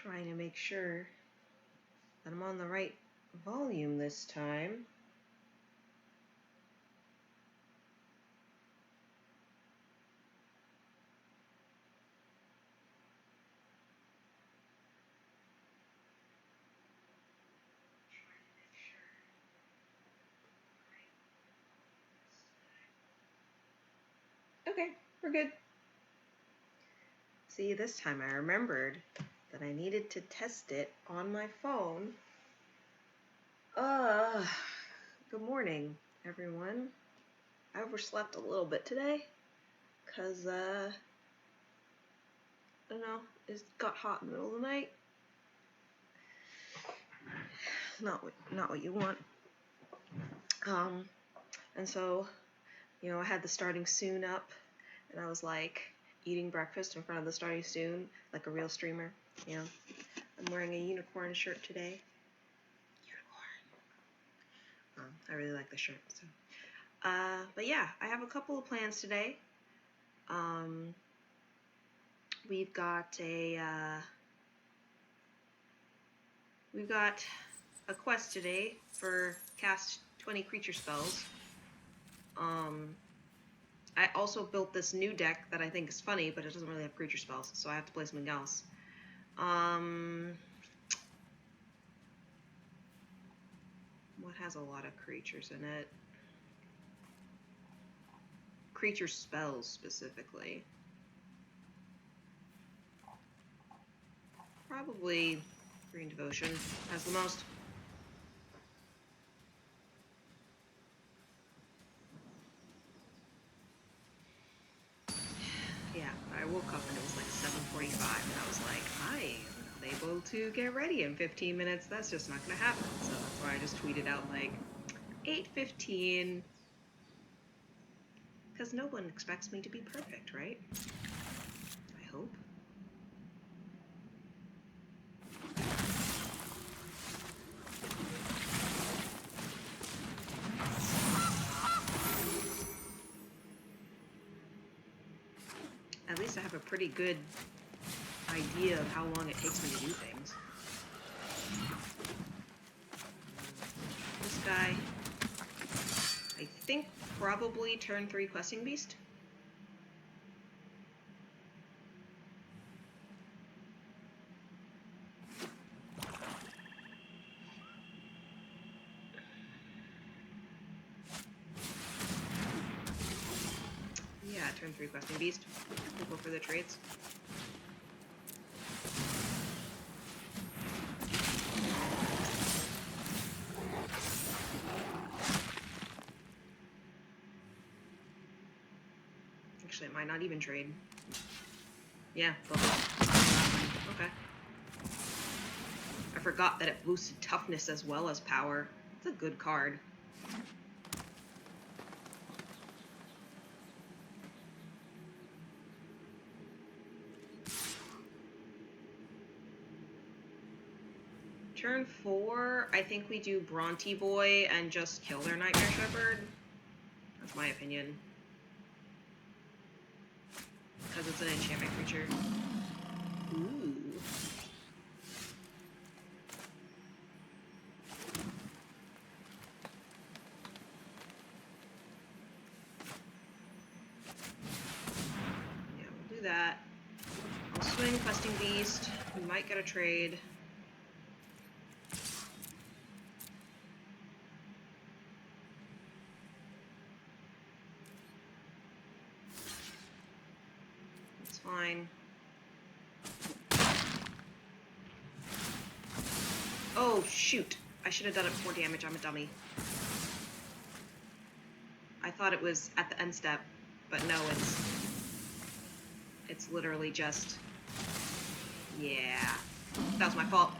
Trying to make sure that I'm on the right volume this time. Okay, we're good. See, this time I remembered that I needed to test it on my phone. Good morning, everyone. I overslept a little bit today because, I don't know, it got hot in the middle of the night. Not what you want. And so, I had the starting soon up, and I was like eating breakfast in front of the starting soon, like a real streamer. I'm wearing a unicorn shirt today. Unicorn. I really like the shirt. So, but yeah, I have a couple of plans today. We've got a quest today for cast 20 creature spells. I also built this new deck that I think is funny, but it doesn't really have creature spells, so I have to play something else. What has a lot of creatures in it? Creature spells, specifically. Probably Green Devotion has the most. Yeah, I woke up and it was like 7:45, and I was like, I am not able to get ready in 15 minutes. That's just not going to happen. So that's why I just tweeted out like 8:15. Because no one expects me to be perfect, right? I hope. At least I have a pretty good idea of how long it takes me to do things. This guy, I think, probably turn 3 questing beast. Yeah, turn 3 questing beast. We'll go for the trades. Actually, it might not even trade. Yeah, go for it. Okay. I forgot that it boosted toughness as well as power. It's a good card. Turn 4, I think we do Bronte Boy and just kill their Nightmare Shepherd. That's my opinion. Because it's an enchantment creature. Ooh. Yeah, we'll do that. I'll swing Questing Beast. We might get a trade. It's fine. Oh, shoot. I should have done it before damage. I'm a dummy. I thought it was at the end step, but no, it's literally just... Yeah. That was my fault.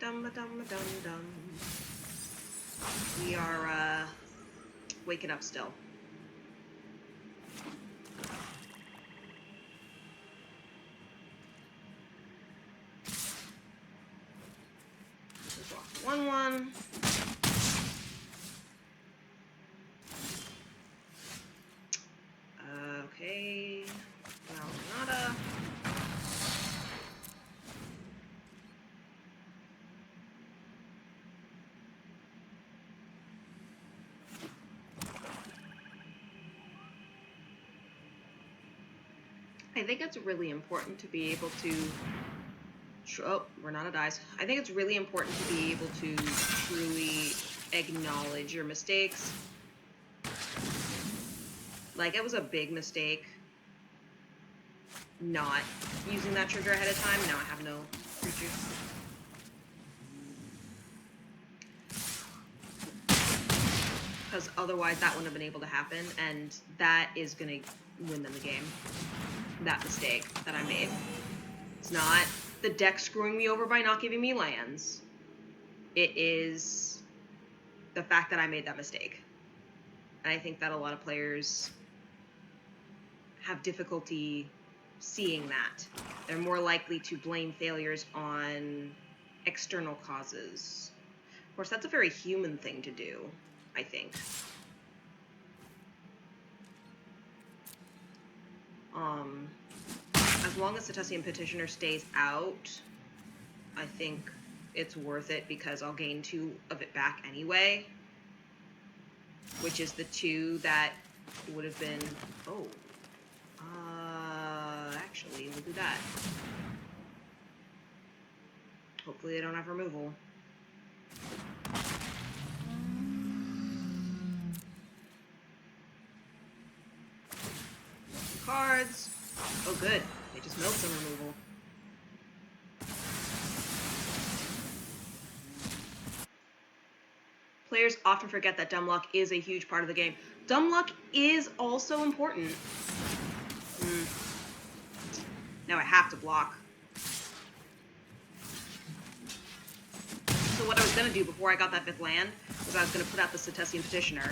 Dum-a-dum-a-dum-dum. We are, waking up still. We'll block 1/1. Okay. Well, nada. I think it's really important to be able to... Oh, we're not at eyes. I think it's really important to be able to truly acknowledge your mistakes. Like, it was a big mistake not using that trigger ahead of time. Now I have no creatures. Because otherwise that wouldn't have been able to happen, and that is going to win them the game. That mistake that I made. It's not the deck screwing me over by not giving me lands. It is the fact that I made that mistake. And I think that a lot of players have difficulty seeing that. They're more likely to blame failures on external causes. Of course, that's a very human thing to do, I think. As long as the Tussian Petitioner stays out, I think it's worth it because I'll gain 2 of it back anyway. Which is the 2 that would have been... Oh. Actually, we'll do that. Hopefully they don't have removal. Cards. Oh, good. They just milled some removal. Players often forget that dumb luck is a huge part of the game. Dumb luck is also important. Now I have to block. So what I was going to do before I got that 5th land was I was going to put out the Setesian Petitioner.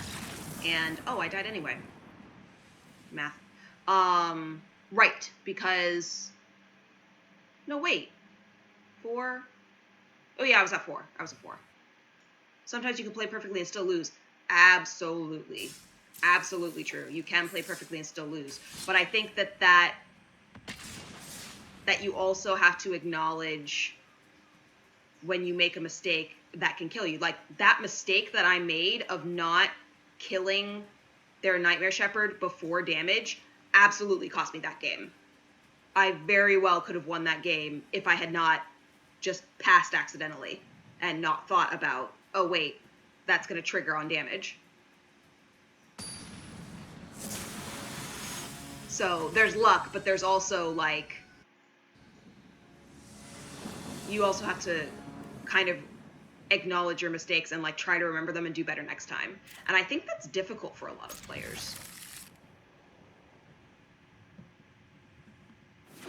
And, oh, I died anyway. Math. Right, because... No, wait. 4? Oh, yeah, I was at 4. Sometimes you can play perfectly and still lose. Absolutely. Absolutely true. You can play perfectly and still lose. But I think that you also have to acknowledge when you make a mistake that can kill you. Like, that mistake that I made of not killing their Nightmare Shepherd before damage absolutely cost me that game. I very well could have won that game if I had not just passed accidentally and not thought about, oh wait, that's going to trigger on damage. So there's luck, but there's also, like, you also have to kind of acknowledge your mistakes and, like, try to remember them and do better next time. And I think that's difficult for a lot of players.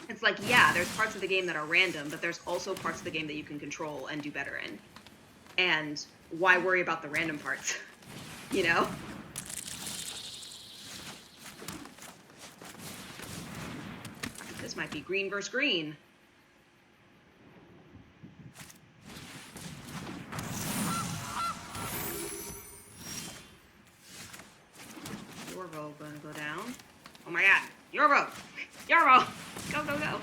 It's like, yeah, there's parts of the game that are random, but there's also parts of the game that you can control and do better in. And why worry about the random parts? You know? This might be green versus green. Yorvo gonna go down. Oh my god! Yorvo! Yorvo! Go, go, go!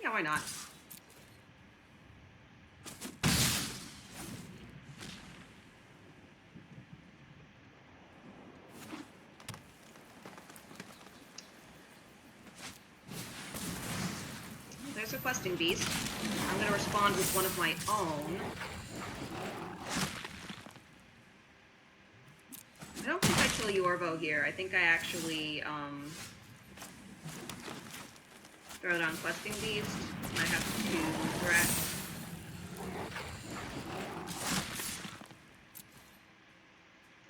Yeah, why not? There's a questing beast. I'm gonna respond with one of my own. I don't think I kill Yorvo here. I think I actually, throw down questing beast. I have 2 threat.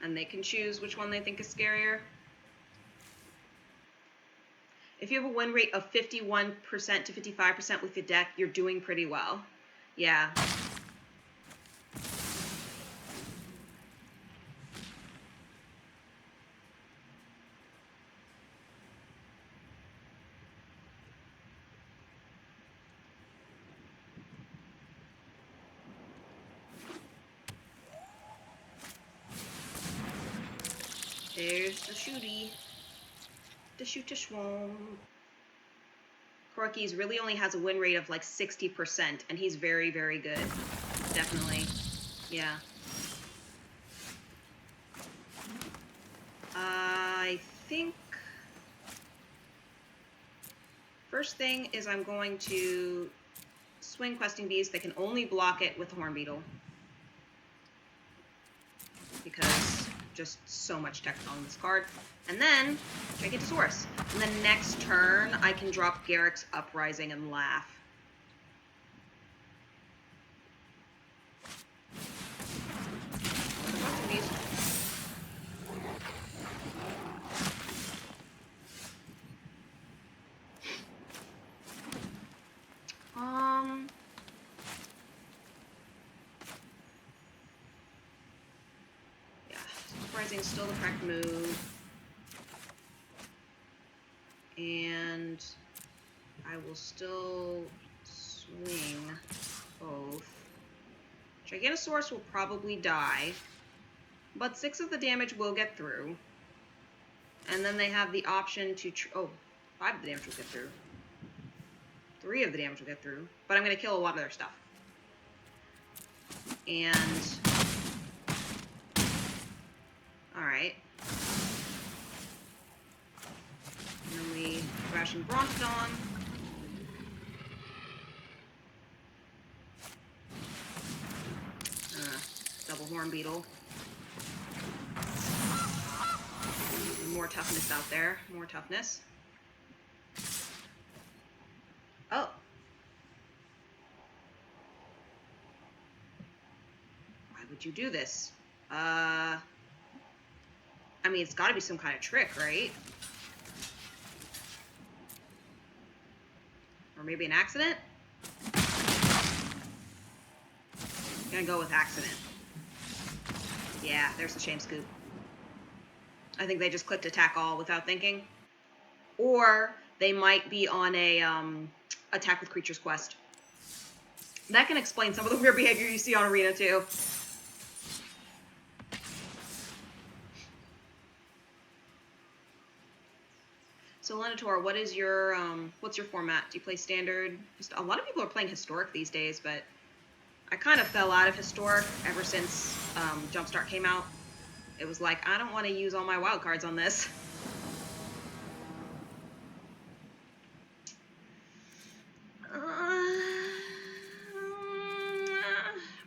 And they can choose which one they think is scarier. If you have a win rate of 51% to 55% with the deck, you're doing pretty well. Yeah. There's the shooty. The shoot-a-schwom. Corky's really only has a win rate of like 60%, and he's very, very good. Definitely. Yeah. I think first thing is I'm going to swing Questing Bees. They can only block it with Horn Beetle. Because just so much tech on this card. And then Gigantosaurus. And then next turn I can drop Garrick's Uprising and Laugh. Still the correct move, and I will still swing both. Giganosaurus will probably die, but 6 of the damage will get through, and then they have the option to 5 of the damage will get through, 3 of the damage will get through, but I'm going to kill a lot of their stuff. And alright. And then we crash and Bronchodon. Double Horn Beetle. And more toughness out there. More toughness. Oh. Why would you do this? I mean, it's got to be some kind of trick, right? Or maybe an accident? I'm gonna go with accident. Yeah, there's the shame scoop. I think they just clicked attack all without thinking. Or they might be on a attack with creatures quest. That can explain some of the weird behavior you see on Arena too. So Lennator, what is your what's your format? Do you play standard? Just, a lot of people are playing historic these days, but I kind of fell out of historic ever since Jumpstart came out. It was like, I don't want to use all my wild cards on this.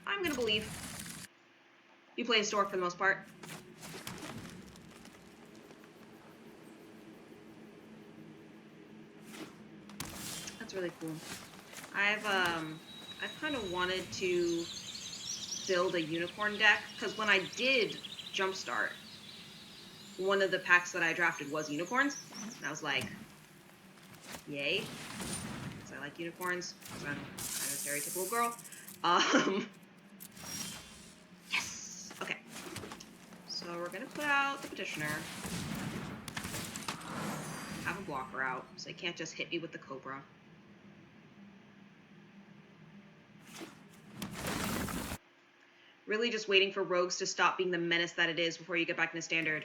I'm gonna believe you play historic for the most part. That's really cool. I've kind of wanted to build a unicorn deck, because when I did Jumpstart, one of the packs that I drafted was unicorns, and I was like, yay, because I like unicorns, because I'm kind of a stereotypical girl. Yes! Okay. So we're going to put out the Petitioner, have a blocker out, so they can't just hit me with the Cobra. Really just waiting for Rogues to stop being the menace that it is before you get back into Standard.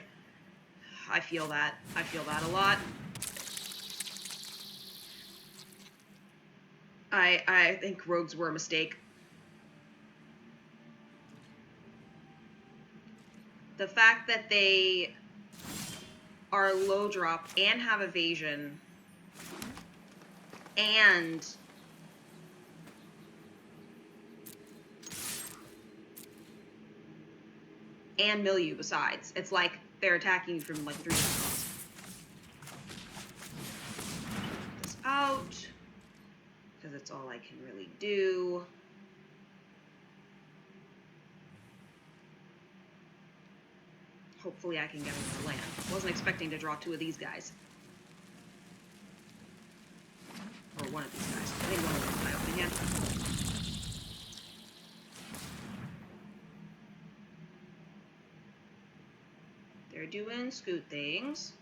I feel that. I feel that a lot. I think Rogues were a mistake. The fact that they are low drop and have evasion and milieu besides. It's like they're attacking you from like 3 angles. This out, because it's all I can really do. Hopefully I can get another land. Wasn't expecting to draw 2 of these guys. Or one of these guys. I think one of them is my opening hand. They're doing scoot things.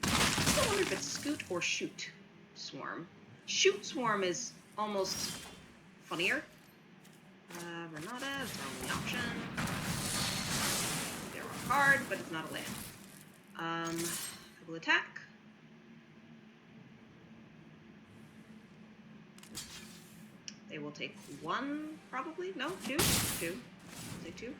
I wonder if it's scoot or shoot swarm. Shoot swarm is almost funnier. Renata is our only option. They're a card, but it's not a land. Couple attack. They will take 1, probably. No, 2. 2. I'll take 2.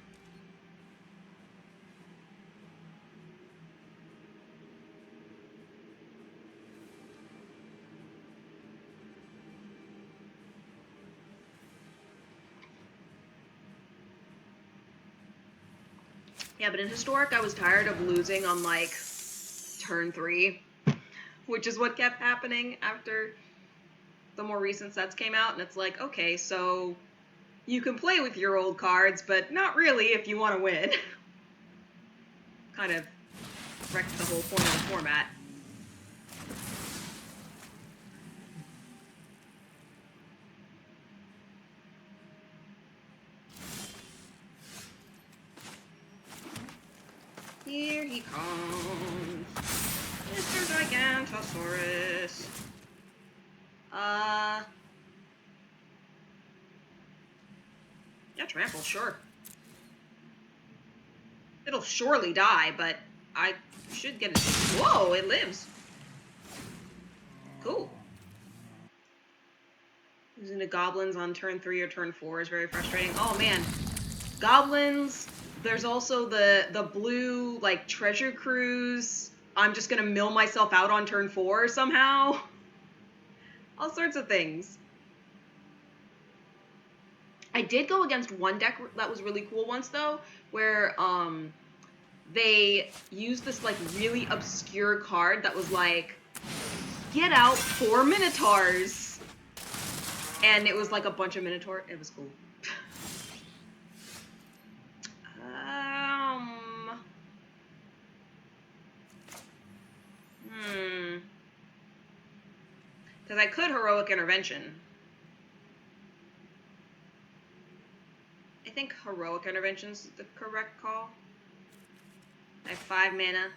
Yeah, but in Historic, I was tired of losing on, like, turn 3, which is what kept happening after the more recent sets came out, and it's like, okay, so you can play with your old cards, but not really if you want to win. Kind of wrecked the whole point of the format. Here he comes, Mr. Gigantosaurus. Yeah, trample, sure. It'll surely die, but I should get it. Whoa, it lives. Cool. Losing to goblins on turn 3 or turn 4 is very frustrating. Oh man, goblins. There's also the blue, like, treasure cruise. I'm just gonna mill myself out on turn 4 somehow. All sorts of things. I did go against one deck that was really cool once, though, where they used this, like, really obscure card that was like, get out 4 Minotaurs! And it was like a bunch of Minotaur. It was cool. Because I could Heroic Intervention. I think Heroic Intervention's the correct call. I have 5 mana.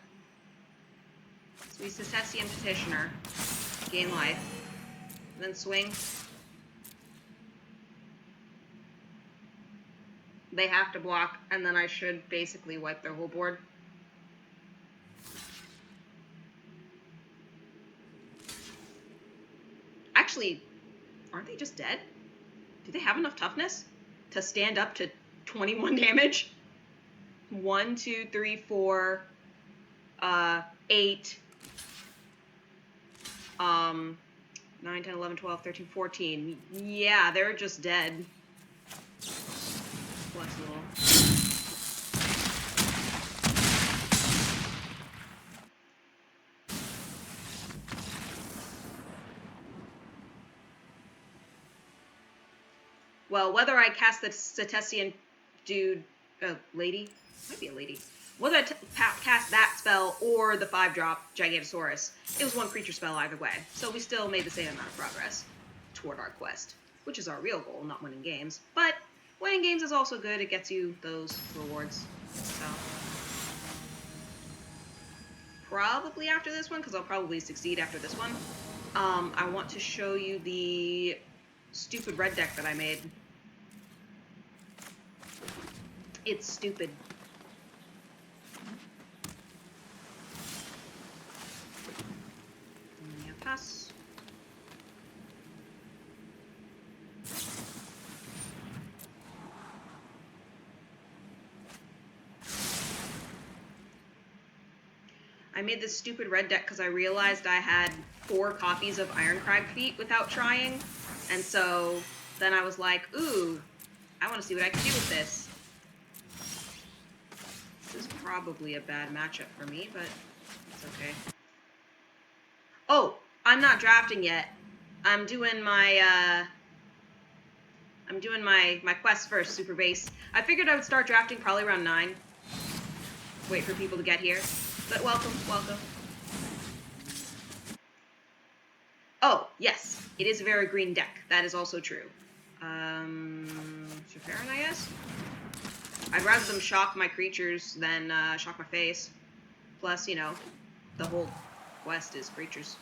So we Secessian Petitioner. Gain life. And then swing. They have to block, and then I should basically wipe their whole board. Actually, aren't they just dead? Do they have enough toughness to stand up to 21 damage? 1, 2, 3, 4, 8, 9, 10, 11, 12, 13, 14. Yeah, they're just dead. Flexible. Well, whether I cast the Secessian dude, lady? Might be a lady. Whether I cast that spell or the 5-drop Gigantosaurus, it was one creature spell either way. So we still made the same amount of progress toward our quest, which is our real goal, not winning games. But winning games is also good. It gets you those rewards. So probably after this one, because I'll probably succeed after this one, I want to show you the stupid red deck that I made. It's stupid. Yeah, pass. I made this stupid red deck because I realized I had 4 copies of Ironcrag Feet without trying, and so then I was like, ooh, I want to see what I can do with this. This is probably a bad matchup for me, but it's okay. Oh, I'm not drafting yet. I'm doing my quest first, Super Base. I figured I would start drafting probably around 9. Wait for people to get here. But welcome, welcome. Oh, yes. It is a very green deck. That is also true. Shafarin, I guess? I'd rather them shock my creatures than shock my face. Plus, you know, the whole quest is creatures.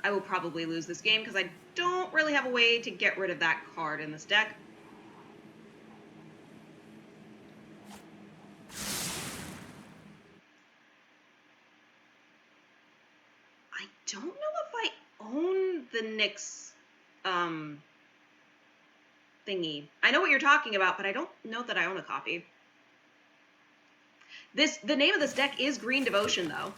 I will probably lose this game because I don't really have a way to get rid of that card in this deck. I don't know if I own the Nyx thingy. I know what you're talking about, but I don't know that I own a copy. The name of this deck is Green Devotion, though.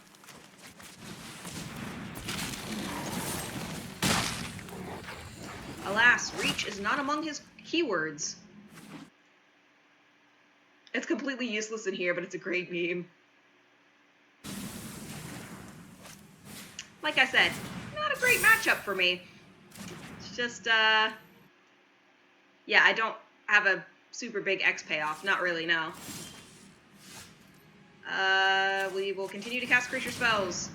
Alas, Reach is not among his Keywords. It's completely useless in here, but it's a great meme. Like I said, not a great matchup for me. It's just, yeah, I don't have a super big X payoff. Not really, no. We will continue to cast creature spells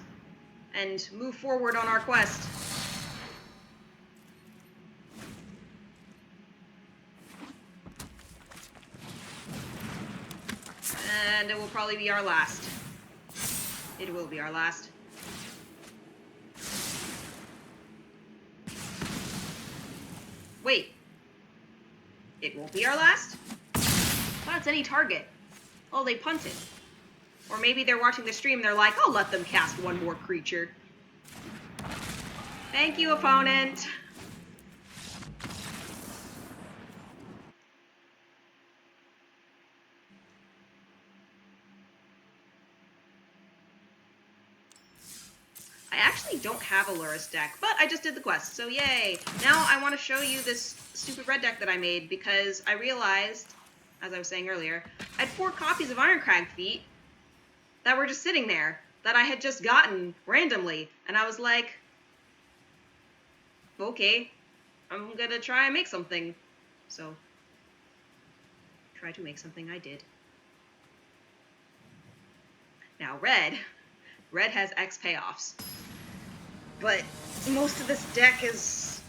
and move forward on our quest. And it will probably be our last. It will be our last. Wait. It won't be our last? Well, it's any target. Oh, they punted. Or maybe they're watching the stream and they're like, I'll let them cast one more creature. Thank you, opponent. I actually don't have a Lurrus deck, but I just did the quest, so yay! Now I want to show you this stupid red deck that I made because I realized, as I was saying earlier, I had 4 copies of Ironcrag Feet that were just sitting there, that I had just gotten randomly, and I was like, okay, I'm gonna try and make something. So, try to make something, I did. Now, Red has X payoffs. But most of this deck is...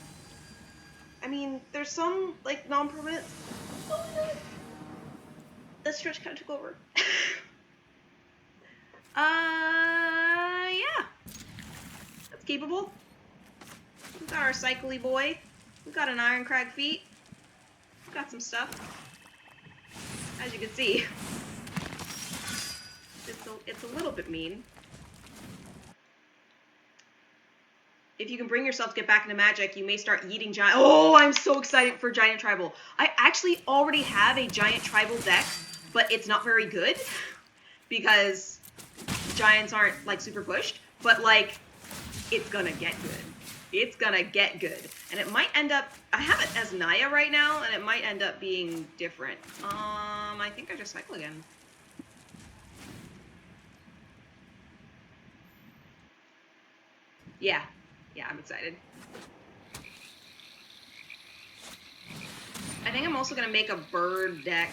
I mean, there's some, like, non-permanent... Oh, no. That stretch kind of took over. Yeah. That's keepable. We've got our Cycly boy. We've got an Ironcrag Feet. We've got some stuff. As you can see. It's a little bit mean. If you can bring yourself to get back into Magic, you may start eating giant... Oh, I'm so excited for Giant Tribal. I actually already have a Giant Tribal deck, but it's not very good because Giants aren't, like, super pushed. But, like, it's gonna get good. It's gonna get good. And it might end up... I have it as Naya right now, and it might end up being different. I think I just cycle again. Yeah. Yeah, I'm excited. I think I'm also going to make a bird deck.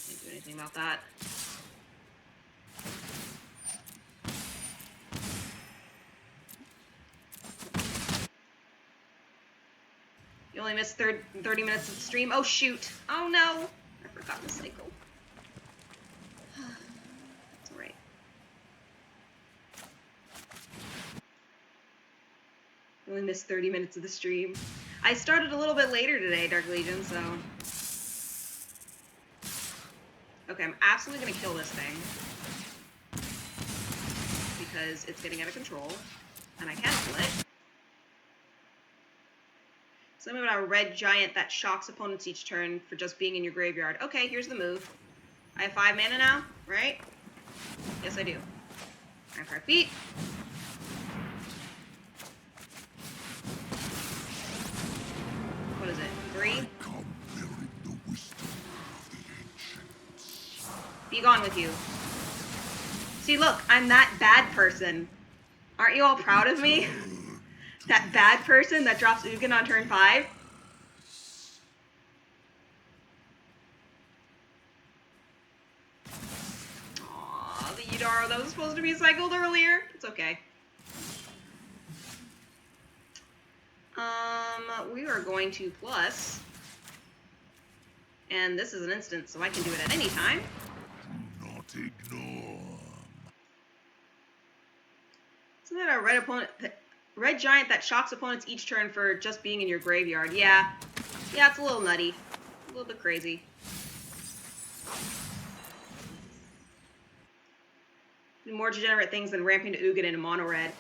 Can't do anything about that. You only missed 30 minutes of the stream. Oh, shoot. Oh, no. I forgot the cycle. It's alright. Only missed 30 minutes of the stream. I started a little bit later today, Dark Legion, so... Okay, I'm absolutely gonna kill this thing. Because it's getting out of control. And I can't kill it. Something about a red giant that shocks opponents each turn for just being in your graveyard. Okay, here's the move. I have 5 mana now, right? Yes, I do. Ironcrag Feet. What is it? 3? Be gone with you. See, look, I'm that bad person. Aren't you all proud of me? That bad person that drops Ugin on turn 5? Aww, the Yudaro that was supposed to be cycled earlier. It's okay. We are going to plus. And this is an instant, so I can do it at any time. Do not ignore. Isn't that a red opponent? Red giant that shocks opponents each turn for just being in your graveyard. Yeah. Yeah, it's a little nutty. A little bit crazy. More degenerate things than ramping to Ugin in a mono red.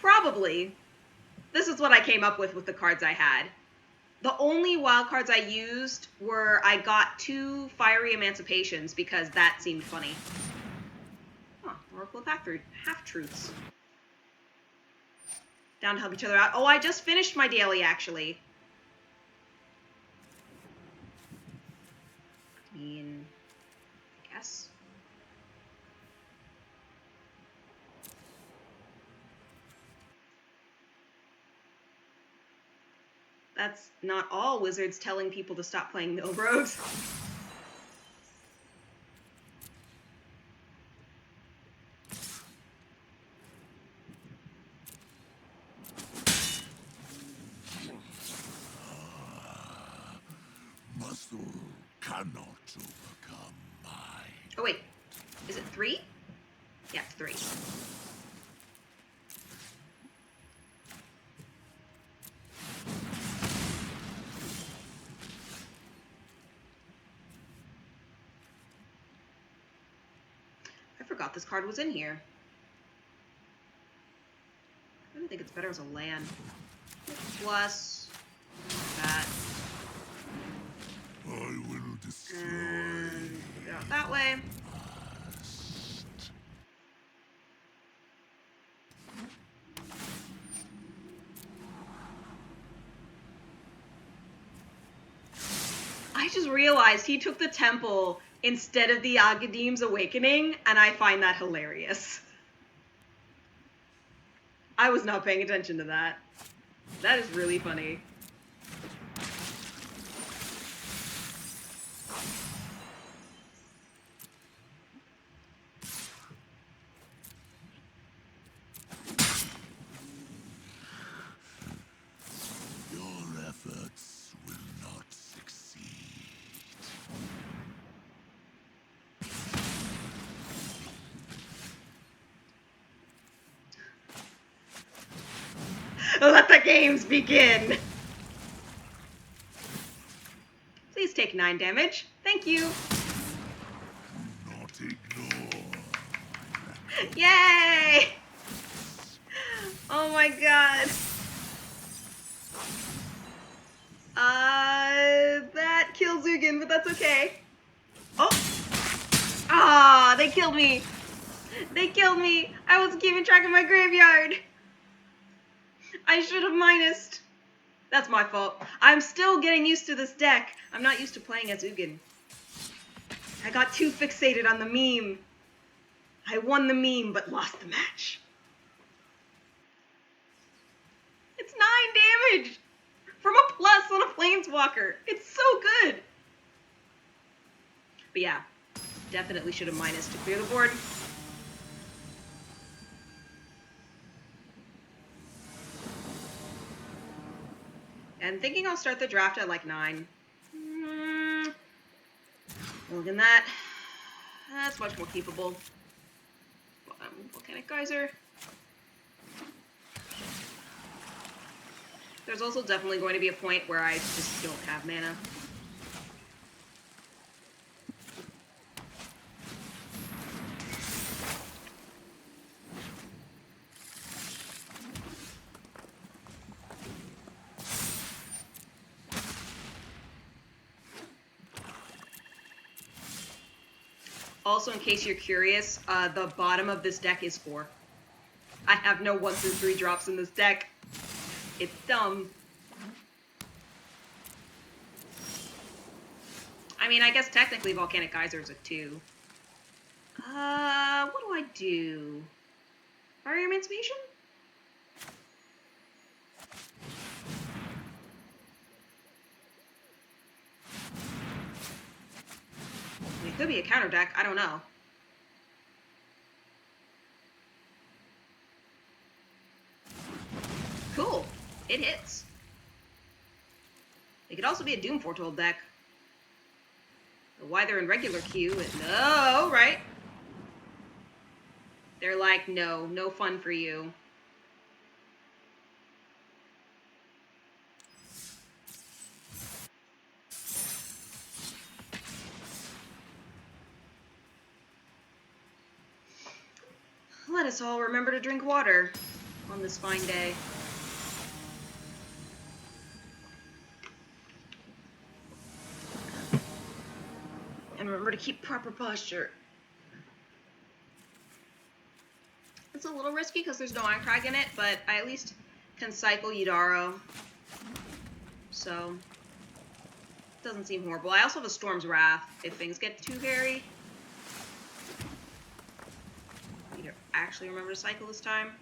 Probably. This is what I came up with the cards I had. The only wild cards I used were I got 2 Fiery Emancipations because that seemed funny. Oh, Oracle of Half-Truths. Down to help each other out. Oh, I just finished my daily, actually. guess. That's not all wizards telling people to stop playing Mill Rogues. Muscle cannot overcome mine. Oh wait, is it 3? Yeah, it's 3. I forgot this card was in here. I don't think it's better as a land. Plus that. I will destroy. And get out that way. I just realized he took the temple instead of the Agadim's Awakening, and I find that hilarious. I was not paying attention to that. That is really funny. Your efforts will not succeed. Let the games begin! Please take 9 damage. Thank you. Not ignore. Yay! Oh my god. That kills Ugin, but that's okay. Oh! Ah, they killed me! They killed me! I wasn't keeping track of my graveyard! I should have minused. That's my fault. I'm still getting used to this deck. I'm not used to playing as Ugin. I got too fixated on the meme. I won the meme, but lost the match. It's 9 damage! From a plus on a Planeswalker. It's so good. But yeah, definitely should have minus to clear the board. And thinking I'll start the draft at like 9. Look at that. That's much more keepable. Volcanic Geyser. There's also definitely going to be a point where I just don't have mana. Also, in case you're curious, the bottom of this deck is 4. I have no 1 through 3 drops in this deck. It's dumb. I mean, I guess technically Volcanic Geyser is a 2. What do I do? Fire Emancipation? It could be a counter deck, I don't know. Cool. It hits. It could also be a Doom Foretold deck. Why they're in regular queue is no, right? They're like, no, no fun for you. Let us all remember to drink water on this fine day. And remember to keep proper posture. It's a little risky because there's no Iron Crag in it, but I at least can cycle Yidaro. So, doesn't seem horrible. I also have a Storm's Wrath if things get too hairy. need to actually remember to cycle this time.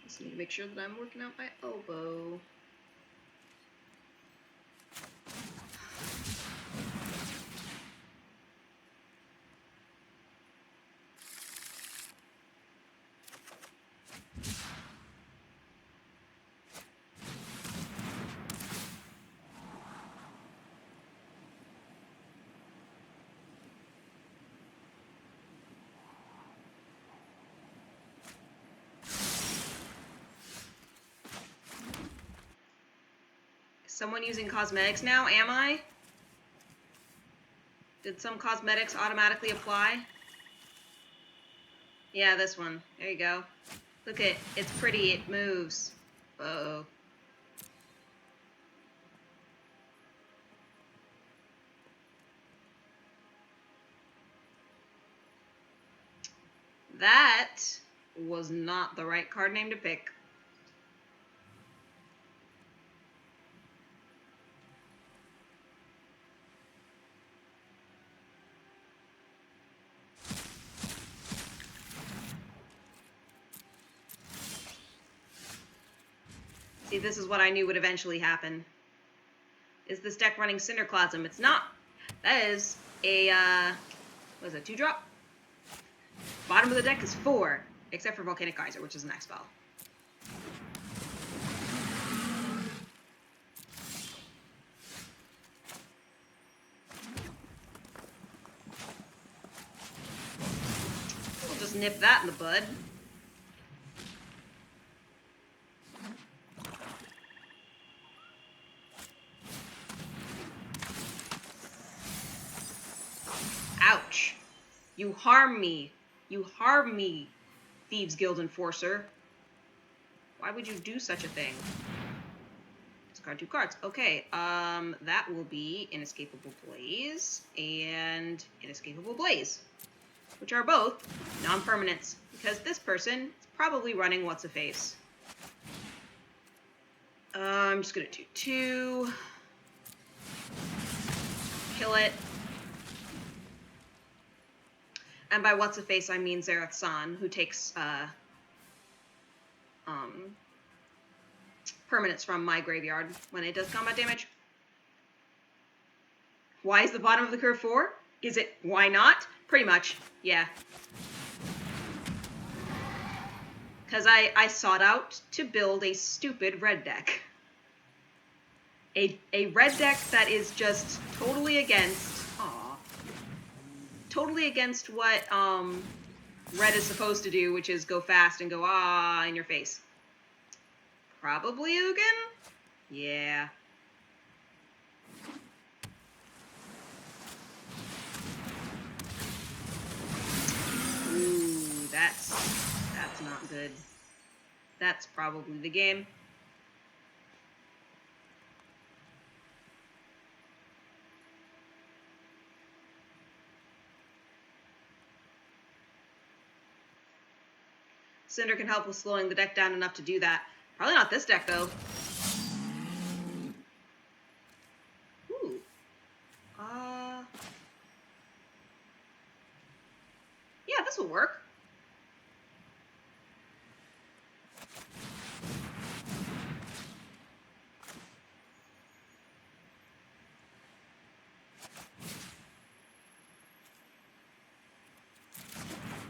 Just need to make sure that I'm working out my elbow. Someone using cosmetics now, am I? Did some cosmetics automatically apply? Yeah, this one. There you go. Look at it's pretty, it moves. Uh-oh. That was not the right card name to pick. See, this is what I knew would eventually happen. Is this deck running Cinderclasm? It's not. That is a, what is it, 2-drop? Bottom of the deck is 4, except for Volcanic Geyser, which is an X spell. We'll just nip that in the bud. Ouch. You harm me. You harm me, Thieves Guild Enforcer. Why would you do such a thing? Discard 2 cards. Okay, that will be Inescapable Blaze and Inescapable Blaze, which are both non-permanents, because this person is probably running What's-A-Face. I'm just gonna do 2. Kill it. And by What's-A-Face, I mean Zareth San, who takes permanents from my graveyard when it does combat damage. Why is the bottom of the curve 4? Is it why not? Pretty much, yeah. Because I sought out to build a stupid red deck. A red deck that is just totally against... totally against what red is supposed to do, which is go fast and go in your face. Probably Ugin? Yeah. Ooh, that's not good. That's probably the game. Cinder can help with slowing the deck down enough to do that. Probably not this deck, though. Ooh. Yeah, this will work.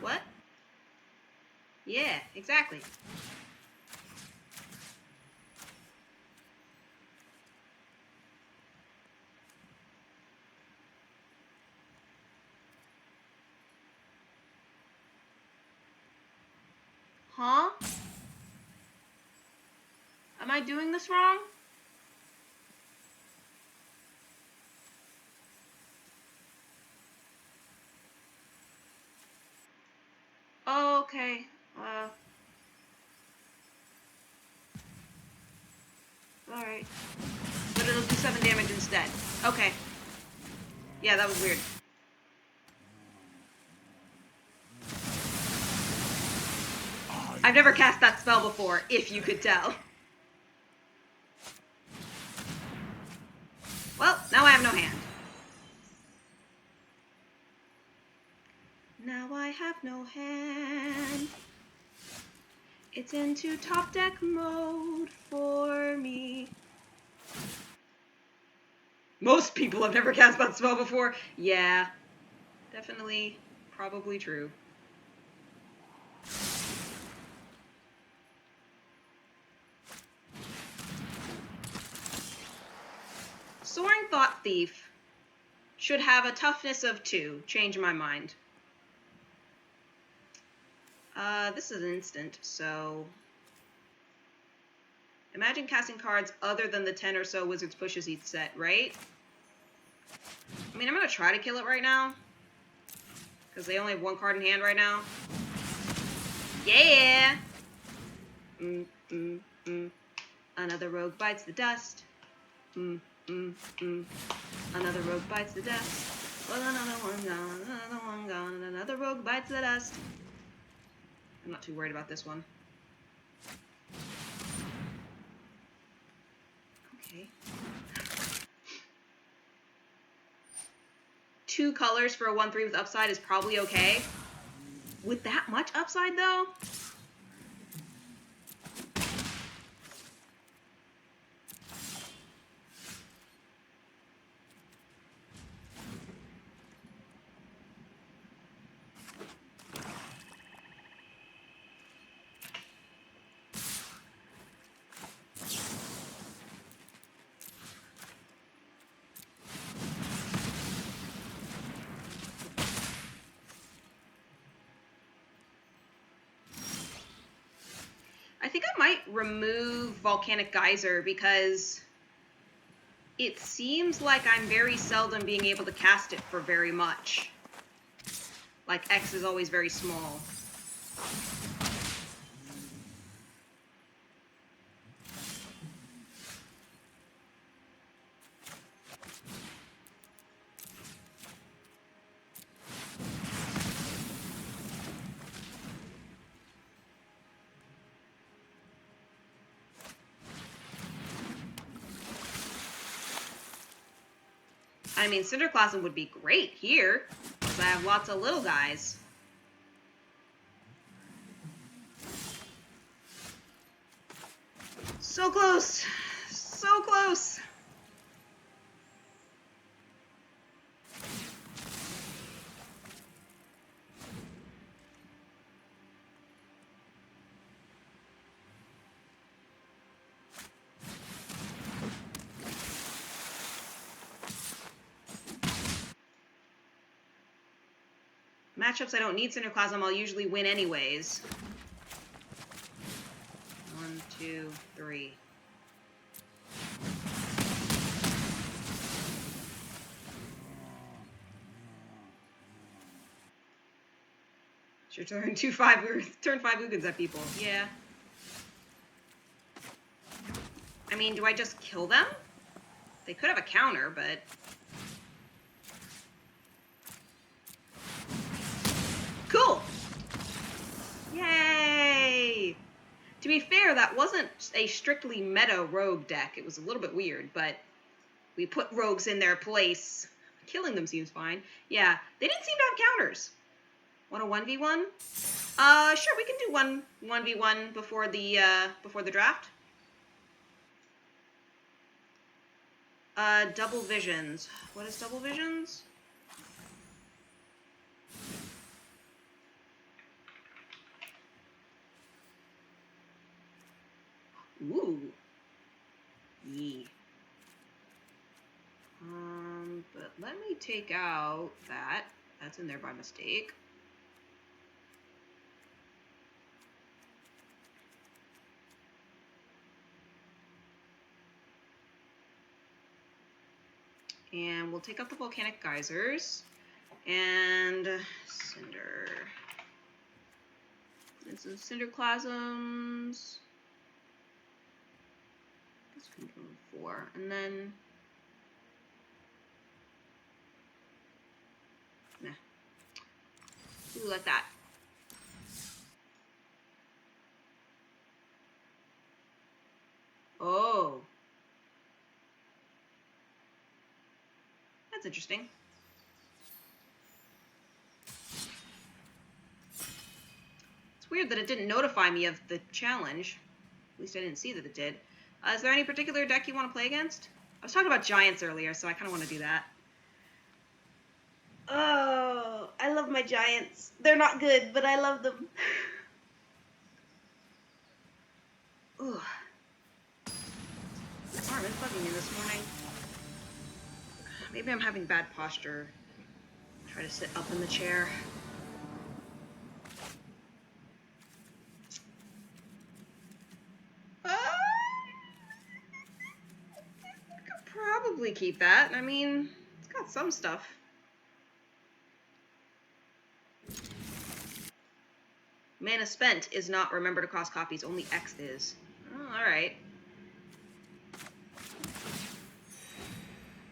What? Yeah, exactly. Huh? Am I doing this wrong? Okay. Alright. But it'll do 7 damage instead. Okay. Yeah, that was weird. I've never cast that spell before, if you could tell. Well, now I have no no hand. It's into top deck mode for me. Most people have never cast that spell before. Yeah, definitely, probably true. Soaring Thought Thief should have a toughness of 2. Change my mind. This is an instant, so... Imagine casting cards other than the 10 or so Wizard's Pushes each set, right? I mean, I'm going to try to kill it right now. Because they only have 1 card in hand right now. Yeah! Another rogue bites the dust. Another rogue bites the dust. Well, another one gone, another one gone, and another rogue bites the dust. I'm not too worried about this one. Okay. 2 colors for a 1/3 with upside is probably okay. With that much upside, though? I think I might remove Volcanic Geyser because it seems like I'm very seldom being able to cast it for very much. Like, X is always very small. I mean, Cinderclasm would be great here, because I have lots of little guys. So close! So close! Matchups I don't need Cinderclasm, I'll usually win anyways. 1, 2, 3. It's your turn. Turn 5 Ugins at people. Yeah. I mean, do I just kill them? They could have a counter, but... Cool! Yay! To be fair, that wasn't a strictly meta rogue deck. It was a little bit weird, but we put rogues in their place. Killing them seems fine. Yeah, they didn't seem to have counters. Want a 1v1? Sure, we can do 1v1 before the draft. Double visions. What is double visions? Ooh. Yee. But let me take out that. That's in there by mistake. And we'll take out the volcanic geysers. And cinder. And some cinderclasms. This can go 4. And then... Nah. Ooh, like that. Oh. That's interesting. It's weird that it didn't notify me of the challenge. At least I didn't see that it did. Is there any particular deck you want to play against? I was talking about Giants earlier, so I kind of want to do that. Oh, I love my Giants. They're not good, but I love them. Ugh. My arm is bugging me this morning. Maybe I'm having bad posture. Try to sit up in the chair. I could probably keep that. I mean, it's got some stuff. Mana spent is not remember to cost copies, only X is. Oh, alright.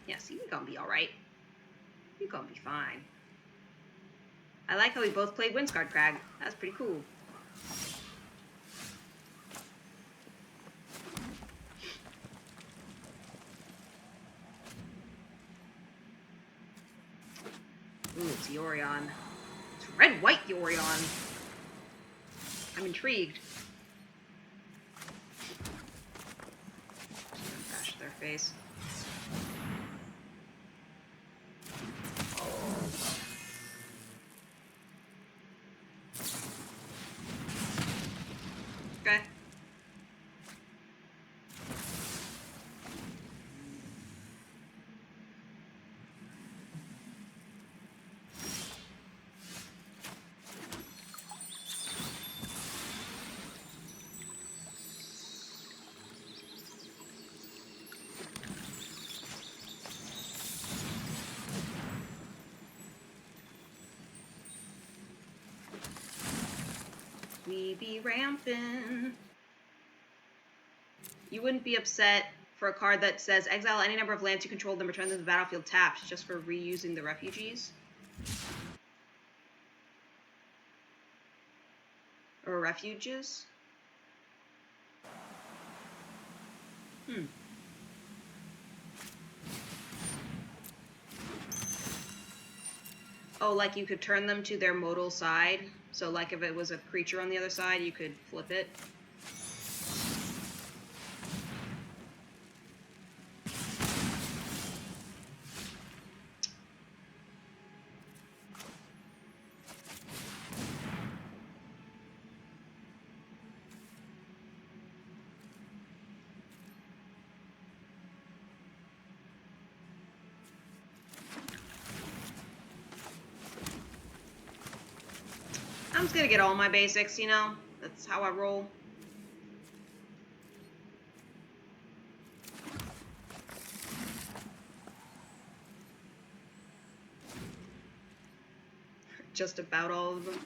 Yeah, see, we gonna be alright. We gonna be fine. I like how we both played Windscarred Crag. That's pretty cool. Ooh, it's Yorion. It's red-white Yorion. I'm intrigued. Just gonna bash their face. Okay. We be ramping. You wouldn't be upset for a card that says exile any number of lands you control, then return them to the battlefield tapped, just for reusing the refugees? Or refuges? Oh, like you could turn them to their modal side? So like if it was a creature on the other side, you could flip it? I'm just gonna get all my basics, you know? That's how I roll. Just about all of them.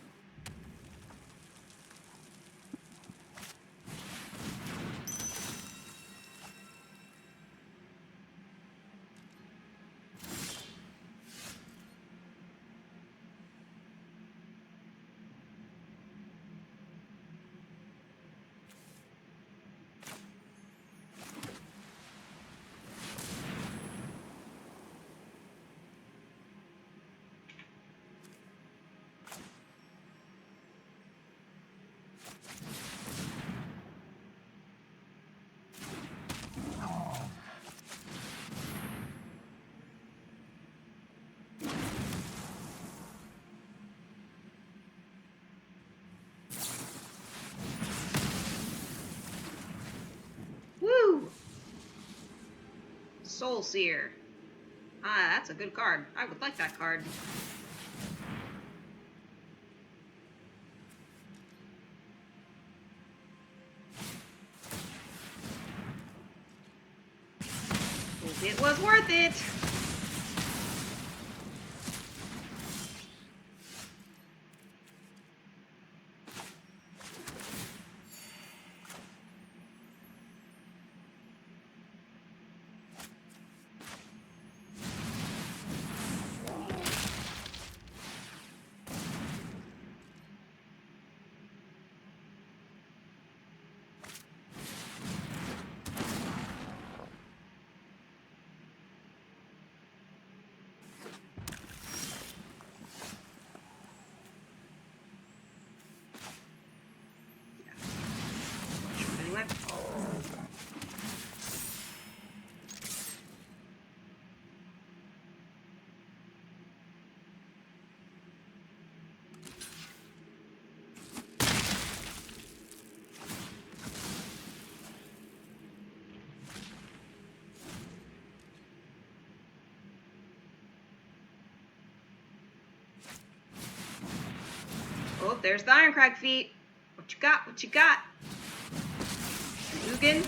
Woo! Soul Seer. Ah, that's a good card. I would like that card. It was worth it! there's the Ironcrag feat. What you got? What you got? An Ugin?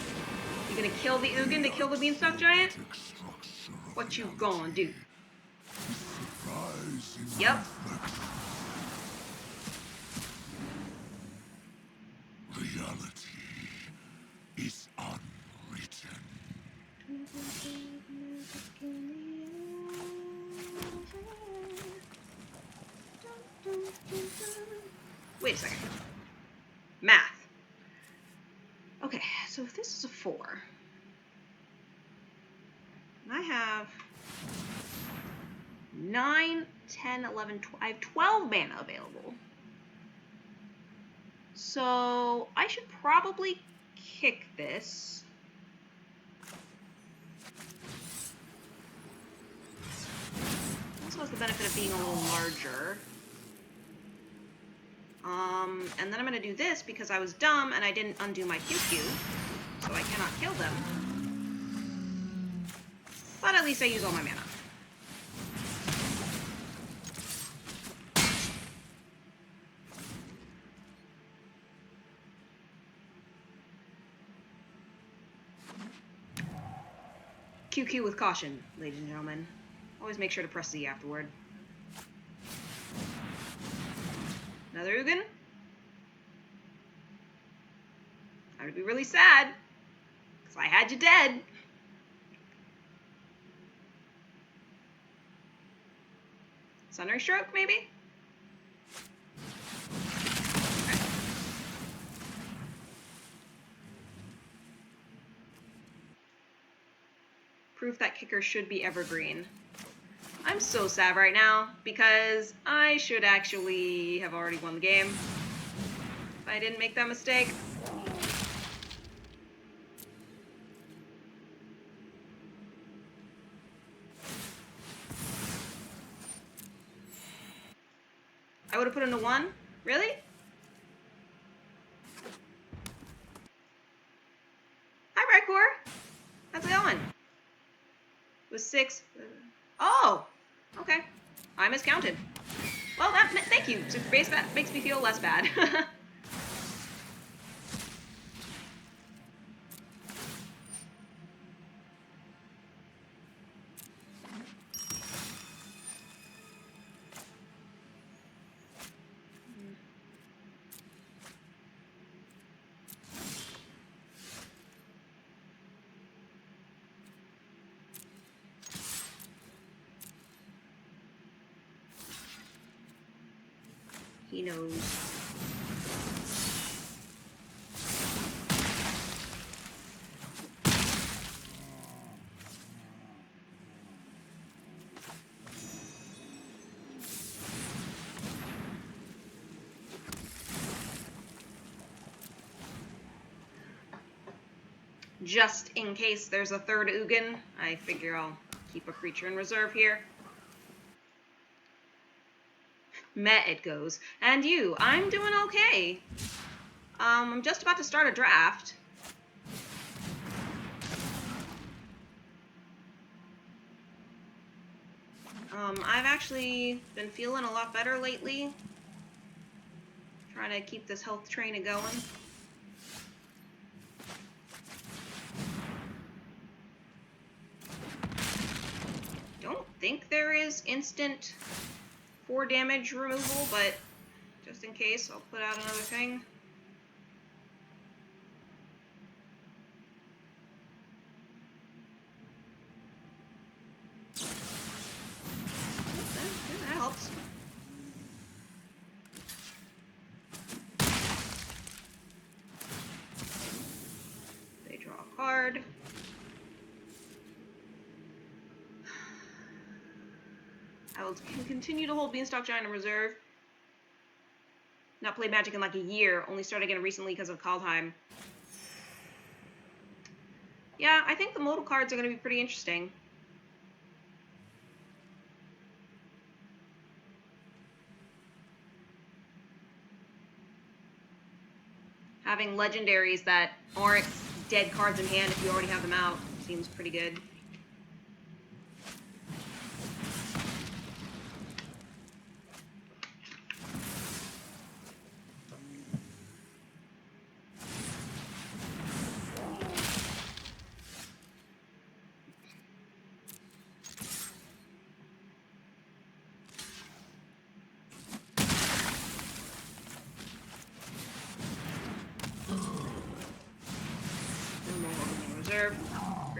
You gonna kill the Ugin to kill the Beanstalk Giant? What you gonna do? Yep. Reality is unwritten. Wait a second. Math. Okay, so if this is a 4, and I have 9, 10, 11, 12, I have 12 mana available. So I should probably kick this. Also has the benefit of being a little larger. And then I'm going to do this because I was dumb and I didn't undo my QQ, so I cannot kill them. But at least I use all my mana. QQ with caution, ladies and gentlemen. Always make sure to press Z afterward. Another Ugin? I would be really sad, because I had you dead. Sundering Stroke, maybe? Okay. Proof that kicker should be evergreen. I'm so sad right now, because I should actually have already won the game if I didn't make that mistake. I would have put in a 1? Really? Hi, Redcore. How's it going? It was 6. Oh! Okay. I miscounted. Well, thank you. So base that makes me feel less bad. He knows. Just in case there's a third Ugin, I figure I'll keep a creature in reserve here. Met it goes. And you, I'm doing okay. I'm just about to start a draft. I've actually been feeling a lot better lately. Trying to keep this health train going. Don't think there is instant 4 damage removal, but just in case, I'll put out another thing. That helps. They draw a card. I will continue to hold Beanstalk Giant in reserve. Not played Magic in like a year. Only started again recently because of Kaldheim. Yeah, I think the modal cards are going to be pretty interesting. Having legendaries that aren't dead cards in hand if you already have them out seems pretty good.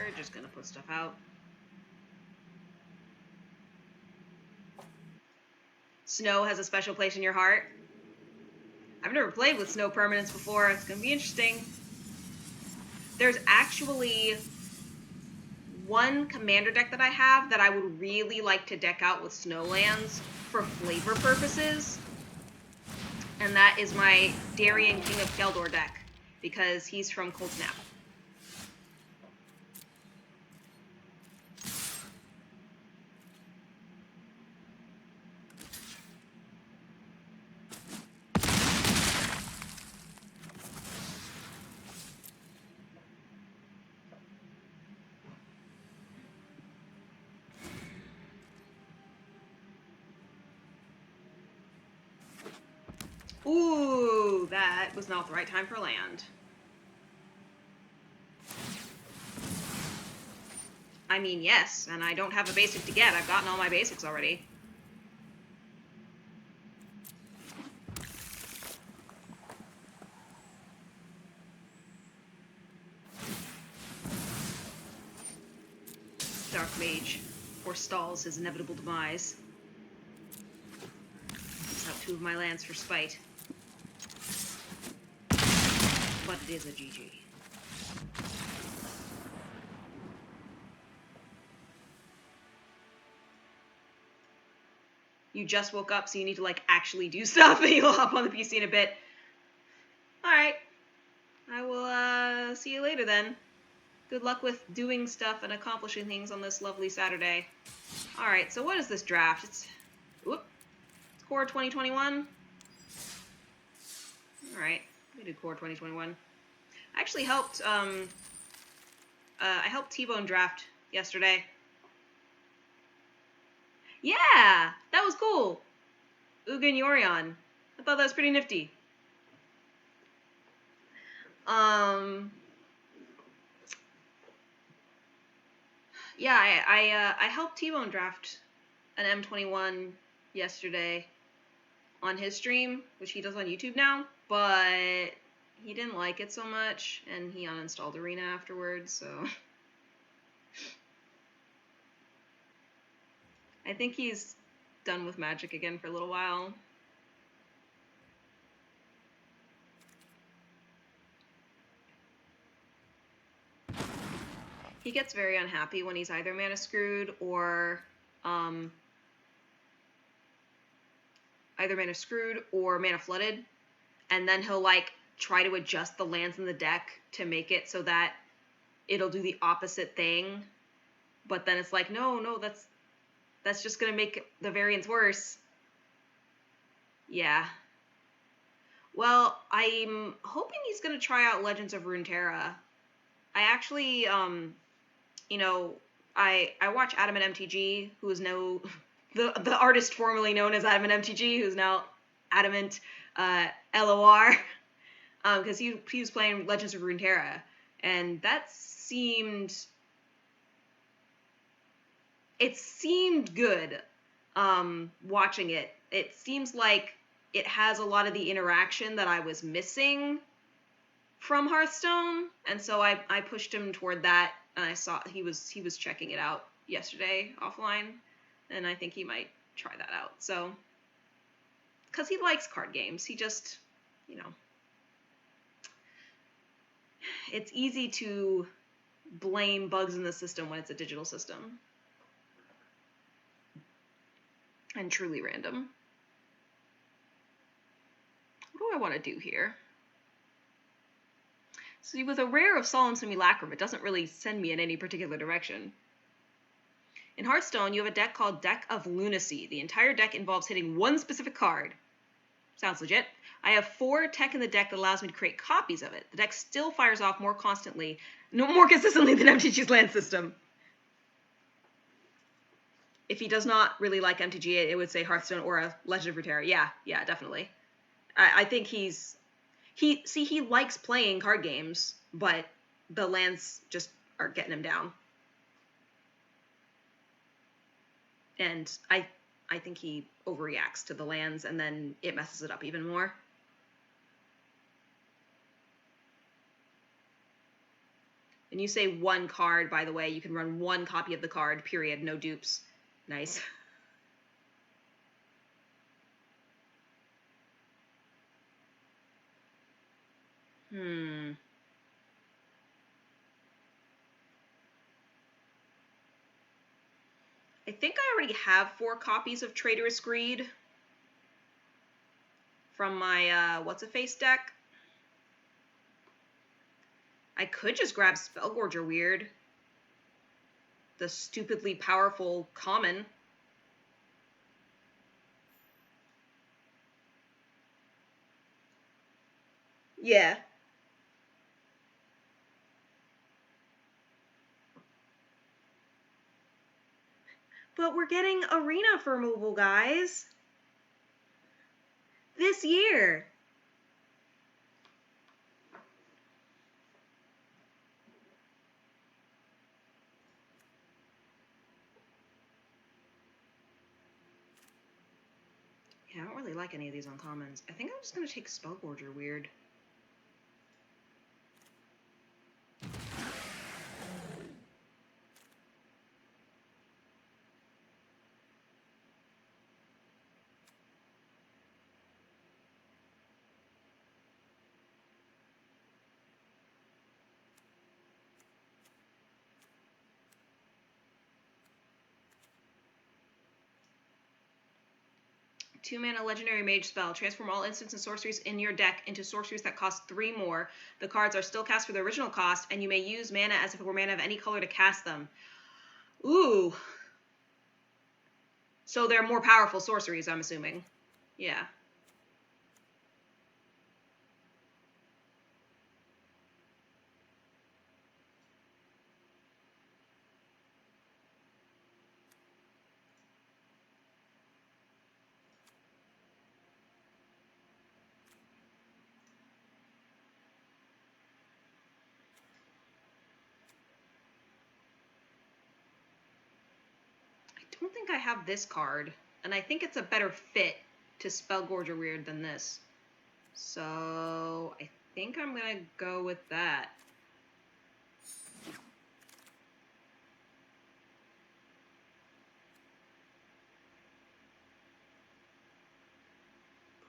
We're just gonna put stuff out. Snow has a special place in your heart. I've never played with snow permanents before. It's gonna be interesting. There's actually one commander deck that I have that I would really like to deck out with snowlands for flavor purposes. And that is my Darien King of Keldor deck, because he's from Cold Snap. Ooh, that was not the right time for land. I mean, yes, and I don't have a basic to get. I've gotten all my basics already. Dark Mage forestalls his inevitable demise. Takes out 2 of my lands for spite. But it is a GG. You just woke up, so you need to, like, actually do stuff, and you'll hop on the PC in a bit. Alright. I will, see you later, then. Good luck with doing stuff and accomplishing things on this lovely Saturday. Alright, so what is this draft? It's Core 2021? Alright, we do Core 2021. I actually helped, I helped T-Bone draft yesterday. Yeah! That was cool! Ugin Yorion. I thought that was pretty nifty. Yeah, I helped T-Bone draft an M21 yesterday on his stream, which he does on YouTube now, but he didn't like it so much, and he uninstalled Arena afterwards, so... I think he's done with Magic again for a little while. He gets very unhappy when he's either mana screwed or mana flooded, and then he'll like try to adjust the lands in the deck to make it so that it'll do the opposite thing, but then it's like, no, that's just gonna make the variance worse. Yeah. Well, I'm hoping he's gonna try out Legends of Runeterra. I actually, you know, I watch Adamant MTG, who is now the artist formerly known as Adamant MTG, who's now Adamant LOR, because he was playing Legends of Runeterra, and that seemed good. Watching it, it seems like it has a lot of the interaction that I was missing from Hearthstone, and so I pushed him toward that, and I saw he was checking it out yesterday offline, and I think he might try that out. So, because he likes card games, he just, you know, it's easy to blame bugs in the system when it's a digital system, and truly random. What do I want to do here? See, with a rare of Solemn Simulacrum, it doesn't really send me in any particular direction. In Hearthstone, you have a deck called Deck of Lunacy. The entire deck involves hitting one specific card. Sounds legit. I have 4 tech in the deck that allows me to create copies of it. The deck still fires off more consistently than MTG's land system. If he does not really like MTG, it would say Hearthstone or a Legend of Runeterra. Yeah, definitely. I think he likes playing card games, but the lands just are getting him down. And I think he overreacts to the lands, and then it messes it up even more. And you say one card, by the way, you can run one copy of the card, period, no dupes. Nice. I think I already have 4 copies of Traitorous Greed from my, what's-a-face deck. I could just grab Spellgorger Weird. The stupidly powerful common. Yeah. But we're getting Arena for removal, guys. This year. Yeah, I don't really like any of these uncommons. I think I'm just going to take Spellgorger Weird. Two-mana legendary mage spell. Transform all instants and sorceries in your deck into sorceries that cost 3 more. The cards are still cast for their original cost, and you may use mana as if it were mana of any color to cast them. Ooh. So they're more powerful sorceries, I'm assuming. Yeah. I don't think I have this card, and I think it's a better fit to Spellgorger Weird than this. So I think I'm going to go with that.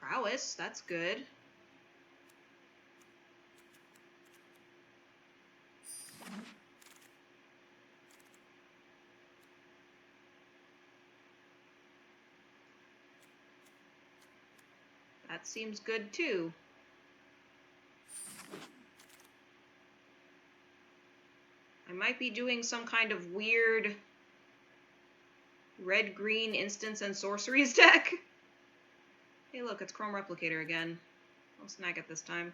Prowess, that's good. That seems good too. I might be doing some kind of weird red-green instants and sorceries deck. Hey look, it's Chrome Replicator again. I'll snag it this time.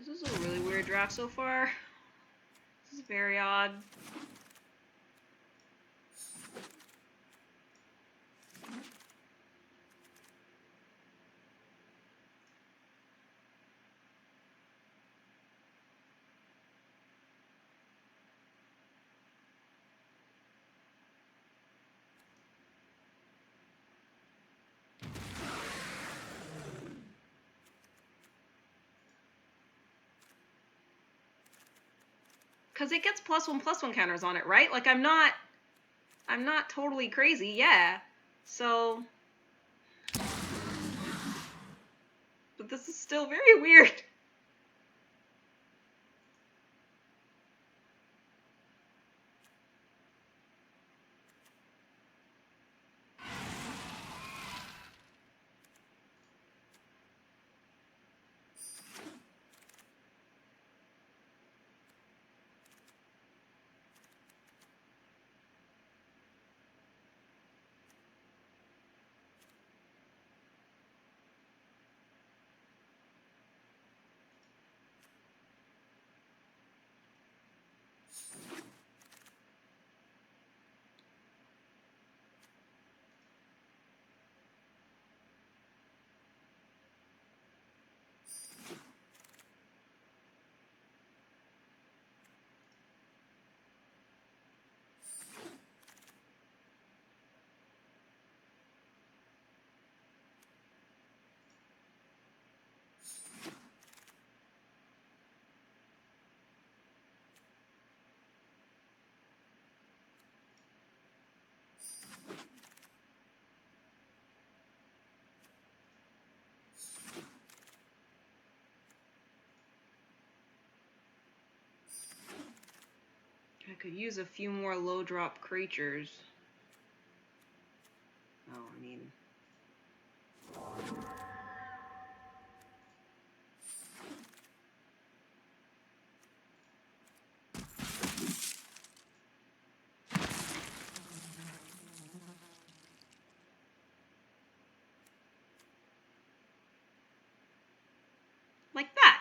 This is a really weird draft so far. This is very odd. Because it gets +1/+1 counters on it, right? Like, I'm not totally crazy, yeah. So, but this is still very weird. I could use a few more low drop creatures. Oh, I mean... like that.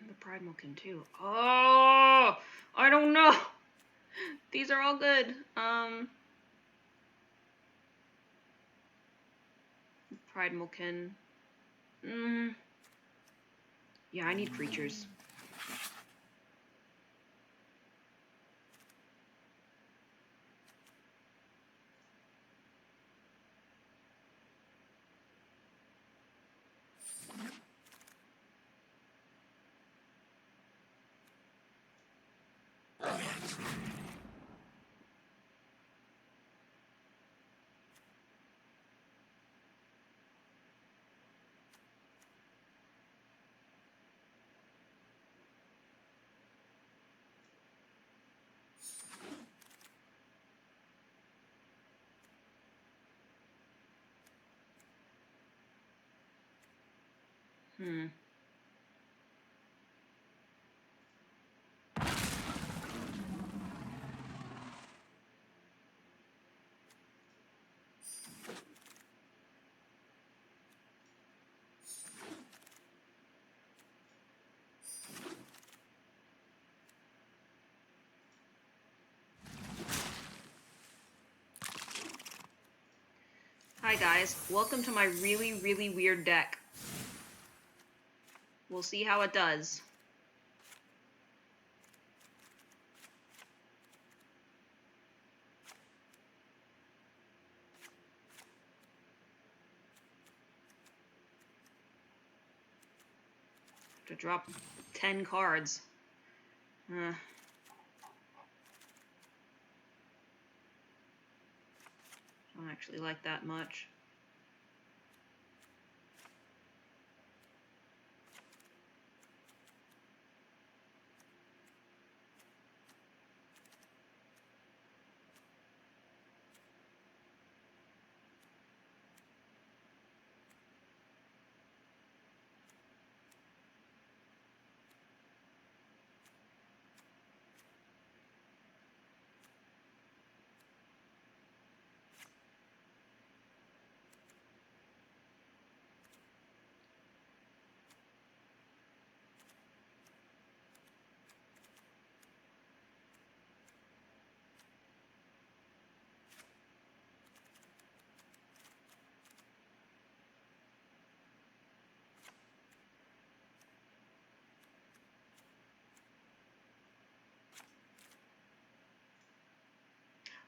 The Primal can too. Oh, I don't know. These are all good. Primal can. Yeah, I need creatures. Hi guys, welcome to my really, really weird deck. We'll see how it does. To drop 10 cards. I don't actually like that much.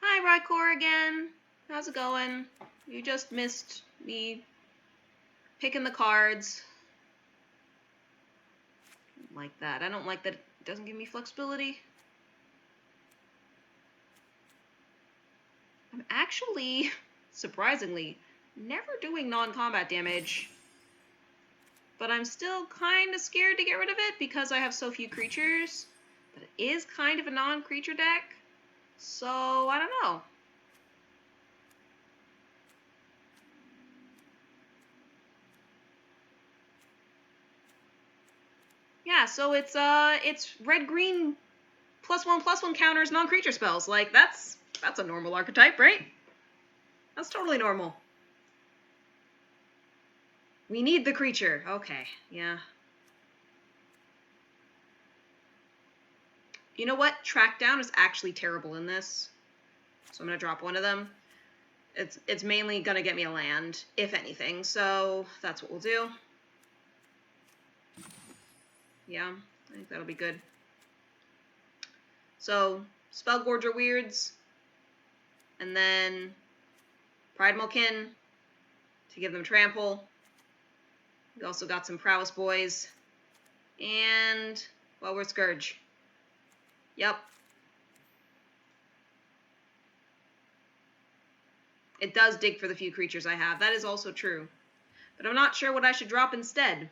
Hi, Rykor again. How's it going? You just missed me picking the cards. I don't like that. I don't like that it doesn't give me flexibility. I'm actually, surprisingly, never doing non-combat damage. But I'm still kind of scared to get rid of it because I have so few creatures. But it is kind of a non-creature deck. So, I don't know. Yeah, so it's red-green +1/+1 counters non-creature spells. Like, that's a normal archetype, right? That's totally normal. We need the creature. Okay, yeah. You know what? Track down is actually terrible in this. So I'm going to drop one of them. It's mainly going to get me a land, if anything. So that's what we'll do. Yeah, I think that'll be good. So, Spellgorger Weirds. And then Primal Kin to give them trample. We also got some Prowess Boys. And, well, we're Scourge. Yep. It does dig for the few creatures I have. That is also true. But I'm not sure what I should drop instead.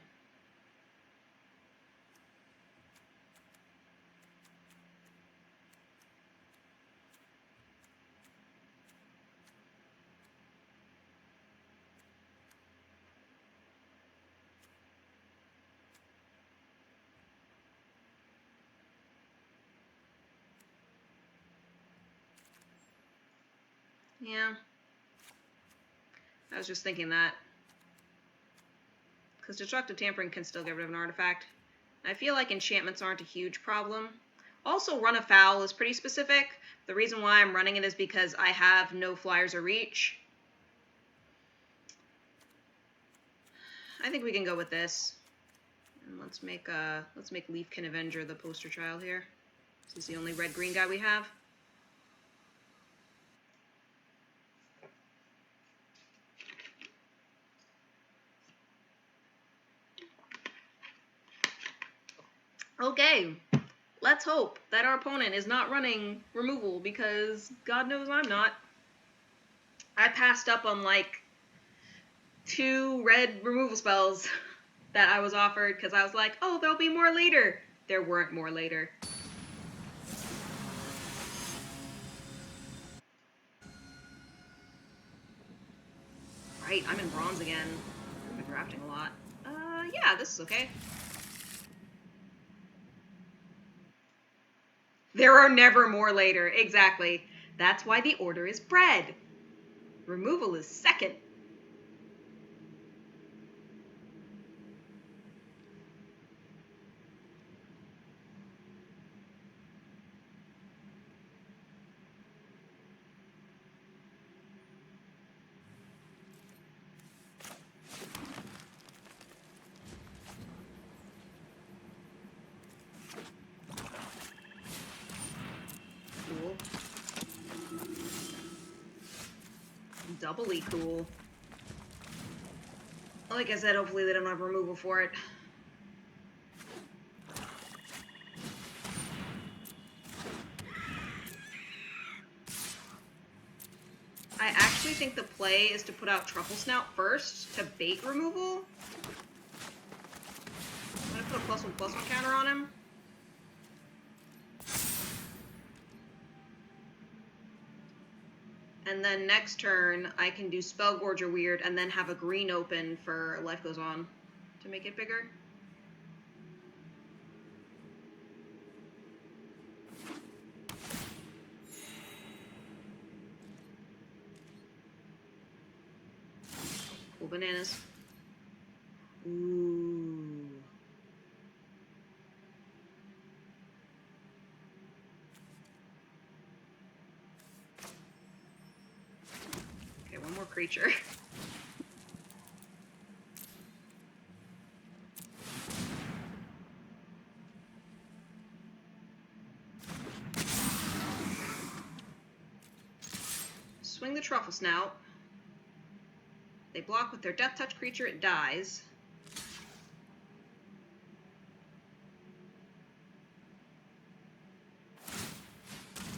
Yeah. I was just thinking that. Because Destructive Tampering can still get rid of an artifact. I feel like enchantments aren't a huge problem. Also, Run Afoul is pretty specific. The reason why I'm running it is because I have no flyers or reach. I think we can go with this. And let's make Leafkin Avenger the poster child here. This is the only red-green guy we have. Okay, let's hope that our opponent is not running removal, because God knows I'm not. I passed up on like 2 red removal spells that I was offered because I was like, oh, there'll be more later. There weren't more later. Right, I'm in bronze again. I've been drafting a lot. Yeah, this is okay. There are never more later. Exactly. That's why the order is bred. Removal is second. Cool. Doubly cool. Like I said, hopefully they don't have removal for it. I actually think the play is to put out Truffle Snout first to bait removal. I'm gonna put a +1/+1 counter on him. And then next turn, I can do Spellgorger Weird and then have a green open for Life Goes On to make it bigger. Cool bananas. Ooh. Okay, one more creature. Swing the Truffle Snout. They block with their Death Touch creature, it dies.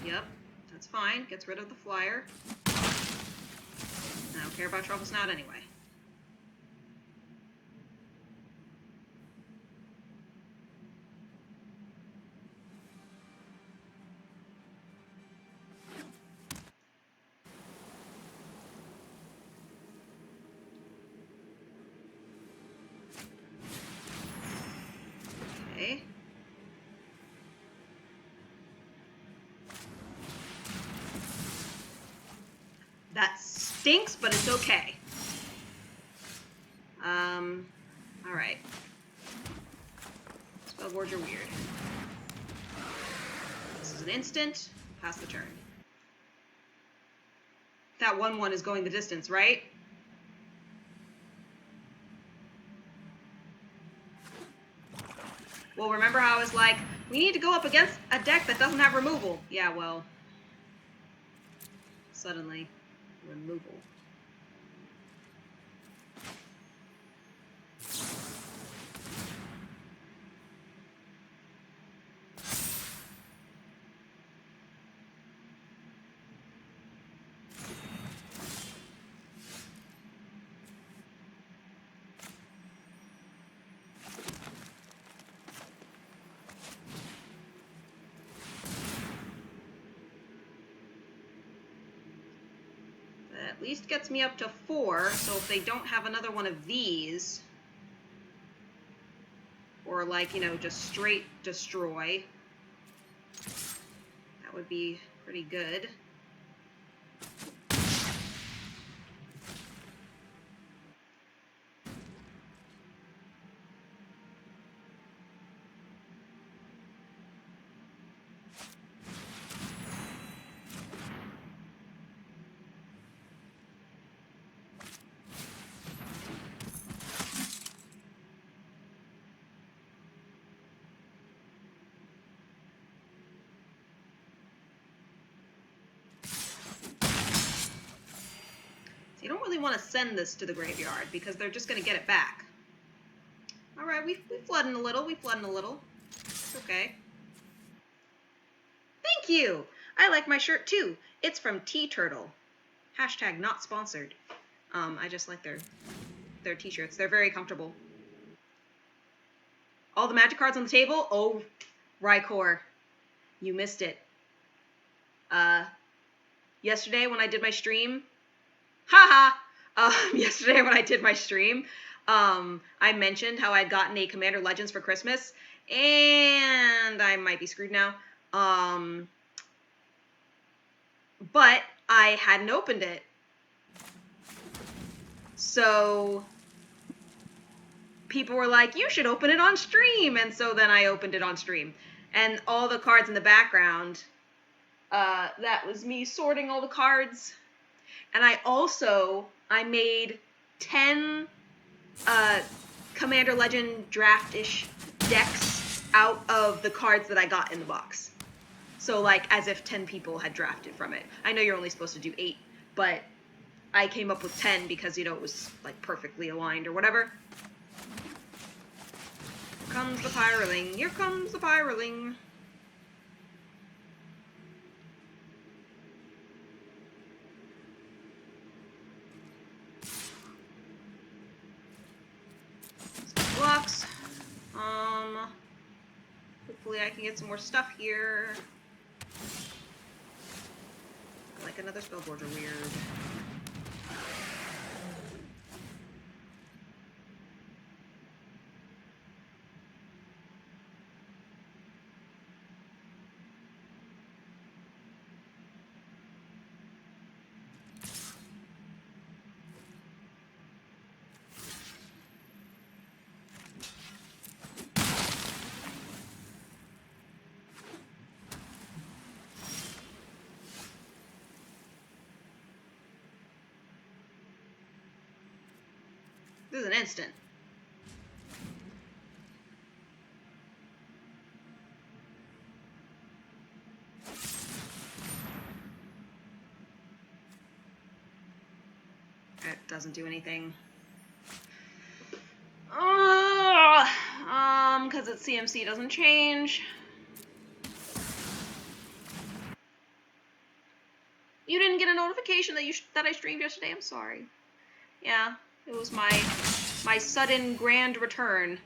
Yep, that's fine. Gets rid of the flyer. I don't care about Truffle Snout anyway. Okay. That stinks, but it's okay. Alright. Spellboards are weird. This is an instant. Pass the turn. That 1/1 is going the distance, right? Well, remember how I was like, we need to go up against a deck that doesn't have removal. Yeah, well, suddenly, removal. That at least gets me up to 4, so if they don't have another one of these, or like, you know, just straight destroy, that would be pretty good. So you don't really want to send this to the graveyard because they're just going to get it back. All right, we flooding a little. We flooding a little. It's okay. Thank you. I like my shirt too. It's from Tea Turtle. Hashtag not sponsored. I just like their t-shirts. They're very comfortable. All the magic cards on the table. Oh, Rykor, you missed it. Yesterday when I did my stream. Yesterday when I did my stream, I mentioned how I'd gotten a Commander Legends for Christmas, and I might be screwed now. But I hadn't opened it. So people were like, you should open it on stream. And so then I opened it on stream. And all the cards in the background, that was me sorting all the cards. And I made 10 Commander Legend draft-ish decks out of the cards that I got in the box. So, like, as if 10 people had drafted from it. I know you're only supposed to do 8, but I came up with 10 because, you know, it was, like, perfectly aligned or whatever. Here comes the Pyroling. Here comes the Pyroling. Blocks. Hopefully I can get some more stuff here. Like another spellboards are weird. This is an instant. It doesn't do anything. Because its CMC doesn't change. You didn't get a notification that I streamed yesterday. I'm sorry. Yeah, it was my sudden grand return.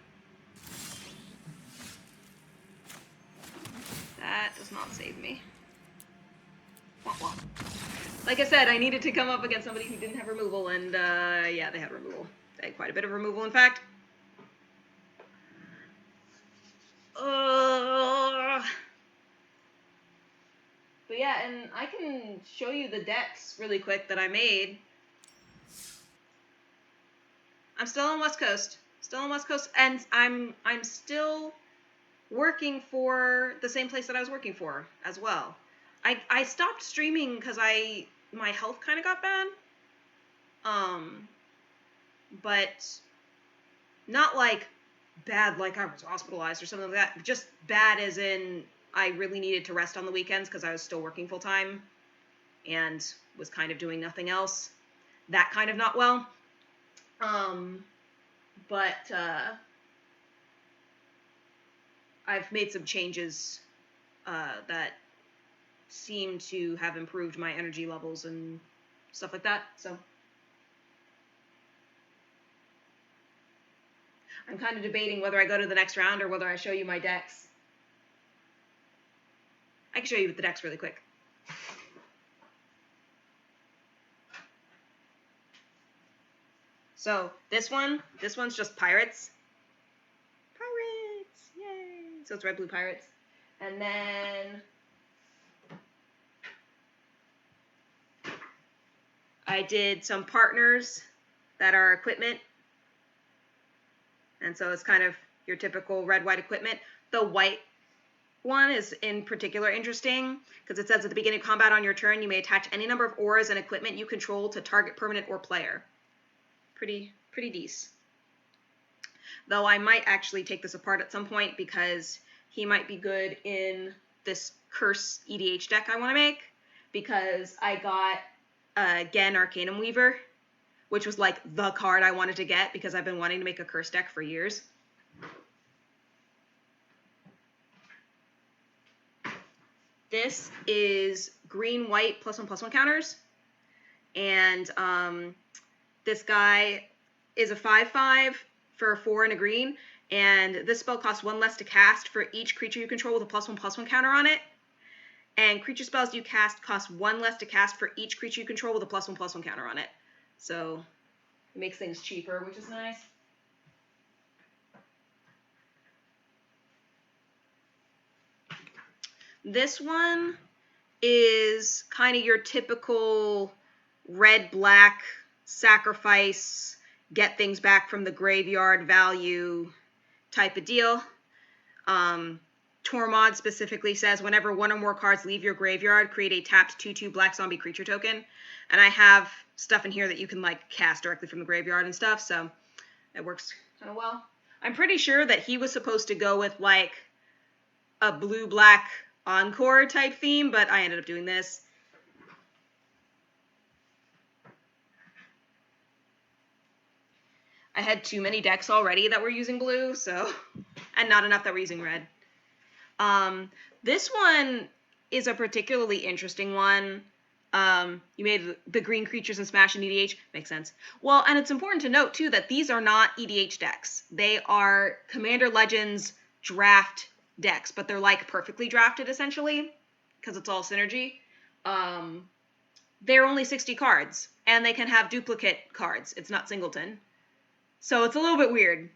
That does not save me. Wah, wah. Like I said, I needed to come up against somebody who didn't have removal, and yeah, they had removal. They had quite a bit of removal, in fact. But But yeah, and I can show you the decks really quick that I made. I'm still on West Coast. Still on West Coast, and I'm still working for the same place that I was working for as well. I stopped streaming because my health kind of got bad. But not like bad like I was hospitalized or something like that. Just bad as in I really needed to rest on the weekends because I was still working full time and was kind of doing nothing else. That kind of not well. But I've made some changes that seem to have improved my energy levels and stuff like that. So I'm kind of debating whether I go to the next round or whether I show you my decks. I can show you the decks really quick. So this one's just pirates. Pirates! Yay! So it's red, blue pirates. And then I did some partners that are equipment. And so it's kind of your typical red, white equipment. The white one is in particular interesting because it says at the beginning of combat on your turn, you may attach any number of auras and equipment you control to target permanent or player. Pretty decent. Though I might actually take this apart at some point because he might be good in this curse EDH deck I want to make, because I got Gen Arcanum Weaver, which was like the card I wanted to get because I've been wanting to make a curse deck for years. This is green-white +1/+1 counters, and this guy is a 5/5 for a 4 and a green, and this spell costs 1 less to cast for each creature you control with a +1/+1 counter on it. And creature spells you cast cost 1 less to cast for each creature you control with a +1/+1 counter on it. So it makes things cheaper, which is nice. This one is kind of your typical red-black sacrifice, get things back from the graveyard value type of deal. Tormod specifically says whenever one or more cards leave your graveyard, create a tapped 2/2 black zombie creature token. And I have stuff in here that you can like cast directly from the graveyard and stuff, so it works kind of well. I'm pretty sure that he was supposed to go with like a blue-black encore type theme, but I ended up doing this. I had too many decks already that were using blue, so, and not enough that were using red. This one is a particularly interesting one. You made the green creatures and Smash and EDH. Makes sense. Well, and it's important to note, too, that these are not EDH decks. They are Commander Legends draft decks, but they're, like, perfectly drafted, essentially, because it's all synergy. They're only 60 cards, and they can have duplicate cards. It's not singleton. So it's a little bit weird.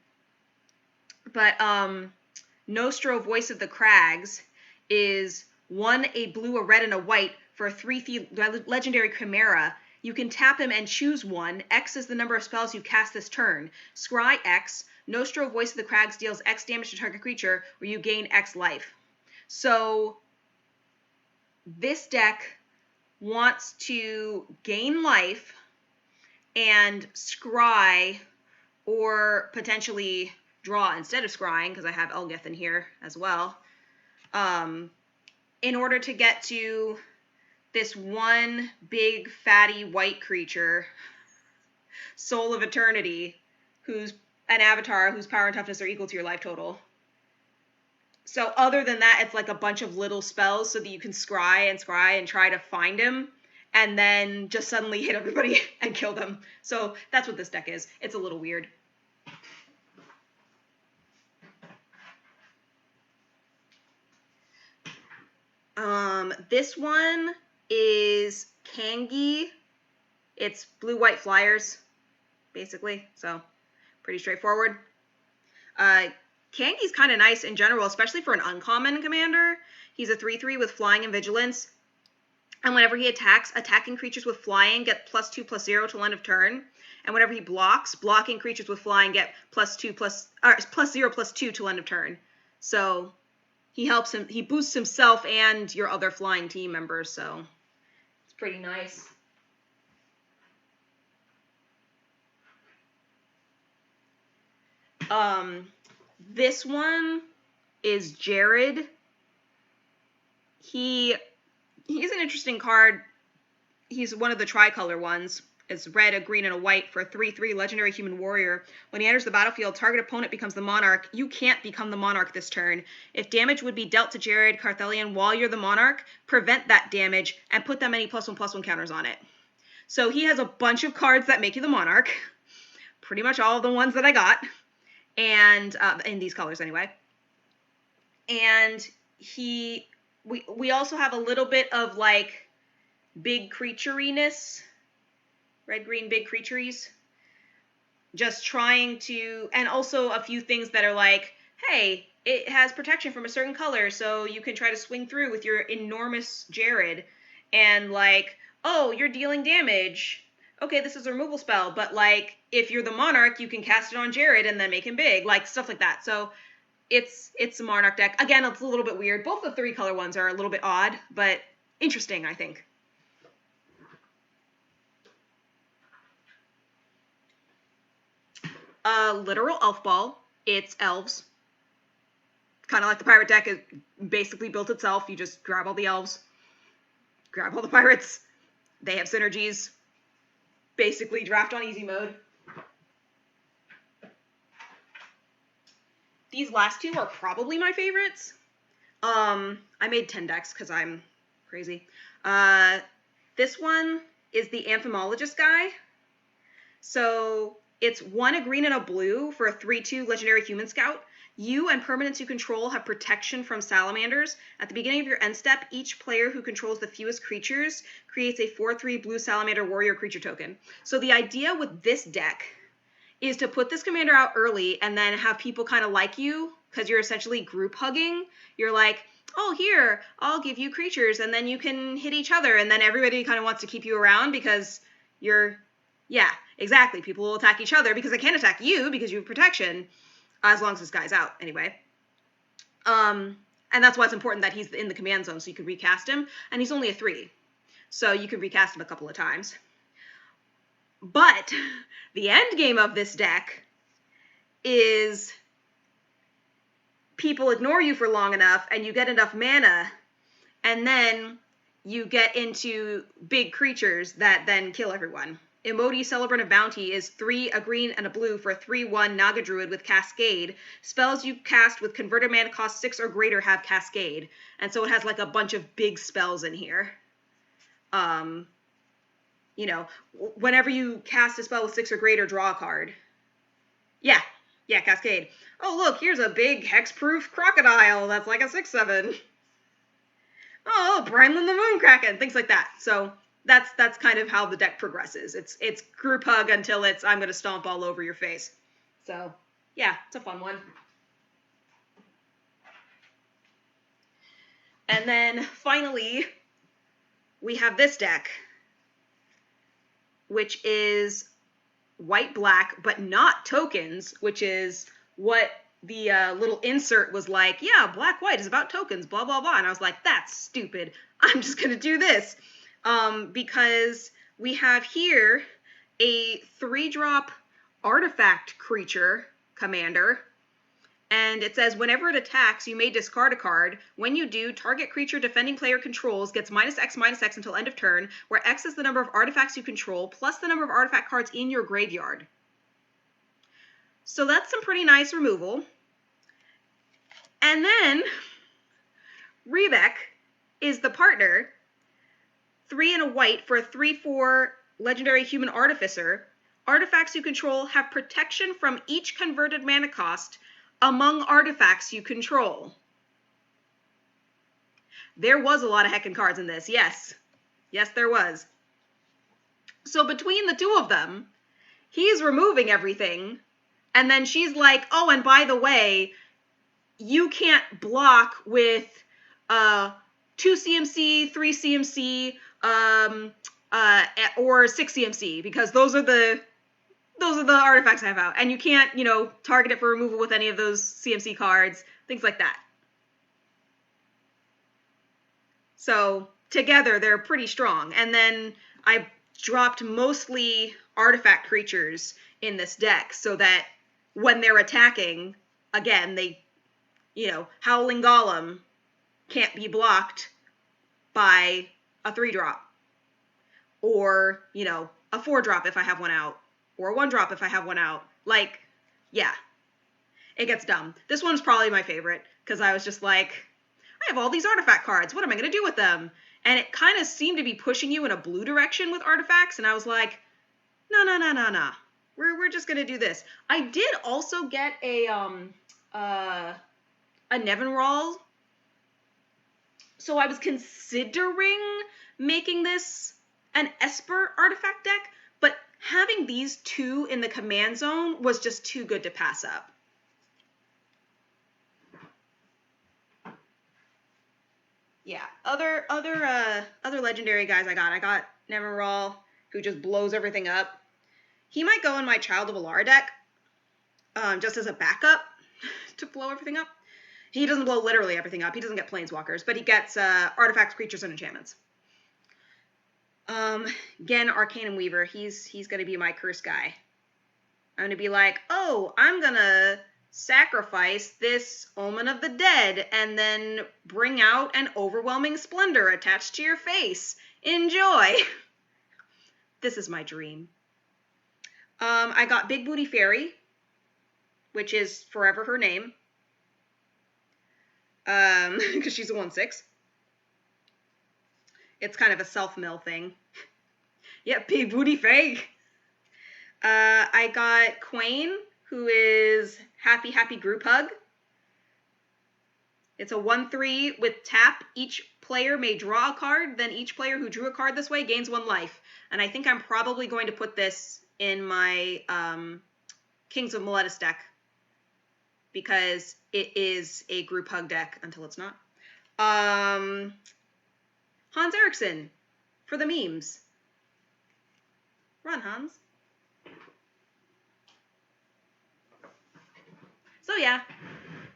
But, Nostro Voice of the Crags is 1, a blue, a red, and a white for a 3 legendary Chimera. You can tap him and choose one. X is the number of spells you cast this turn. Scry X. Nostro Voice of the Crags deals X damage to target creature, where you gain X life. So this deck wants to gain life and scry, or potentially draw instead of scrying, because I have Elgith in here as well, in order to get to this one big fatty white creature, Soul of Eternity, who's an avatar whose power and toughness are equal to your life total. So other than that, it's like a bunch of little spells so that you can scry and try to find him, and then just suddenly hit everybody and kill them. So that's what this deck is. It's a little weird. This one is Kangi. It's blue-white flyers, basically, so pretty straightforward. Kangi's kind of nice in general, especially for an uncommon commander. He's a 3/3 with flying and vigilance. And whenever he attacks, attacking creatures with flying get +2/+0 till end of turn. And whenever he blocks, blocking creatures with flying get +0/+2 till end of turn. So he boosts himself and your other flying team members, so it's pretty nice. This one is Jared. He's an interesting card. He's one of the tricolor ones. It's red, a green, and a white for a 3/3 legendary human warrior. When he enters the battlefield, target opponent becomes the monarch. You can't become the monarch this turn. If damage would be dealt to Jared Carthelian while you're the monarch, prevent that damage and put that many +1/+1 counters on it. So he has a bunch of cards that make you the monarch. Pretty much all of the ones that I got. And in these colors anyway. And we also have a little bit of like big creatureiness, red green big creaturies, just trying to, and also a few things that are like, hey, it has protection from a certain color, so you can try to swing through with your enormous Jared, and like, oh, you're dealing damage. Okay, this is a removal spell, but like, if you're the monarch, you can cast it on Jared and then make him big, like stuff like that. So it's a monarch deck. Again, it's a little bit weird. Both the 3-color ones are a little bit odd, but interesting, I think. Literal elf ball. It's elves. Kind of like the pirate deck is basically built itself. You just grab all the elves, grab all the pirates. They have synergies. Basically draft on easy mode. These last two are probably my favorites. I made 10 decks because I'm crazy. This one is the Anthemologist guy. So it's 1 a green and a blue for a 3/2 legendary human scout. You and permanents you control have protection from salamanders. At the beginning of your end step, each player who controls the fewest creatures creates a 4/3 blue salamander warrior creature token. So the idea with this deck is to put this commander out early and then have people kind of like you, because you're essentially group hugging. You're like, oh, here, I'll give you creatures, and then you can hit each other, and then everybody kind of wants to keep you around because you're, yeah, exactly. People will attack each other because they can't attack you because you have protection, as long as this guy's out, anyway. And that's why it's important that he's in the command zone, so you can recast him, and he's only a 3, so you can recast him a couple of times. But the end game of this deck is people ignore you for long enough and you get enough mana, and then you get into big creatures that then kill everyone. Emoti, Celebrant of Bounty, is 3 a green and a blue for a 3/1 Naga Druid with Cascade. Spells you cast with converted mana cost 6 or greater have Cascade. And so it has like a bunch of big spells in here. You know, whenever you cast a spell with 6 or greater, draw a card. Yeah, Cascade. Oh, look, here's a big hexproof crocodile that's like a 6/7. Oh, Brinelin the Moonkraken, things like that. So that's kind of how the deck progresses. It's group hug until it's I'm gonna stomp all over your face. So yeah, it's a fun one. And then finally, we have this deck, which is white-black, but not tokens, which is what the little insert was like, yeah, black-white is about tokens, blah, blah, blah. And I was like, that's stupid. I'm just going to do this. Because we have here a 3-drop artifact creature commander. And it says, whenever it attacks, you may discard a card. When you do, target creature defending player controls gets -X until end of turn, where X is the number of artifacts you control, plus the number of artifact cards in your graveyard. So that's some pretty nice removal. And then, Rebek is the partner. 3 and a white for a 3/4 legendary human artificer. Artifacts you control have protection from each converted mana cost among artifacts you control. There was a lot of heckin' cards in this, yes. Yes, there was. So between the two of them, he's removing everything, and then she's like, oh, and by the way, you can't block with 2 CMC, 3 CMC, or 6 CMC, because those are the artifacts I have out, and you can't, target it for removal with any of those CMC cards, things like that. So together they're pretty strong. And then I dropped mostly artifact creatures in this deck so that when they're attacking, again, they, Howling Golem can't be blocked by a 3-drop. Or, a 4-drop if I have one out. Or a 1-drop if I have one out. Like, yeah. It gets dumb. This one's probably my favorite, because I was just like, I have all these artifact cards. What am I going to do with them? And it kind of seemed to be pushing you in a blue direction with artifacts, and I was like, no. We're just going to do this. I did also get a Nevinral. So I was considering making this an Esper artifact deck, but having these two in the command zone was just too good to pass up. Yeah, other legendary guys I got Nevinral, who just blows everything up. He might go in my Child of Alara deck, just as a backup to blow everything up. He doesn't blow literally everything up. He doesn't get planeswalkers, but he gets artifacts, creatures, and enchantments. Again, Arcanum Weaver. He's gonna be my curse guy. I'm gonna be like, oh, I'm gonna sacrifice this Omen of the Dead and then bring out an Overwhelming Splendor attached to your face. Enjoy. This is my dream. I got Big Booty Fairy, which is forever her name. Because she's a 1/6. It's kind of a self-mill thing. Yep, Big Booty Fairy. I got Quain, who is Happy Group Hug. It's a 1/3 with tap. Each player may draw a card, then each player who drew a card this way gains 1 life. And I think I'm probably going to put this in my Kings of Meletis deck, because it is a group hug deck until it's not. Hans Eriksson for the memes. Run, Hans. So yeah,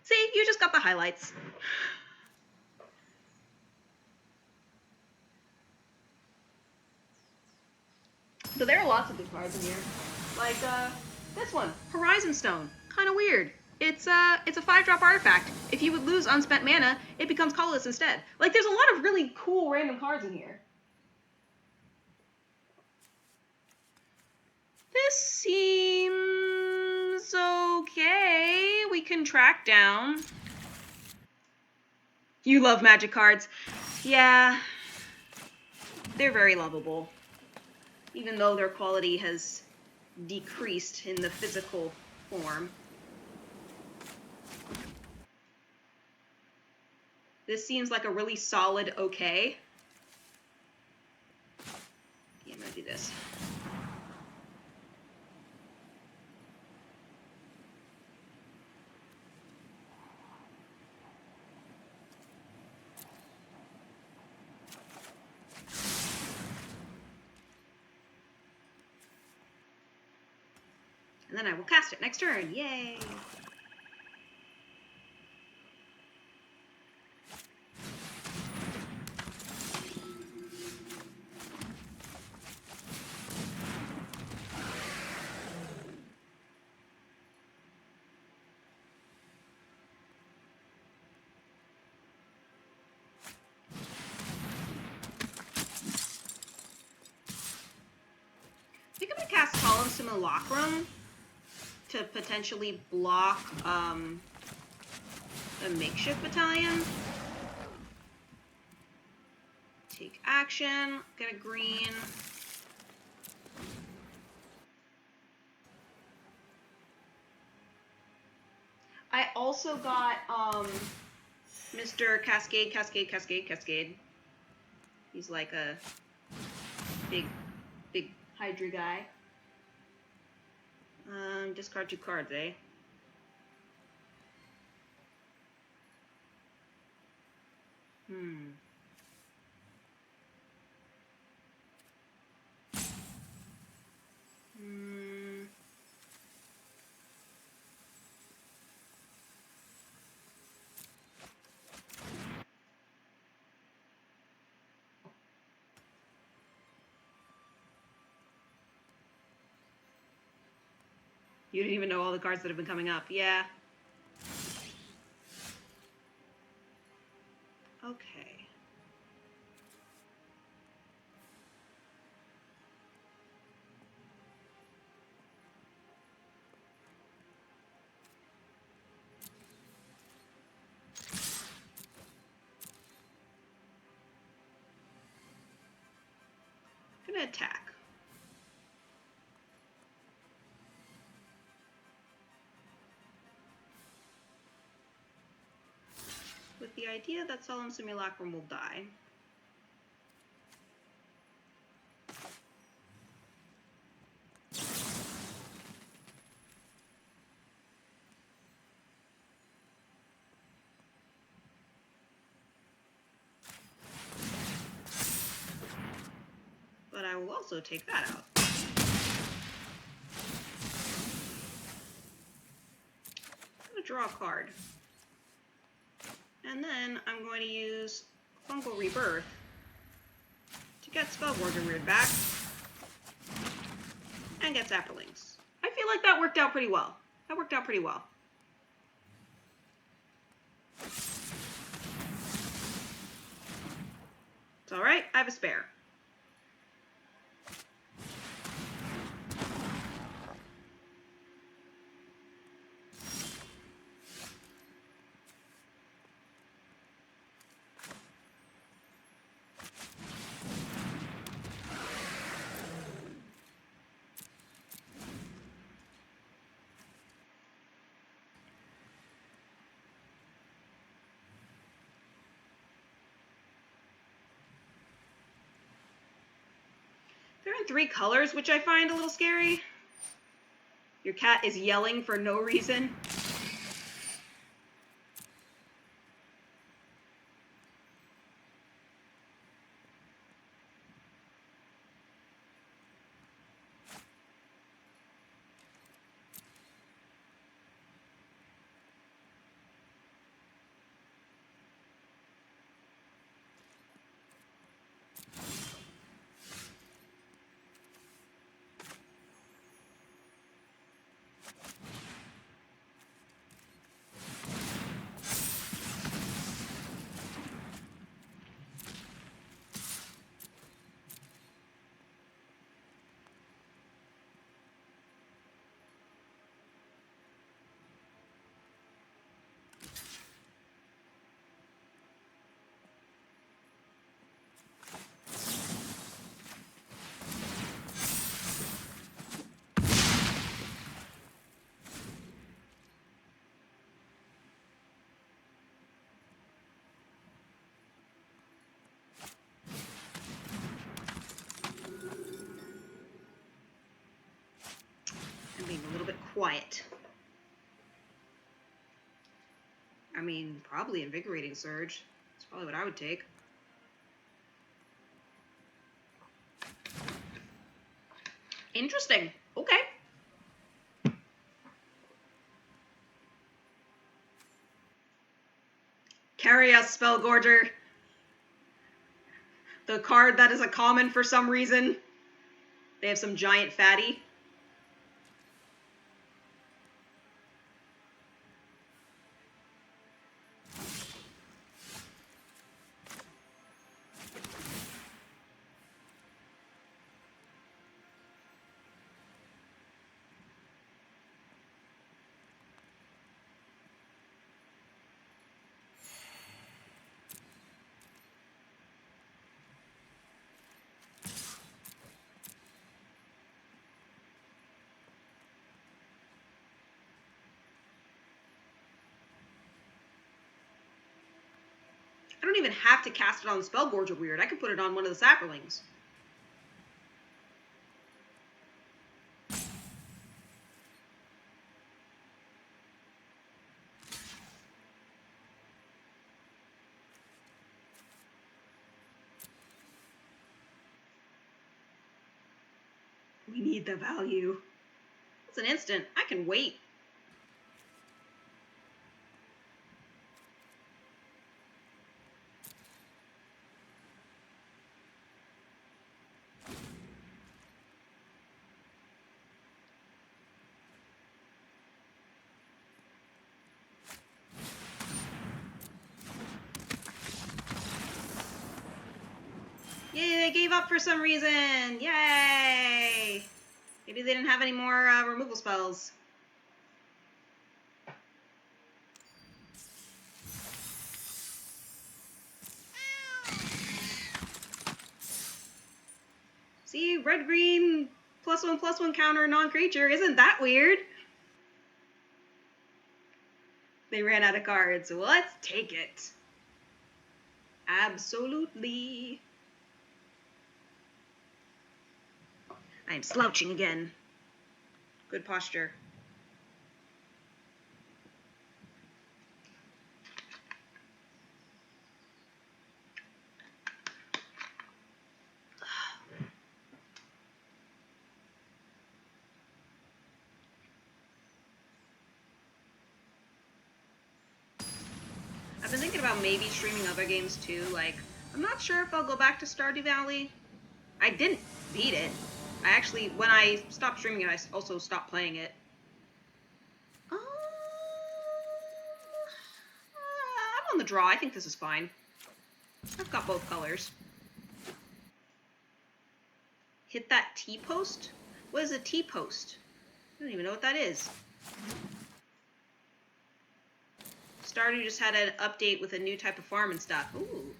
see, you just got the highlights. So there are lots of good cards in here. Like this one, Horizon Stone. Kind of weird. It's a 5-drop artifact. If you would lose unspent mana, it becomes colorless instead. Like, there's a lot of really cool random cards in here. This seems okay. We can track down. You love Magic cards. Yeah. They're very lovable, even though their quality has decreased in the physical form. This seems like a really solid okay. Yeah, I'm gonna do this. And then I will cast it next turn. Yay! I think I'm gonna cast Column Simulacrum to potentially block a makeshift battalion. Take action, get a green. I also got Mr. Cascade. He's like a big Hydra guy. Discard 2 cards, eh? You didn't even know all the cards that have been coming up. Yeah. Okay. Gonna attack. With the idea that Solemn Simulacrum will die. But I will also take that out. I'm gonna draw a card. And then I'm going to use Fungal Rebirth to get Spellgorger Weird back and get Zapperlings. I feel like that worked out pretty well. That worked out pretty well. It's alright, I have a spare. They're in 3 colors, which I find a little scary. Your cat is yelling for no reason. I'm being a little bit quiet. I mean, probably Invigorating Surge. That's probably what I would take. Interesting. Okay. Carry us, Spellgorger. The card that is a common for some reason. They have some giant fatty. I don't even have to cast it on Spellgorger Weird. I could put it on one of the Sapperlings. We need the value. It's an instant. I can wait. Yay, they gave up for some reason! Yay! Maybe they didn't have any more removal spells. See, red-green +1/+1 counter non-creature. Isn't that weird? They ran out of cards. Let's take it. Absolutely. I am slouching again. Good posture. I've been thinking about maybe streaming other games too. Like, I'm not sure if I'll go back to Stardew Valley. I didn't beat it. I actually, when I stopped streaming it, I also stopped playing it. I'm on the draw. I think this is fine. I've got both colors. Hit that T-post? What is a T-post? I don't even know what that is. Stardew just had an update with a new type of farm and stuff. Ooh.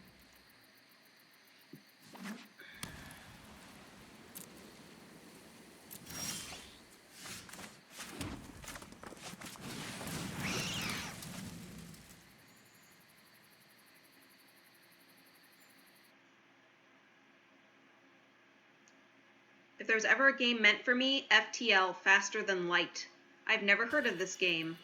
If there's ever a game meant for me, FTL, Faster Than Light. I've never heard of this game.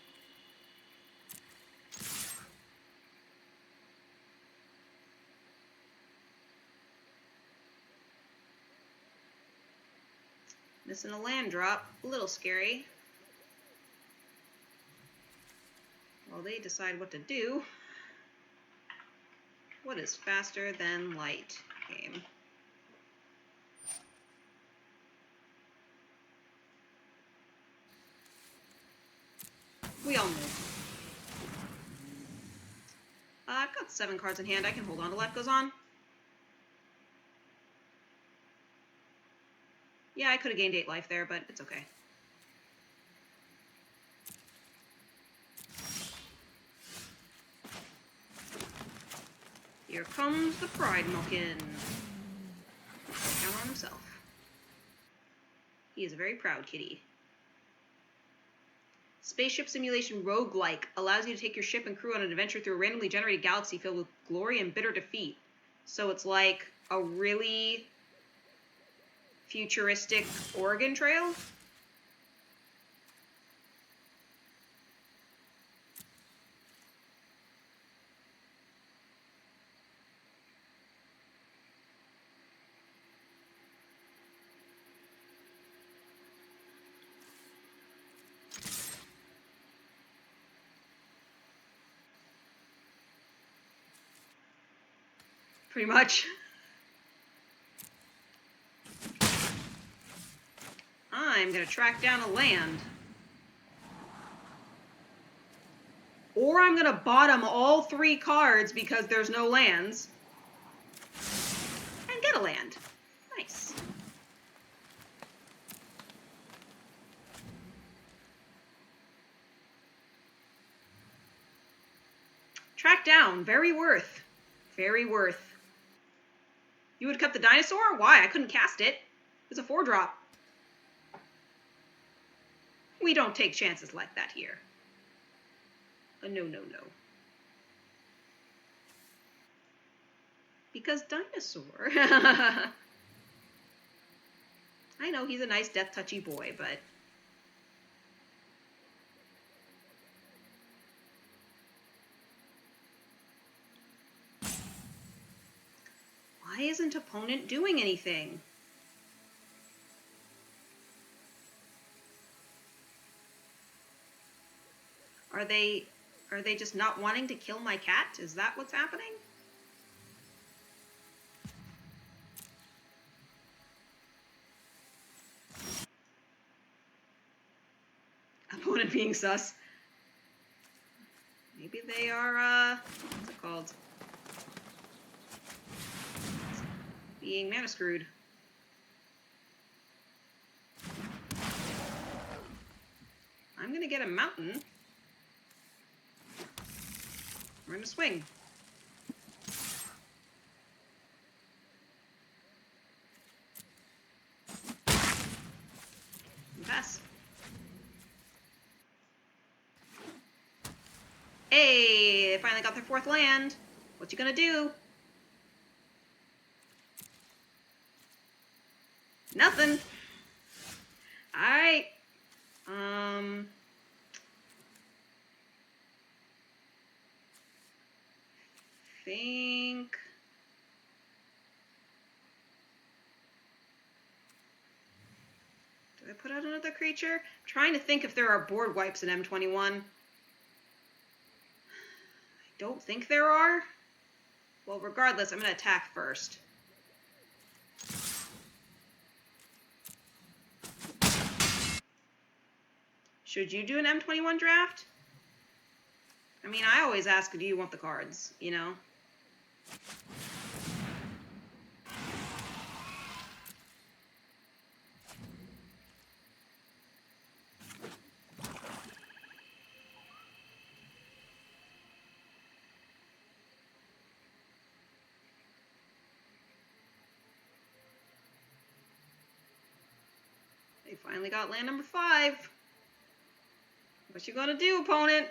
Missing a land drop. A little scary. While they decide what to do. What is Faster Than Light game? We all know. I've got 7 cards in hand. I can hold on to Life Goes On. Yeah, I could have gained 8 life there, but it's okay. Here comes the pride milking. Count on himself. He is a very proud kitty. Spaceship Simulation Roguelike allows you to take your ship and crew on an adventure through a randomly generated galaxy filled with glory and bitter defeat. So it's like a really futuristic Oregon Trail. Pretty much. I'm gonna track down a land. Or I'm gonna bottom all 3 cards because there's no lands. And get a land. Nice. Track down. Very worth. Very worth. You would cut the dinosaur? Why? I couldn't cast it. It's a 4-drop. We don't take chances like that here. No, no, no. Because dinosaur. I know he's a nice death-touchy boy, but... why isn't opponent doing anything? Are they just not wanting to kill my cat? Is that what's happening? Opponent being sus. Maybe they are, what's it called? Being mana screwed. I'm gonna get a mountain. We're gonna swing. Pass. Hey, they finally got their 4th land. What you gonna do? Nothing. Alright. Think... Do I put out another creature? I'm trying to think if there are board wipes in M21. I don't think there are. Well, regardless, I'm going to attack first. Should you do an M21 draft? I mean, I always ask, do you want the cards, you know? They finally got land number 5. What you gonna do, opponent?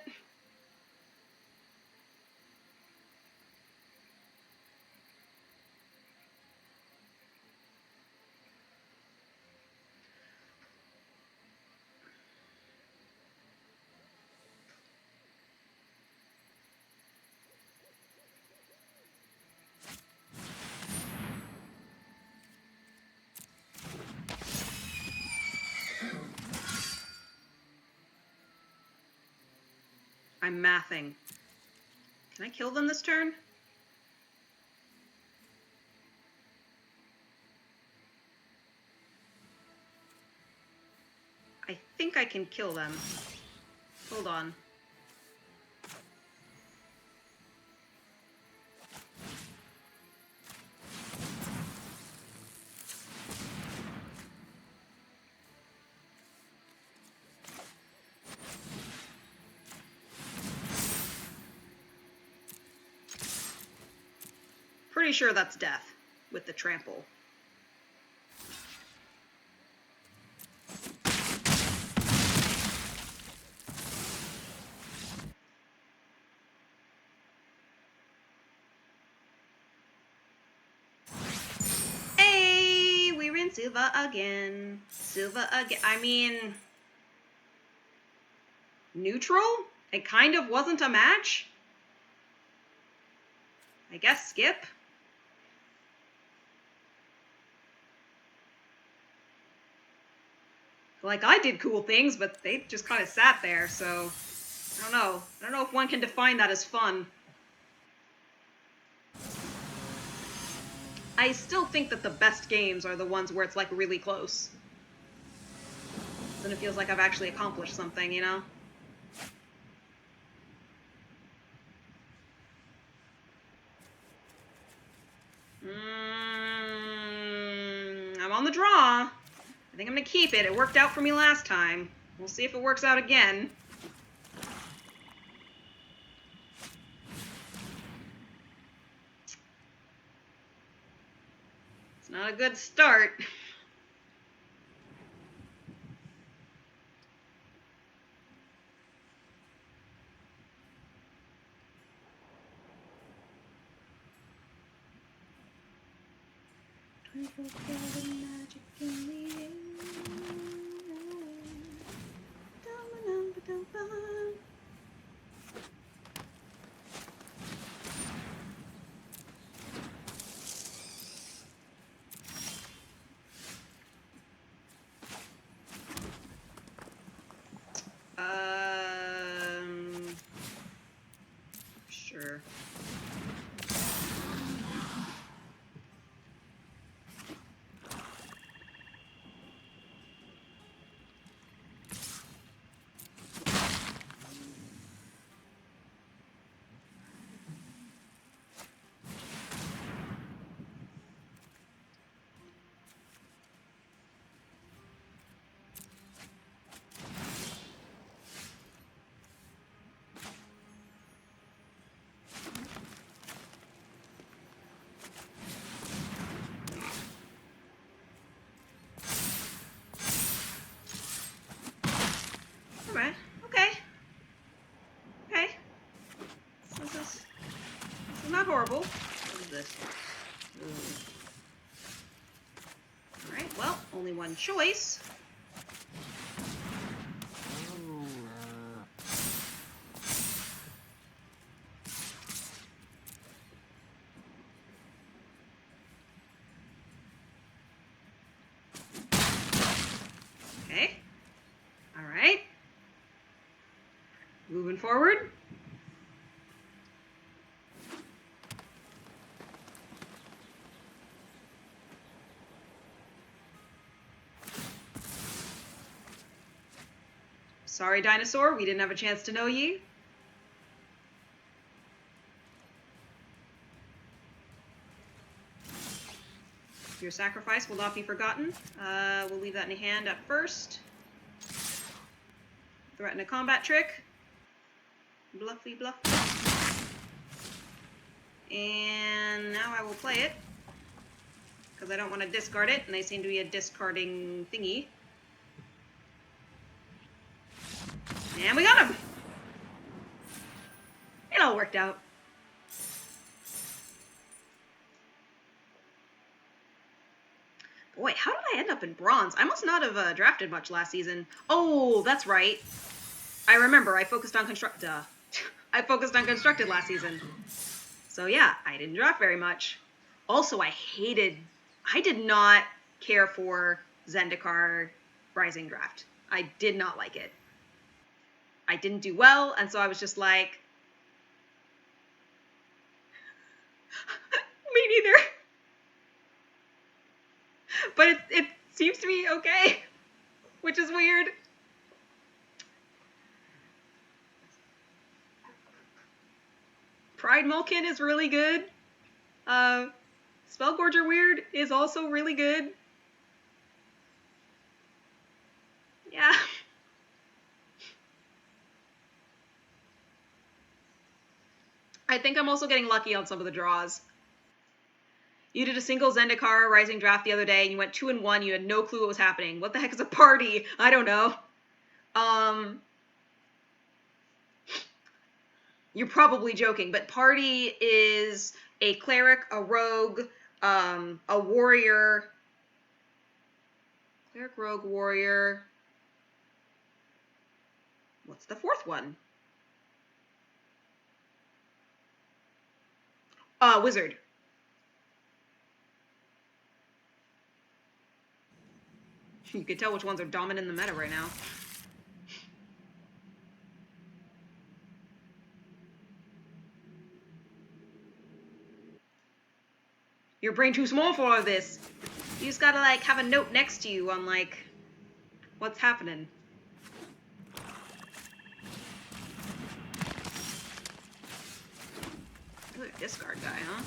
I'm mathing. Can I kill them this turn? I think I can kill them. Hold on. Pretty sure that's death with the trample. Hey, we're in Silva again. Silva again. I mean, neutral? It kind of wasn't a match? I guess skip? Like, I did cool things, but they just kind of sat there, so... I don't know. I don't know if one can define that as fun. I still think that the best games are the ones where it's, like, really close. Then it feels like I've actually accomplished something, you know? I'm on the draw. I think I'm gonna keep it. It worked out for me last time. We'll see if it works out again. It's not a good start. Magic in the air. Sure. only one choice. Okay. All right. Moving forward. Sorry, dinosaur, we didn't have a chance to know ye. Your sacrifice will not be forgotten. We'll leave that in your hand at first. Threaten a combat trick. Bluffy bluff. And now I will play it. Because I don't want to discard it, and they seem to be a discarding thingy. And we got him! It all worked out. Boy, how did I end up in bronze? I must not have drafted much last season. Oh, that's right. I remember, I focused on I focused on constructed last season. So yeah, I didn't draft very much. Also, I did not care for Zendikar Rising Draft. I did not like it. I didn't do well, and so I was just like, me neither. But it seems to be okay, which is weird. Pride Mulkin is really good. Spellgorger Weird is also really good. Yeah. I think I'm also getting lucky on some of the draws. You did a single Zendikar Rising draft the other day, and you went 2-1. You had no clue what was happening. What the heck is a party? I don't know. You're probably joking, but party is a cleric, a rogue, a warrior. Cleric, rogue, warrior. What's the fourth one? Wizard. You can tell which ones are dominant in the meta right now. Your brain too small for all of this. You just gotta, like, have a note next to you on, like, what's happening. Ooh, discard guy, huh?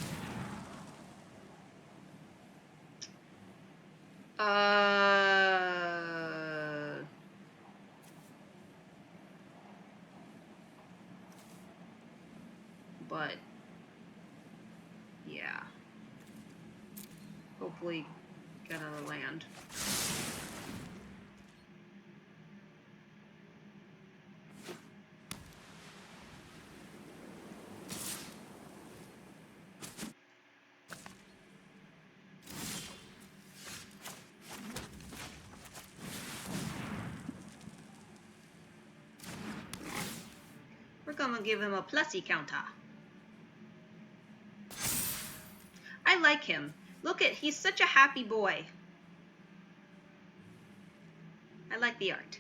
But, yeah. Hopefully get another land. We're gonna give him a plusy counter. I like him. Look at, he's such a happy boy. I like the art.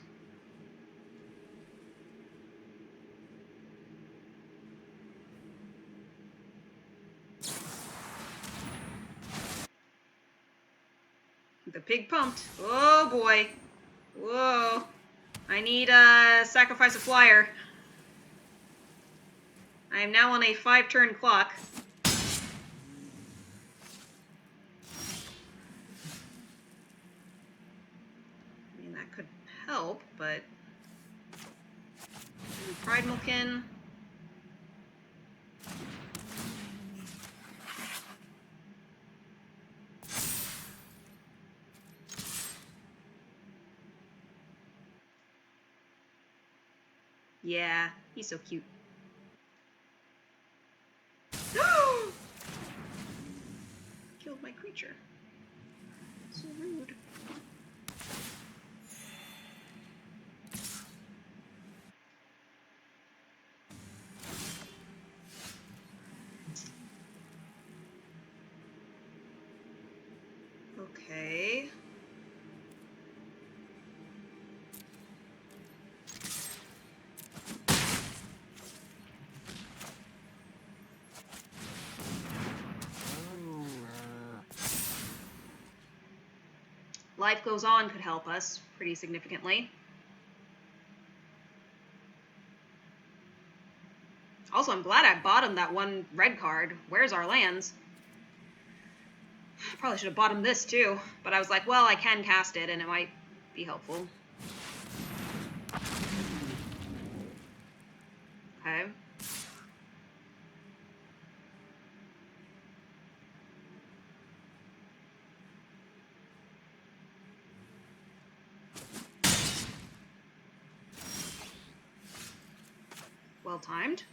The pig pumped. Oh boy. Whoa. I need a sacrifice a flyer. I am now on a 5-turn clock. I mean, that could help, but... Pride Mulkin. Yeah, he's so cute. Killed my creature. So rude. Okay. Life Goes On could help us pretty significantly. Also, I'm glad I bought him that one red card. Where's our lands? Probably should have bought him this too, but I was like, well, I can cast it and it might be helpful. Okay. Well timed.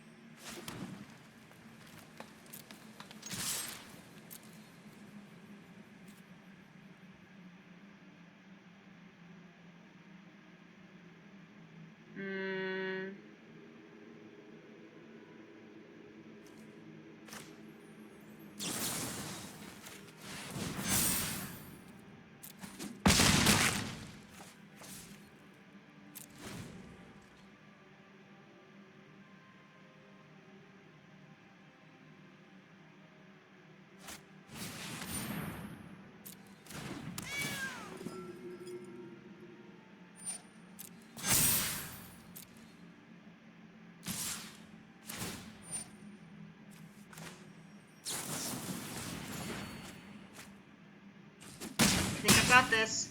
I think I've got this.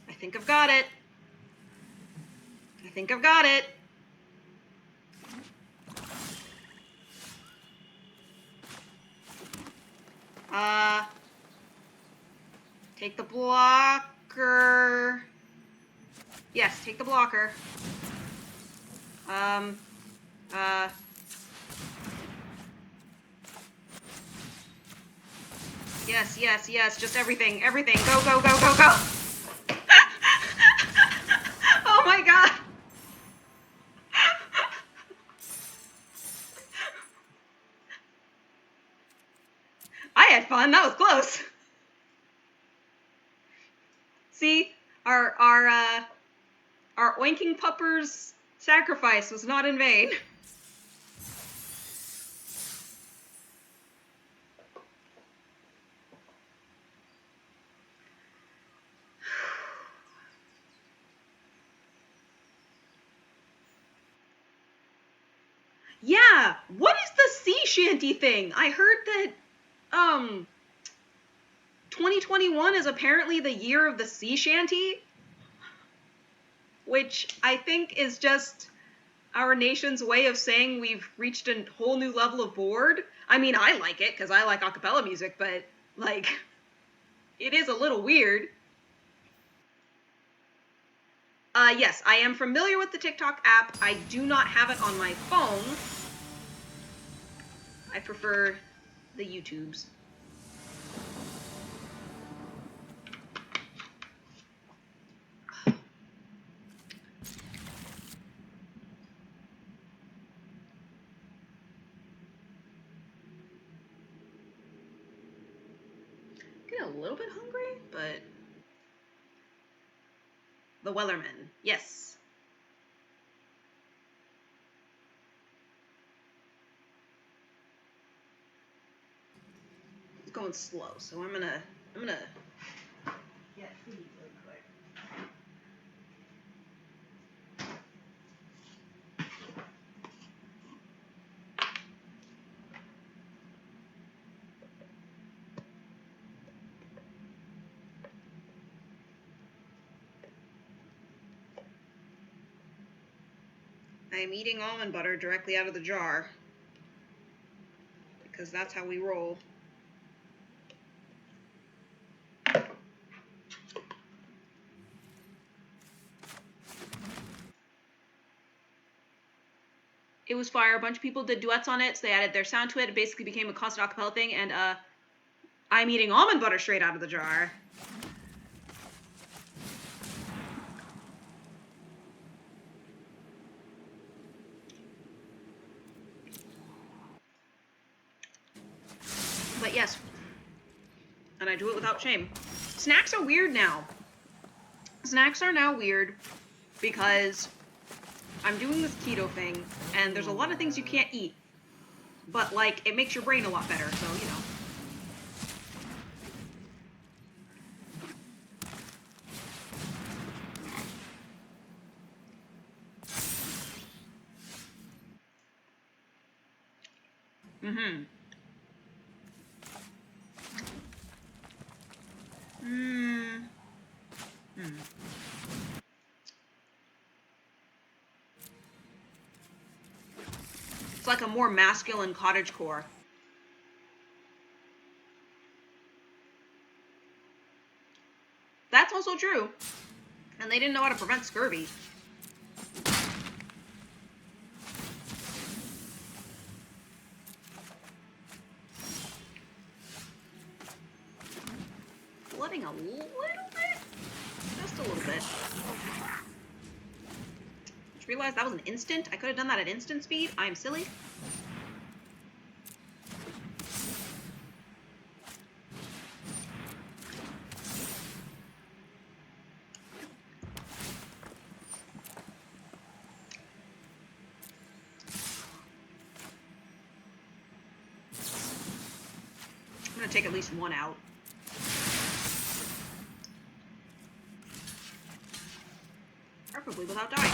I think I've got it. I think I've got it. Take the blocker. Yes, take the blocker. Yes, yes, yes, just everything, everything. Go, go, go, go, go. Oh my god. I had fun, that was close. See, our oinking pupper's sacrifice was not in vain. Yeah, what is the sea shanty thing? I heard that 2021 is apparently the year of the sea shanty, which I think is just our nation's way of saying we've reached a whole new level of bored. I mean, I like it because I like a cappella music, but, like, it is a little weird. Yes, I am familiar with the TikTok app. I do not have it on my phone. I prefer the YouTubes. Getting a little bit hungry, but... The Wellerman, yes. It's going slow, so I'm gonna get food really quick. I'm eating almond butter directly out of the jar, because that's how we roll. It was fire. A bunch of people did duets on it, so they added their sound to it. It basically became a constant acapella thing, and I'm eating almond butter straight out of the jar. But yes, and I do it without shame. Snacks are weird now. Snacks are now weird because I'm doing this keto thing, and there's a lot of things you can't eat. But, like, it makes your brain a lot better, so, you know. Mm-hmm. Mm. Hmm. It's like a more masculine cottagecore. That's also true. And they didn't know how to prevent scurvy. Flooding a little bit? Just a little bit. Just realized that was an instant. I could have done that at instant speed. I am silly. I'm gonna take at least one out. Preferably without dying.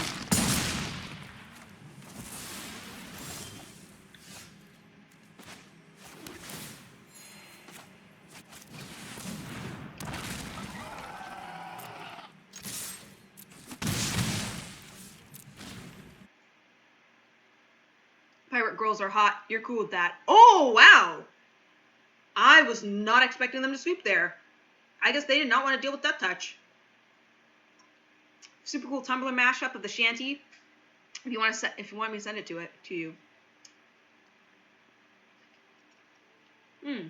Pirate girls are hot. You're cool with that. Oh, wow! I was not expecting them to swoop there. I guess they did not want to deal with that touch. Super cool Tumblr mashup of the shanty. If you want me to send it to you. Hmm.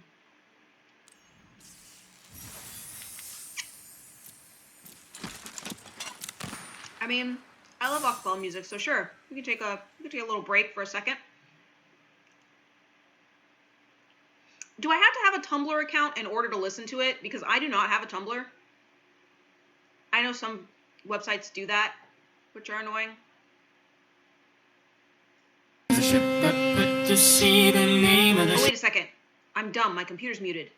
I mean, I love acapella music, so sure, we can take a little break for a second. Do I have to have a Tumblr account in order to listen to it? Because I do not have a Tumblr. I know some websites do that, which are annoying. Oh, wait a second. I'm dumb. My computer's muted.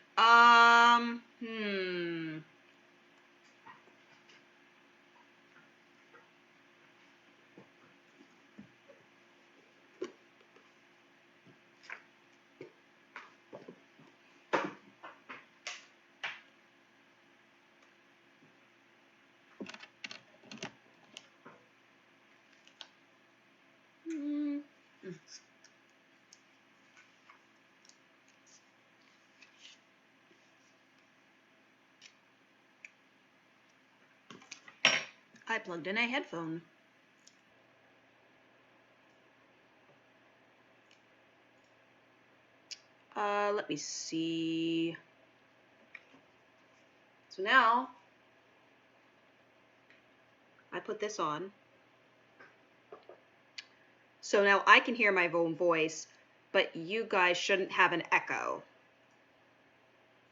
I plugged in a headphone. Let me see. So now, I put this on. So now I can hear my own voice, but you guys shouldn't have an echo.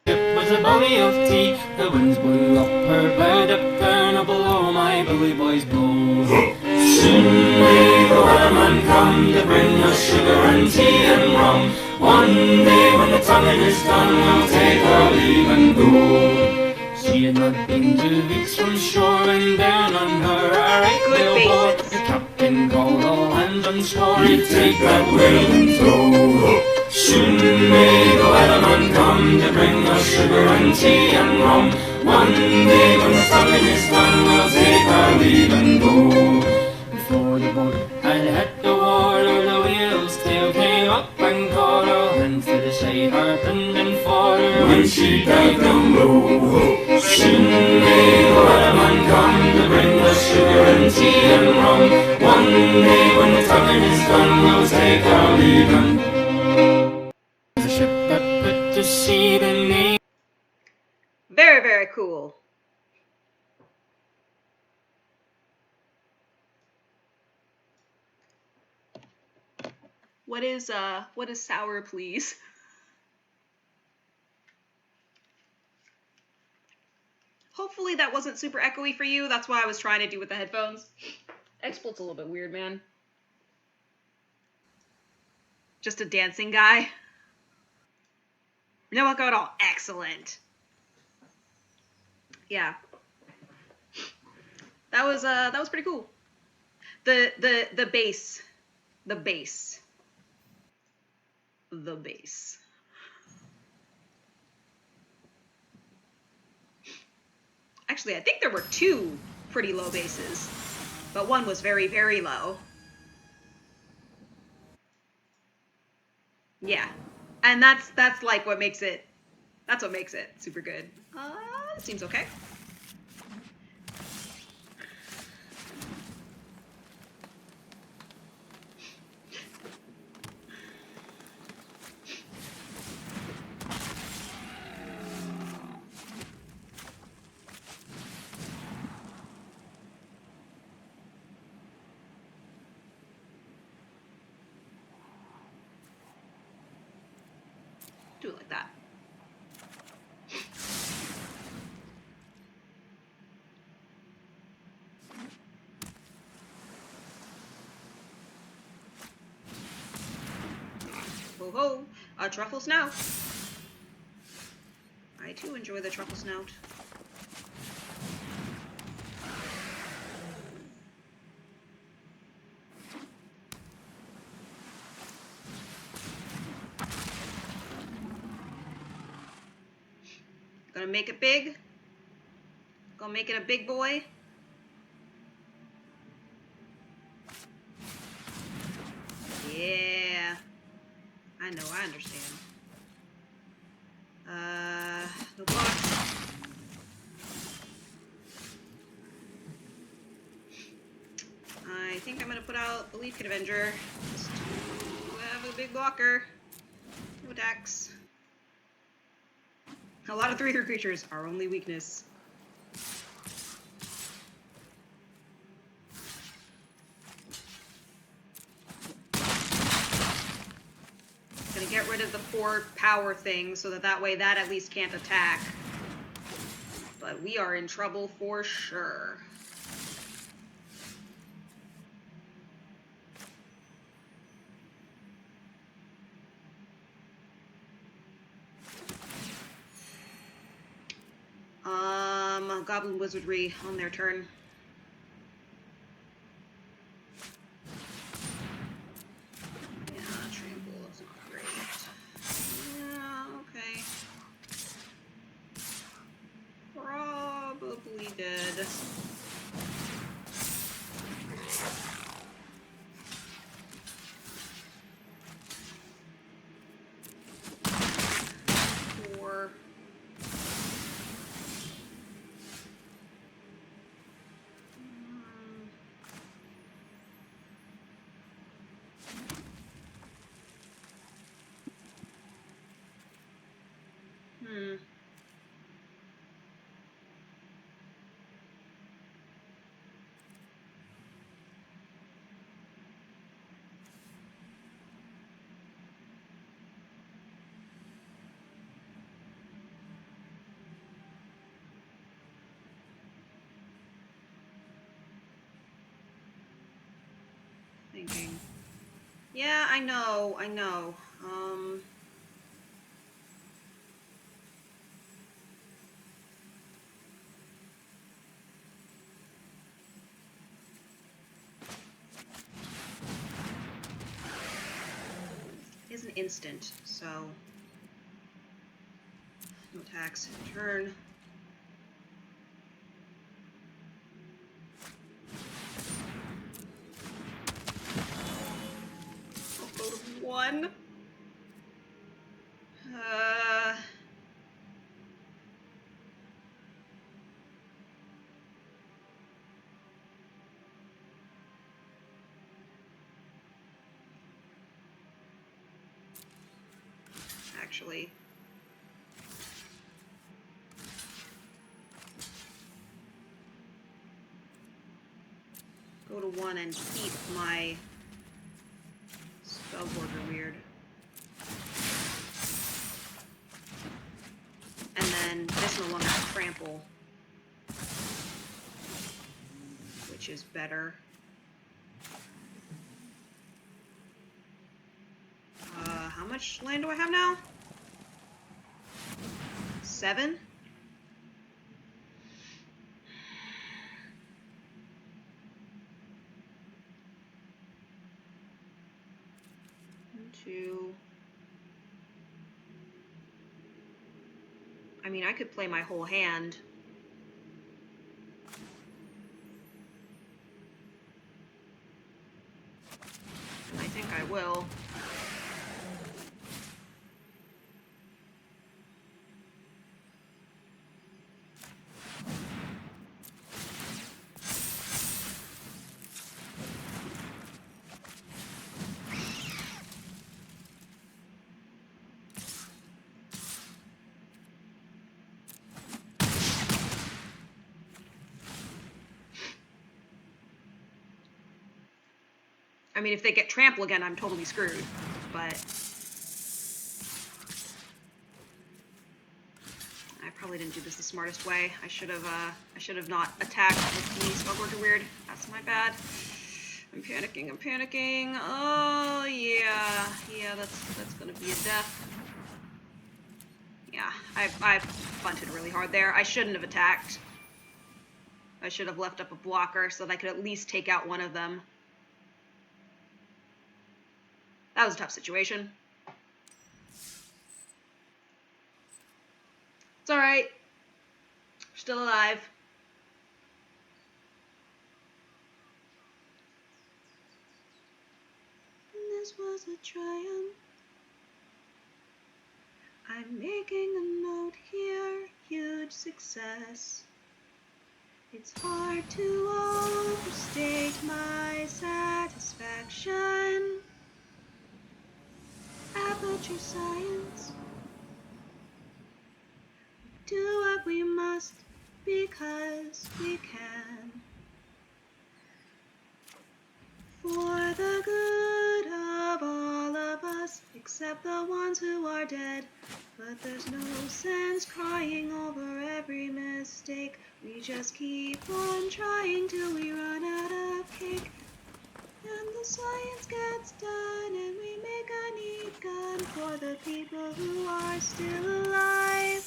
It was a belly of tea, the winds blew up her bow, up down below my bully boys blow. Soon may the weatherman come to bring us sugar and tea and rum. One day when the tonguing is done, we'll take our leave and go. She had not been 2 weeks from shore, and down on her a right whale bore. The captain called all hands on shore, he'd take that whale in tow. Soon may the weatherman come to bring us sugar and tea and rum. One day when the tonguing is done, we'll take our leave and go. Before the boat had hit the water, the whale's tail came up and caught her, and to the side harped and fought her when she dived down low. Soon may the weatherman come to bring us sugar and tea and rum. One day when the tonguing is done, we'll take our leave and go. The ship that put to sea, the name. Very, very cool. What is sour, please? Hopefully that wasn't super echoey for you. That's why I was trying to do with the headphones. Exploit's a little bit weird, man. Just a dancing guy. No echo at all. Excellent. Yeah. That was pretty cool. The bass. The bass. The bass. Actually, I think there were two pretty low basses, but one was very, very low. Yeah. And that's like what makes it, that's what makes it super good. It seems okay. Do it like that. Ho ho, a truffle snout. I too enjoy the truffle snout. Gonna make it big. Gonna make it a big boy. Yeah. I know, I understand. No blocks. I think I'm gonna put out the Leaf Kid Avenger. Just to have a big blocker. No attacks. A lot of 3/3 creatures, our only weakness. Gonna get rid of the 4 power thing so that way that at least can't attack. But we are in trouble for sure. Goblin Wizardry on their turn. Yeah, Trample is not great. Yeah, okay. Probably dead. Thinking. Yeah, I know. Is an instant, so no attacks. Turn. I'll go to 1. Actually. Go to 1 and keep my spell border weird. And then this no longer has trample. is better. How much land do I have now? 7? Two. I mean, I could play my whole hand. And I think I will. I mean, if they get trample again, I'm totally screwed. But I probably didn't do this the smartest way. I should have not attacked with the Spellboard Weird. That's my bad. I'm panicking. I'm panicking. Oh yeah, that's gonna be a death. Yeah, I bunted really hard there. I shouldn't have attacked. I should have left up a blocker so that I could at least take out one of them. That was a tough situation. It's alright. Still alive. This was a triumph. I'm making a note here. Huge success. It's hard to overstate my satisfaction. Aperture science. Do what we must because we can. For the good of all of us, except the ones who are dead. But there's no sense crying over every mistake. We just keep on trying till we run out of cake. And the science gets done and we make a neat gun for the people who are still alive.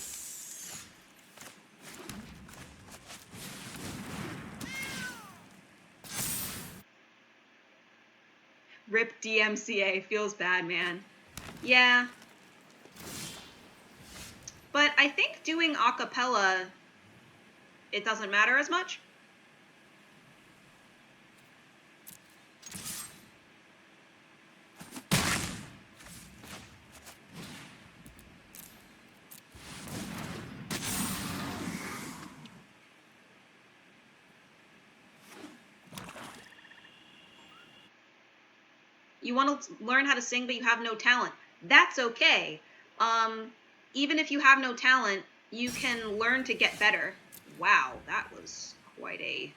RIP DMCA. Feels bad, man. Yeah. But I think doing a cappella, it doesn't matter as much. You want to learn how to sing, but you have no talent. That's okay. Even if you have no talent, you can learn to get better. Wow, that was quite a...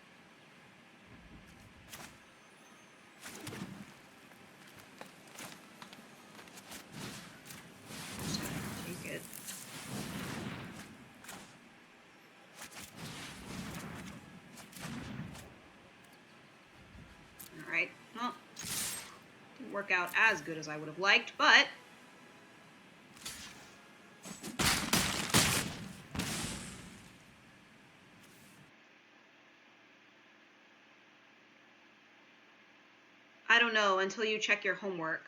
Just gonna take it. Alright, well, didn't work out as good as I would have liked, but... I don't know until you check your homework.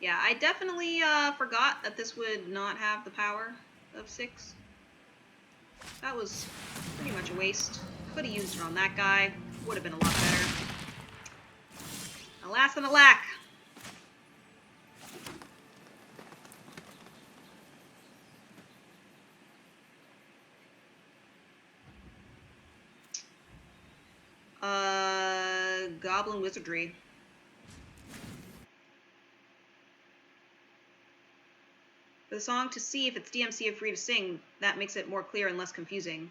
Yeah, I definitely forgot that this would not have the power of 6. That was pretty much a waste. Could have used it on that guy. Would have been a lot better. Alas and alack. Goblin Wizardry. For the song to see if it's DMCA free to sing, that makes it more clear and less confusing.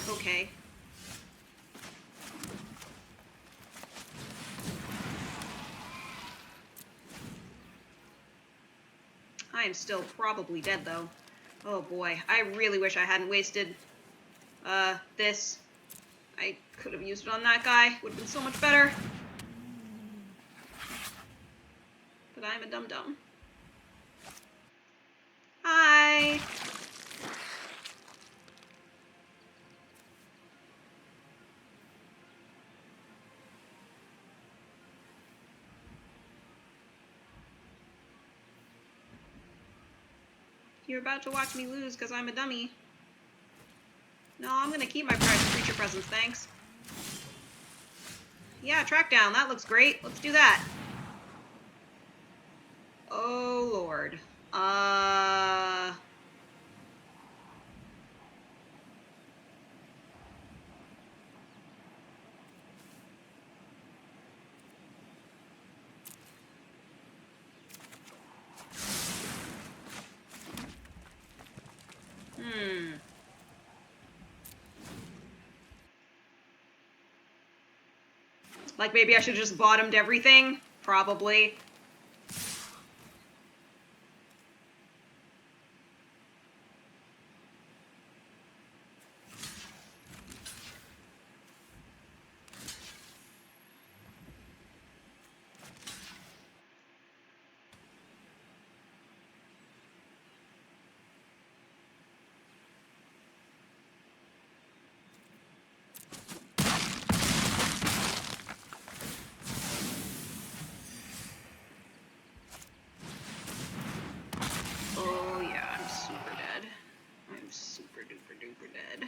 Okay. I am still probably dead, though. Oh boy, I really wish I hadn't wasted, this. I could have used it on that guy. Would have been so much better. But I'm a dum-dum. Hi! You're about to watch me lose because I'm a dummy. No, I'm gonna keep my creature presence, thanks. Yeah, track down. That looks great. Let's do that. Oh, Lord. Like, maybe I should have just bottomed everything? Probably. Oh, yeah, I'm super dead. I'm super duper duper dead.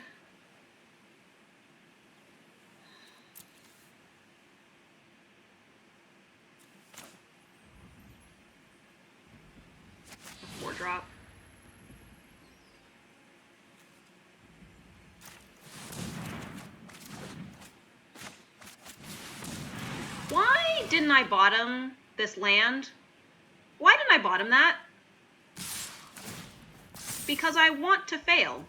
A 4-drop. Why didn't I bottom this land? Why didn't I bottom that? Because I want to fail.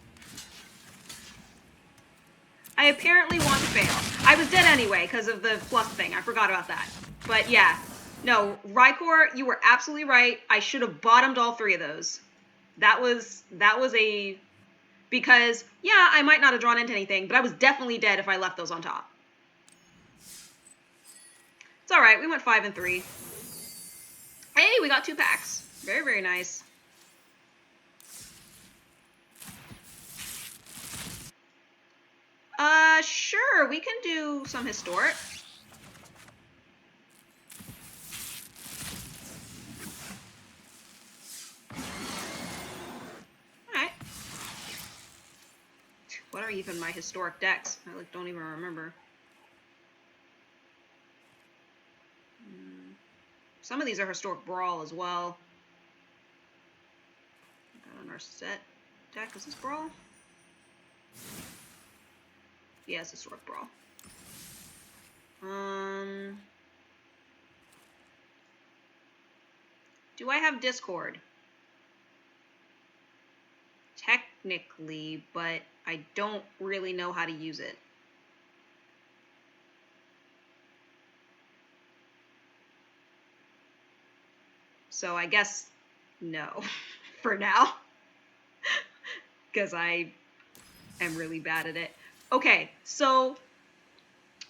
I apparently want to fail. I was dead anyway because of the fluff thing. I forgot about that. But yeah. No, Rykor, you were absolutely right. I should have bottomed all 3 of those. That was a... Because, yeah, I might not have drawn into anything, but I was definitely dead if I left those on top. It's alright, we went 5 and 3. Hey, we got 2 packs. Very, very nice. Sure, we can do some historic. Alright. What are even my historic decks? I like don't even remember. Some of these are historic brawl as well. Got on our set deck. Is this brawl? Yeah, it's historic brawl. Do I have Discord? Technically, but I don't really know how to use it. So I guess no, for now. Because I am really bad at it. Okay, so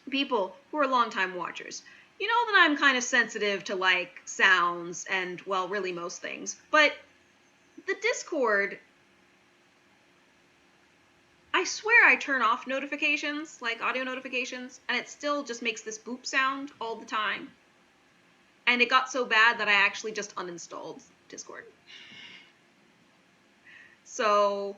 people who are longtime watchers, you know that I'm kind of sensitive to, like, sounds and, well, really most things. But the Discord, I swear I turn off notifications, like audio notifications, and it still just makes this boop sound all the time. And it got so bad that I actually just uninstalled Discord. So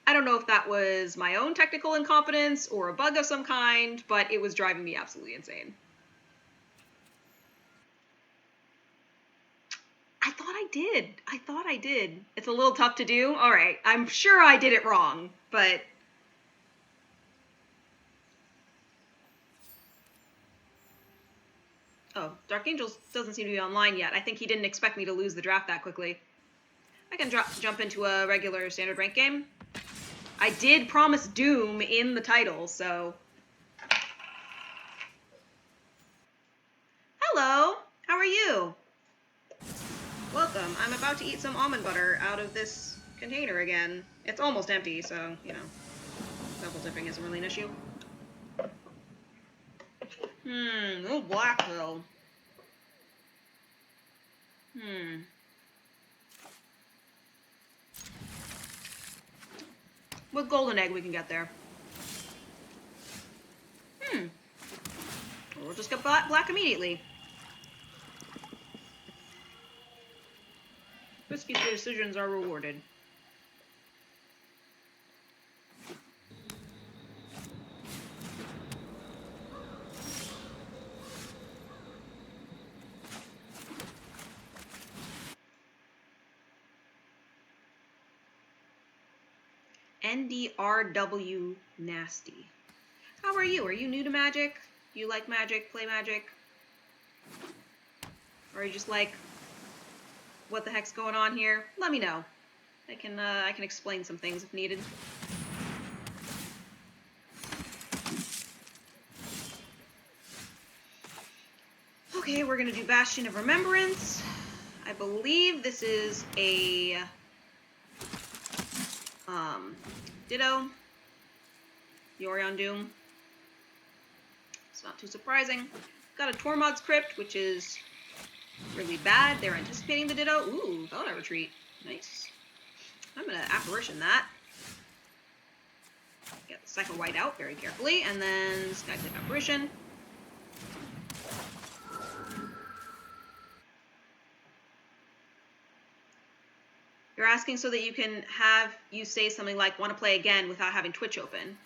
I don't know if that was my own technical incompetence or a bug of some kind, but it was driving me absolutely insane. I thought I did. It's a little tough to do. All right, I'm sure I did it wrong, but... Oh, Dark Angels doesn't seem to be online yet. I think he didn't expect me to lose the draft that quickly. I can jump into a regular standard rank game. I did promise Doom in the title, so... Hello! How are you? Welcome. I'm about to eat some almond butter out of this container again. It's almost empty, so, you know, double dipping isn't really an issue. A little black, though. With golden egg, we can get there. We'll just get black immediately. Risky decisions are rewarded. NDRW Nasty. How are you? Are you new to Magic? Do you like Magic? Play Magic? Or are you just like, what the heck's going on here? Let me know. I can explain some things if needed. Okay, we're gonna do Bastion of Remembrance. I believe this is a Ditto. Yorion Doom. It's not too surprising. Got a Tormod's Crypt, which is really bad. They're anticipating the Ditto. Ooh, Velvet Retreat. Nice. I'm gonna Apparition that. Get the second white out very carefully, and then Skyclip Apparition. You're asking so that you can have you say something like, want to play again without having Twitch open.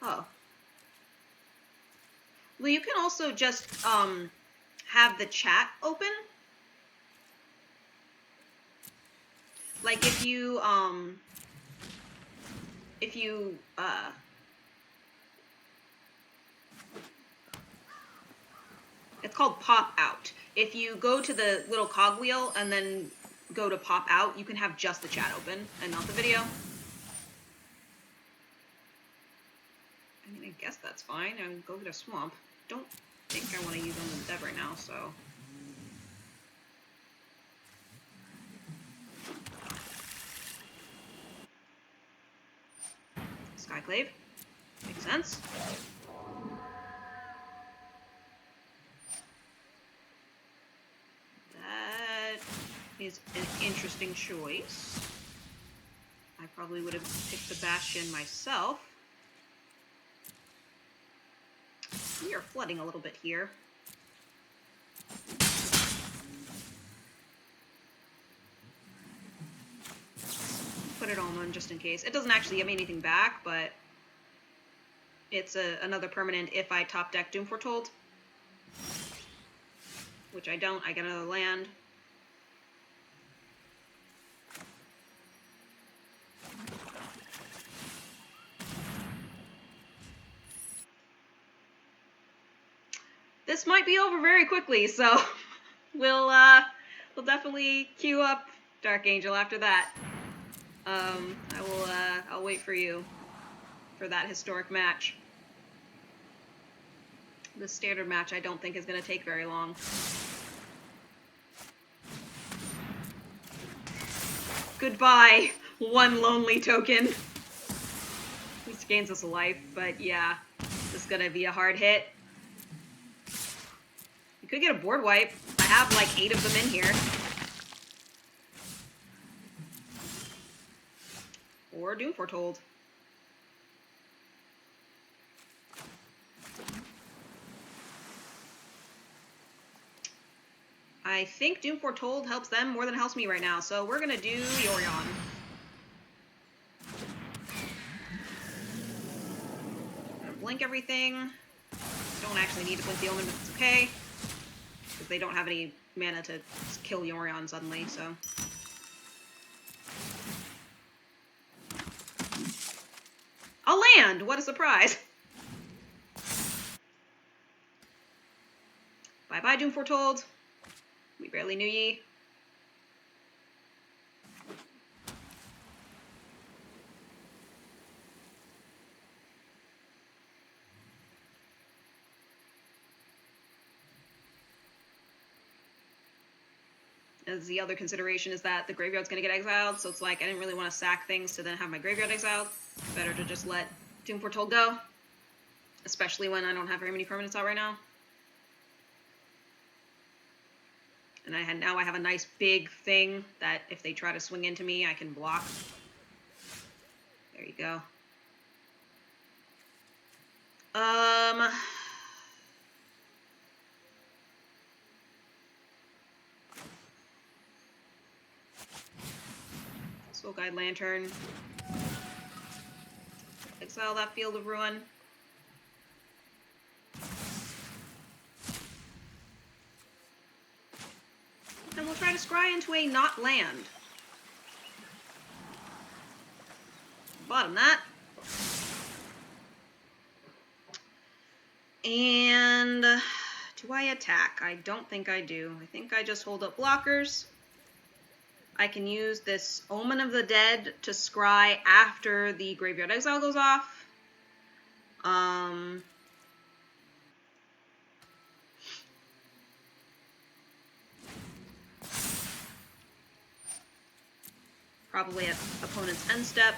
Oh. Well, you can also just have the chat open. Like if you it's called pop out. If you go to the little cogwheel and then go to pop out, you can have just the chat open and not the video. I mean, I guess that's fine. I'll go get a swamp. Don't think I want to use Unlimited Dev right now, so... Skyclave. Makes sense. That is an interesting choice. I probably would have picked the Bastion myself. We are flooding a little bit here. Put it on just in case. It doesn't actually give me anything back, but it's another permanent if I top deck Doom Foretold. Which I don't. I get another land. This might be over very quickly, so we'll definitely queue up Dark Angel after that. I'll wait for you for that historic match. The standard match I don't think is going to take very long. Goodbye, one lonely token. At least gains us a life, but yeah, this is going to be a hard hit. You could get a board wipe. I have like 8 of them in here. Or Doom Foretold. I think Doom Foretold helps them more than it helps me right now, so we're gonna do Yorion. Blink everything. Don't actually need to blink the Omen, but it's okay. Because they don't have any mana to kill Yorion suddenly, so... A land! What a surprise! Bye-bye, Doom Foretold. We barely knew ye. as the other consideration is that the graveyard's going to get exiled, so it's like I didn't really want to sack things to then have my graveyard exiled. Better to just let Doom Foretold go, especially when I don't have very many permanents out right now. And now I have a nice big thing that if they try to swing into me, I can block. There you go. Soul Guide Lantern. Exile that Field of Ruin. And we'll try to scry into a not land. Bottom that. And do I attack? I don't think I do. I think I just hold up blockers. I can use this Omen of the Dead to scry after the Graveyard Exile goes off. Probably at opponent's end step.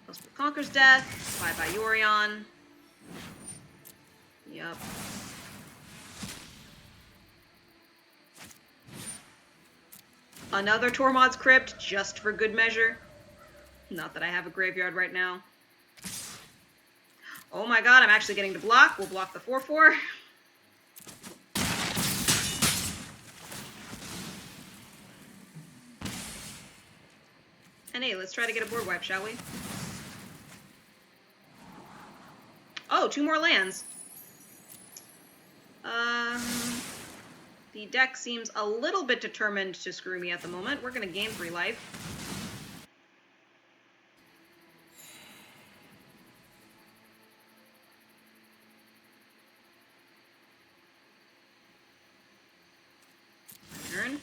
Esper Conquers Death. Bye-bye Yorion. Yep. Another Tormod's Crypt, just for good measure. Not that I have a graveyard right now. Oh my god, I'm actually getting to block. We'll block the 4/4. And hey, let's try to get a board wipe, shall we? Oh, 2 more lands. The deck seems a little bit determined to screw me at the moment. We're going to gain 3 life. Turn.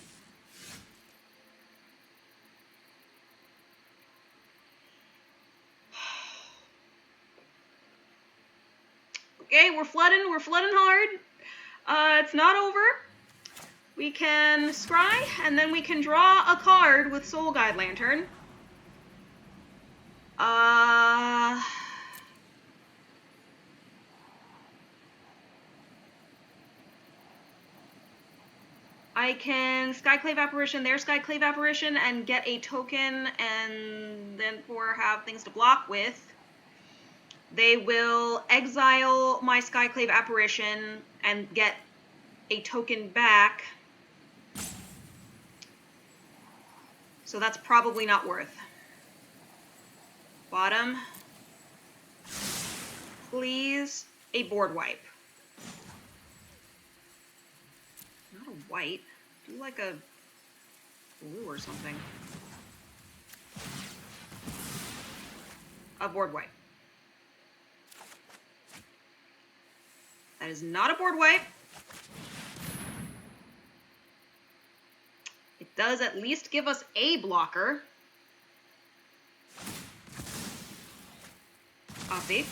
Okay, we're flooding hard. It's not over. We can scry, and then we can draw a card with Soul Guide Lantern. I can Skyclave Apparition, their Skyclave Apparition, and get a token, and then have things to block with. They will exile my Skyclave Apparition and get a token back. So that's probably not worth. Bottom. Please, a board wipe. Not a white. Do like a blue or something. A board wipe. That is not a board wipe. It does at least give us a blocker. Copy.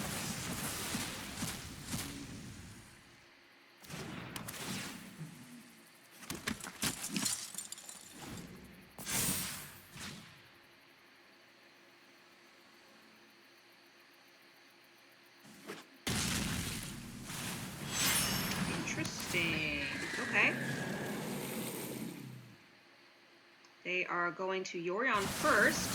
Interesting. Okay. They are going to Yorion first.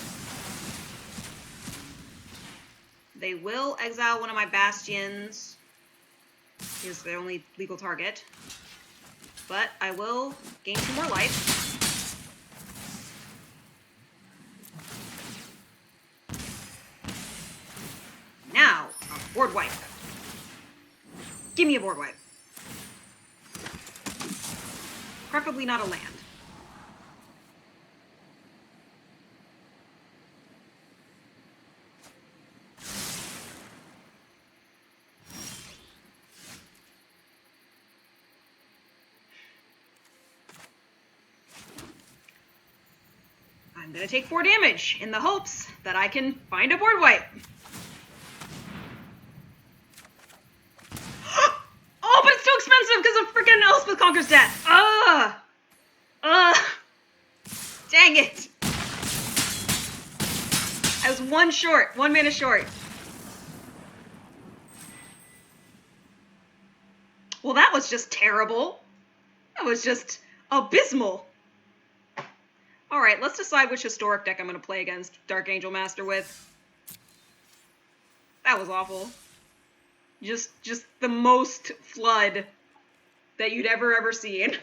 They will exile one of my bastions. He's their only legal target. But I will gain 2 more life. Now, a board wipe. Give me a board wipe. Preferably not a land. I'm gonna take 4 damage in the hopes that I can find a board wipe. Conquers Death! Ugh! Ugh! Dang it! I was 1 minute short. Well, that was just terrible. That was just abysmal. Alright, let's decide which historic deck I'm going to play against Dark Angel Master with. That was awful. Just the most flood that you'd ever seen.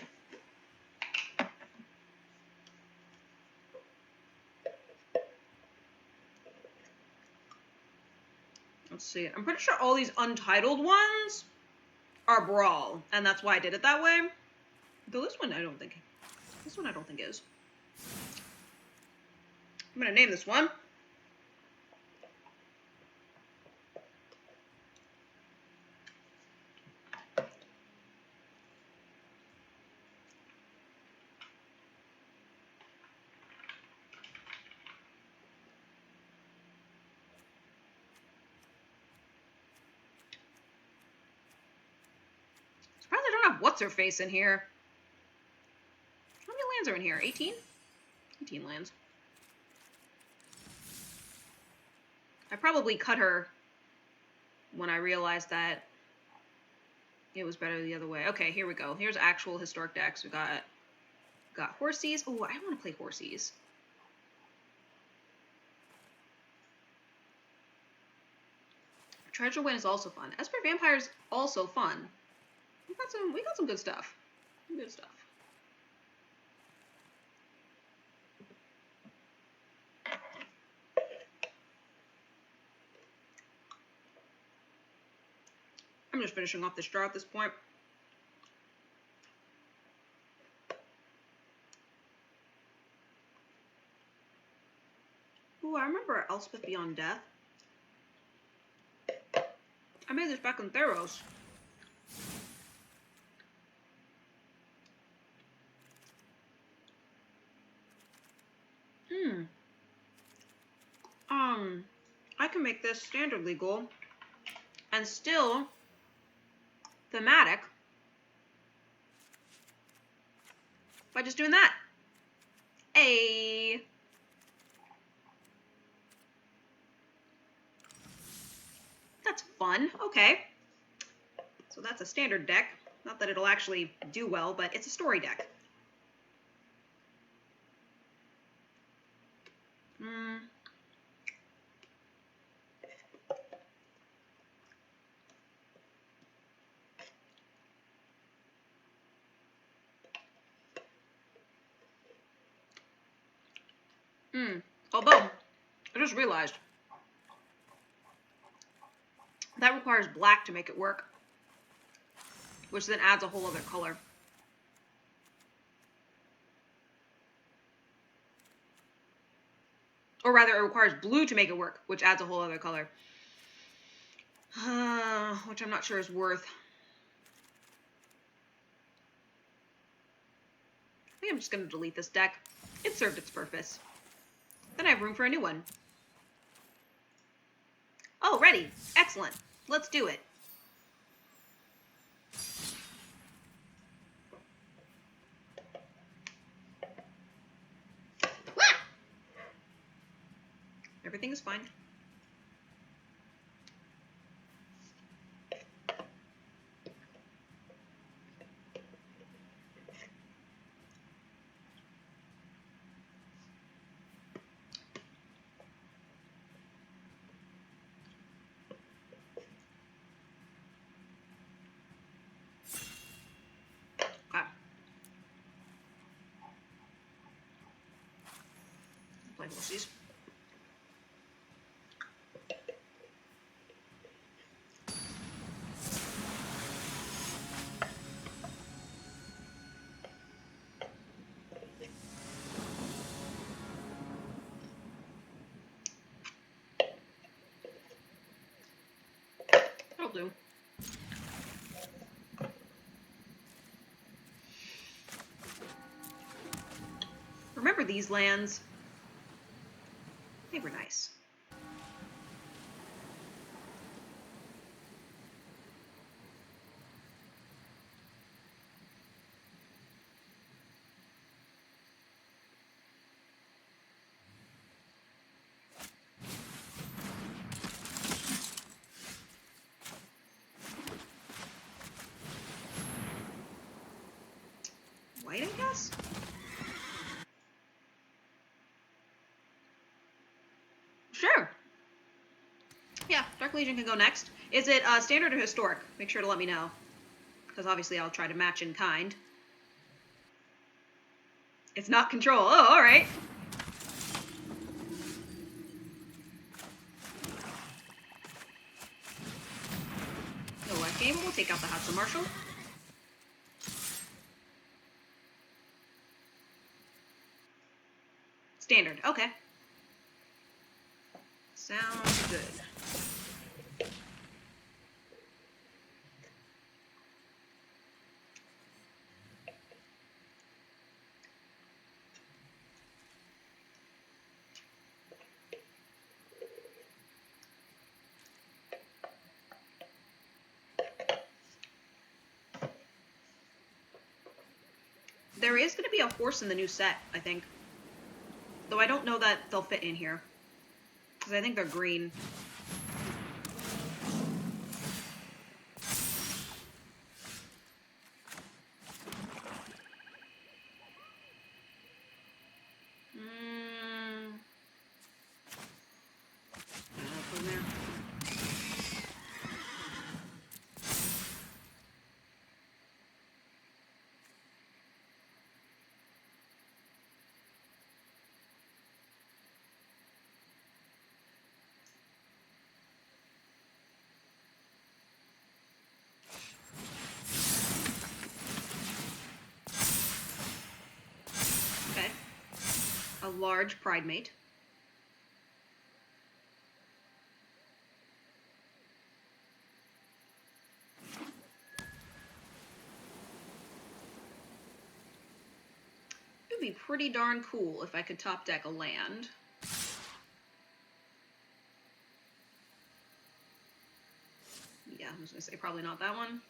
Let's see. I'm pretty sure all these untitled ones are Brawl, and that's why I did it that way. Though this one I don't think is. I'm gonna name this one. Surprised I don't have what's-her-face in here. How many lands are in here? 18? 18 lands. I probably cut her when I realized that it was better the other way. Okay, here we go. Here's actual historic decks. We got Horsies. Oh, I want to play Horsies. Treasure Wind is also fun. Esper Vampire's also fun. We got some good stuff. Good stuff. I'm just finishing off this draw at this point. Ooh, I remember Elspeth Beyond Death. I made this back in Theros. I can make this standard legal and still thematic by just doing that. That's fun. Okay. So that's a standard deck. Not that it'll actually do well, but it's a story deck. Although, I just realized that requires black to make it work, which then adds a whole other color. Or rather, it requires blue to make it work, which adds a whole other color. Which I'm not sure is worth. I think I'm just going to delete this deck. It served its purpose. Then I have room for a new one. Oh, ready. Excellent. Let's do it. Everything is fine. Okay. Play horsies. That'll do. Remember these lands? They were nice. guess? Sure. Yeah, Dark Legion can go next. Is it standard or historic? Make sure to let me know. Because obviously I'll try to match in kind. It's not control. Oh, alright. No life gain, we'll take out the Hudson Marshal. Standard, okay. Sounds good. There is going to be a horse in the new set, I think. Though I don't know that they'll fit in here. Because I think they're green. Put them there. Okay. A large pride mate. It would be pretty darn cool if I could top deck a land. Yeah, I was going to say probably not that one.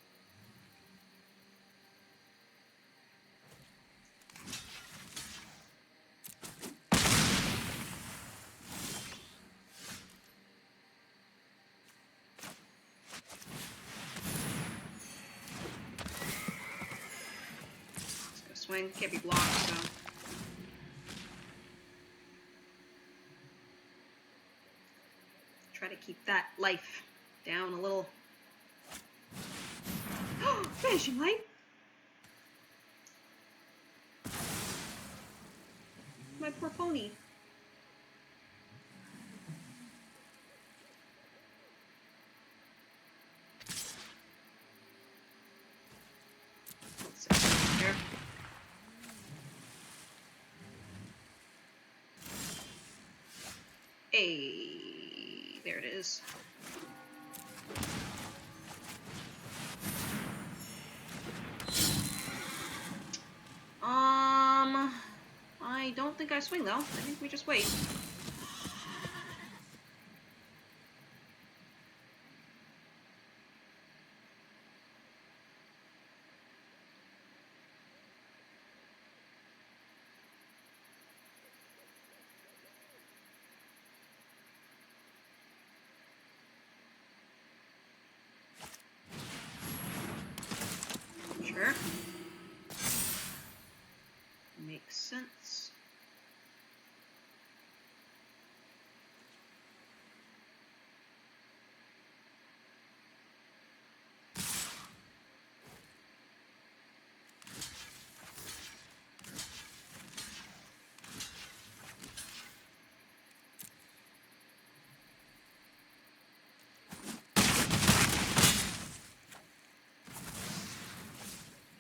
Swing, can't be blocked, so. Try to keep that life down a little. Vanishing Light! My poor pony. Let's see here. Hey, there it is. I don't think I swing though. I think we just wait. Sure. Makes sense.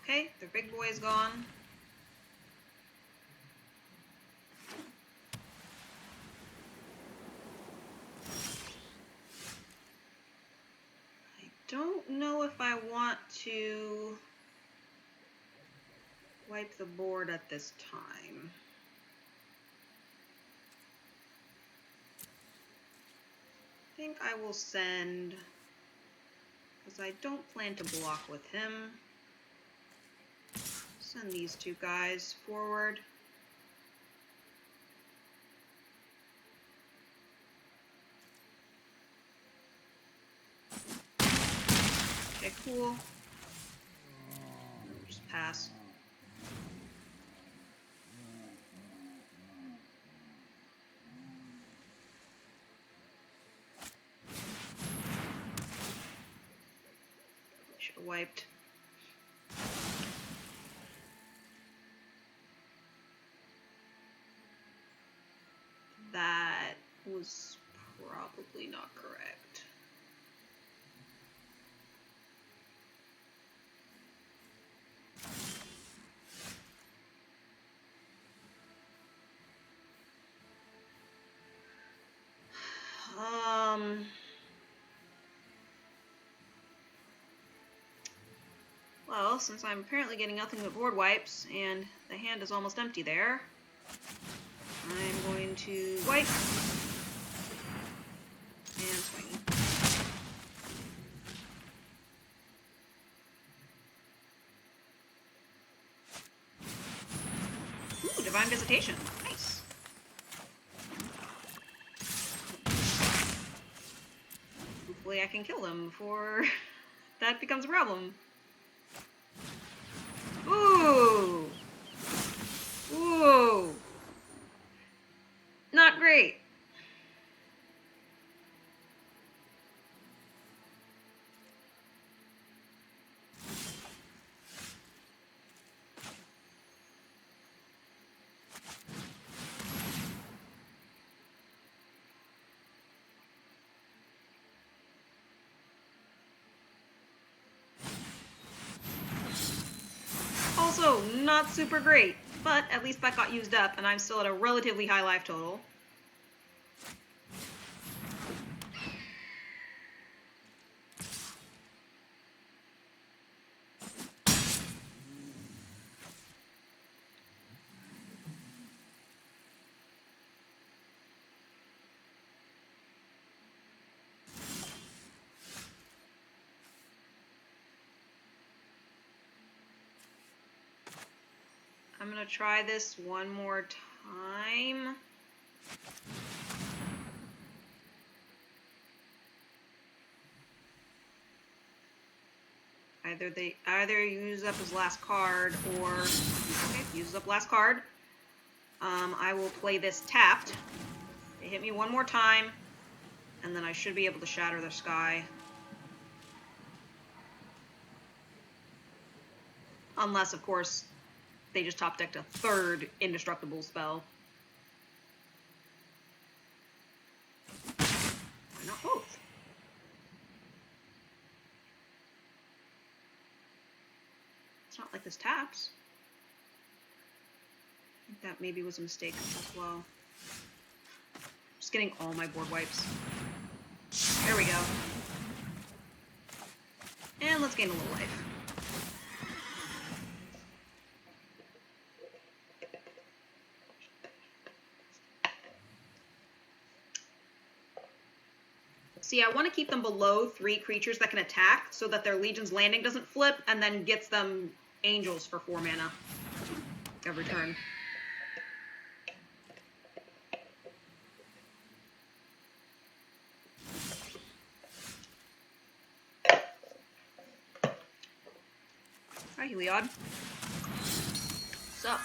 Okay, their big boy is gone. I don't know if I want to wipe the board at this time. I think I will send, because I don't plan to block with him. Send these two guys forward. Okay, cool. Just pass. wiped. That was probably not correct. Well, since I'm apparently getting nothing but board wipes, and the hand is almost empty there, I'm going to wipe and swing. Ooh, Divine Visitation. Nice. Hopefully I can kill them before that becomes a problem. Ooh! Ooh! Not great. Also, not super great, but at least that got used up, and I'm still at a relatively high life total. I'm gonna try this one more time. Either use up his last card or okay, uses up last card. I will play this tapped. They hit me one more time, and then I should be able to shatter the sky. Unless, of course, they just top decked a third indestructible spell. Why not both? It's not like this taps. I think that maybe was a mistake as well. Just getting all my board wipes. There we go. And let's gain a little life. See, I want to keep them below 3 creatures that can attack so that their Legion's Landing doesn't flip and then gets them Angels for 4 mana every turn. Hi, Heliod. What's up?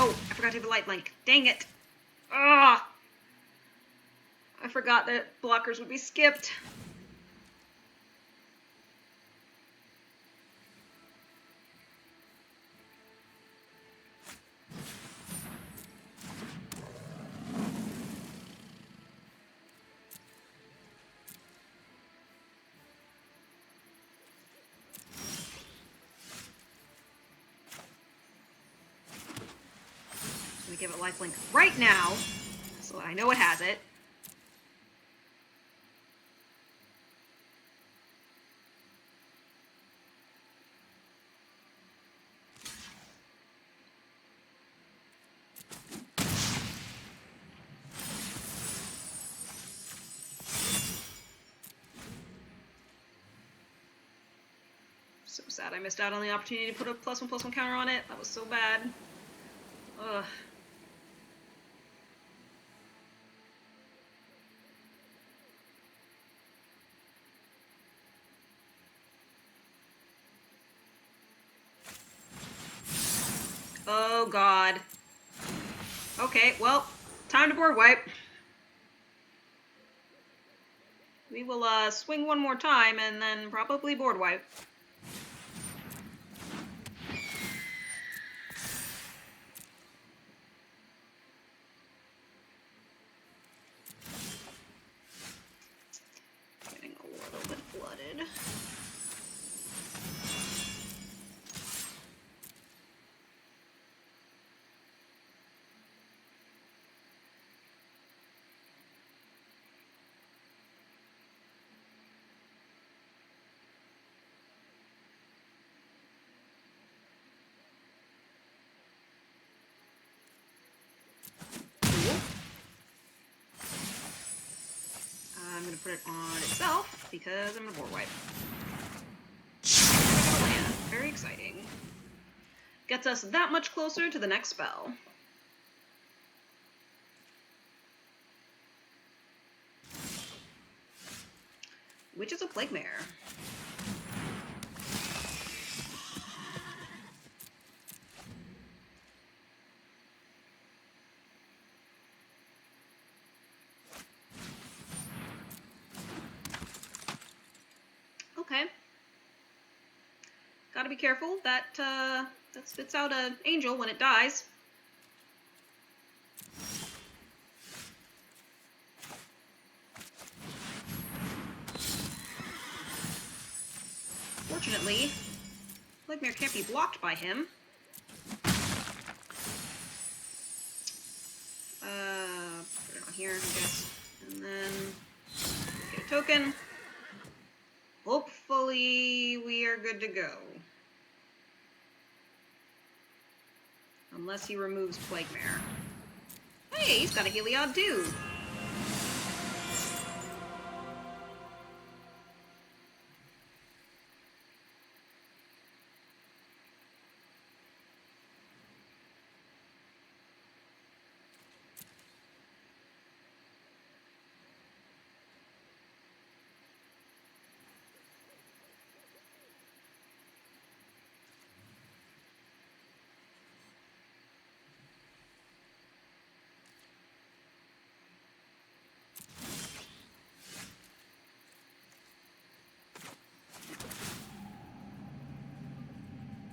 Oh, I forgot to have a light link. Dang it. Ugh. I forgot that blockers would be skipped. I'm gonna give it lifelink right now, so I know it has it. So sad I missed out on the opportunity to put a +1/+1 counter on it. That was so bad. Ugh. Oh god. Okay, well, time to board wipe. We will swing one more time and then probably board wipe. Getting a little bit flooded. I'm going to put it on itself because I'm going to board wipe. Land. Very exciting. Gets us that much closer to the next spell. Which is a Plague Mare. Okay. Gotta be careful. That spits out an angel when it dies. Fortunately, Plague Mare can't be blocked by him. Put it on here, I guess. And then get a token. Hopefully we are good to go. Unless he removes Plague Mare. Hey, he's got a Heliod too!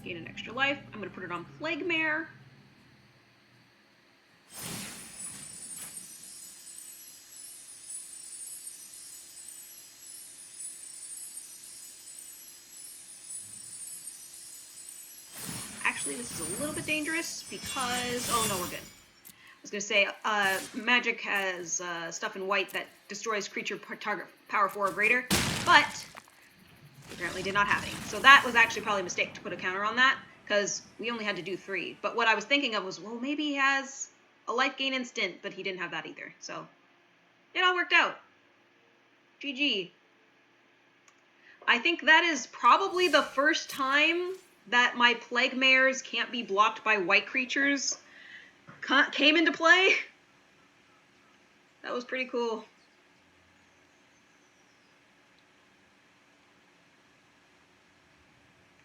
Gain an extra life. I'm going to put it on Plague Mare. Actually, this is a little bit dangerous because... Oh, no, we're good. I was going to say, Magic has stuff in white that destroys creature target power 4 or greater, but apparently did not have any. So that was actually probably a mistake to put a counter on that, because we only had to do 3. But what I was thinking of was, well, maybe he has a life gain instant, but he didn't have that either. So it all worked out. GG. I think that is probably the first time that my Plague Mares can't be blocked by white creatures came into play. That was pretty cool.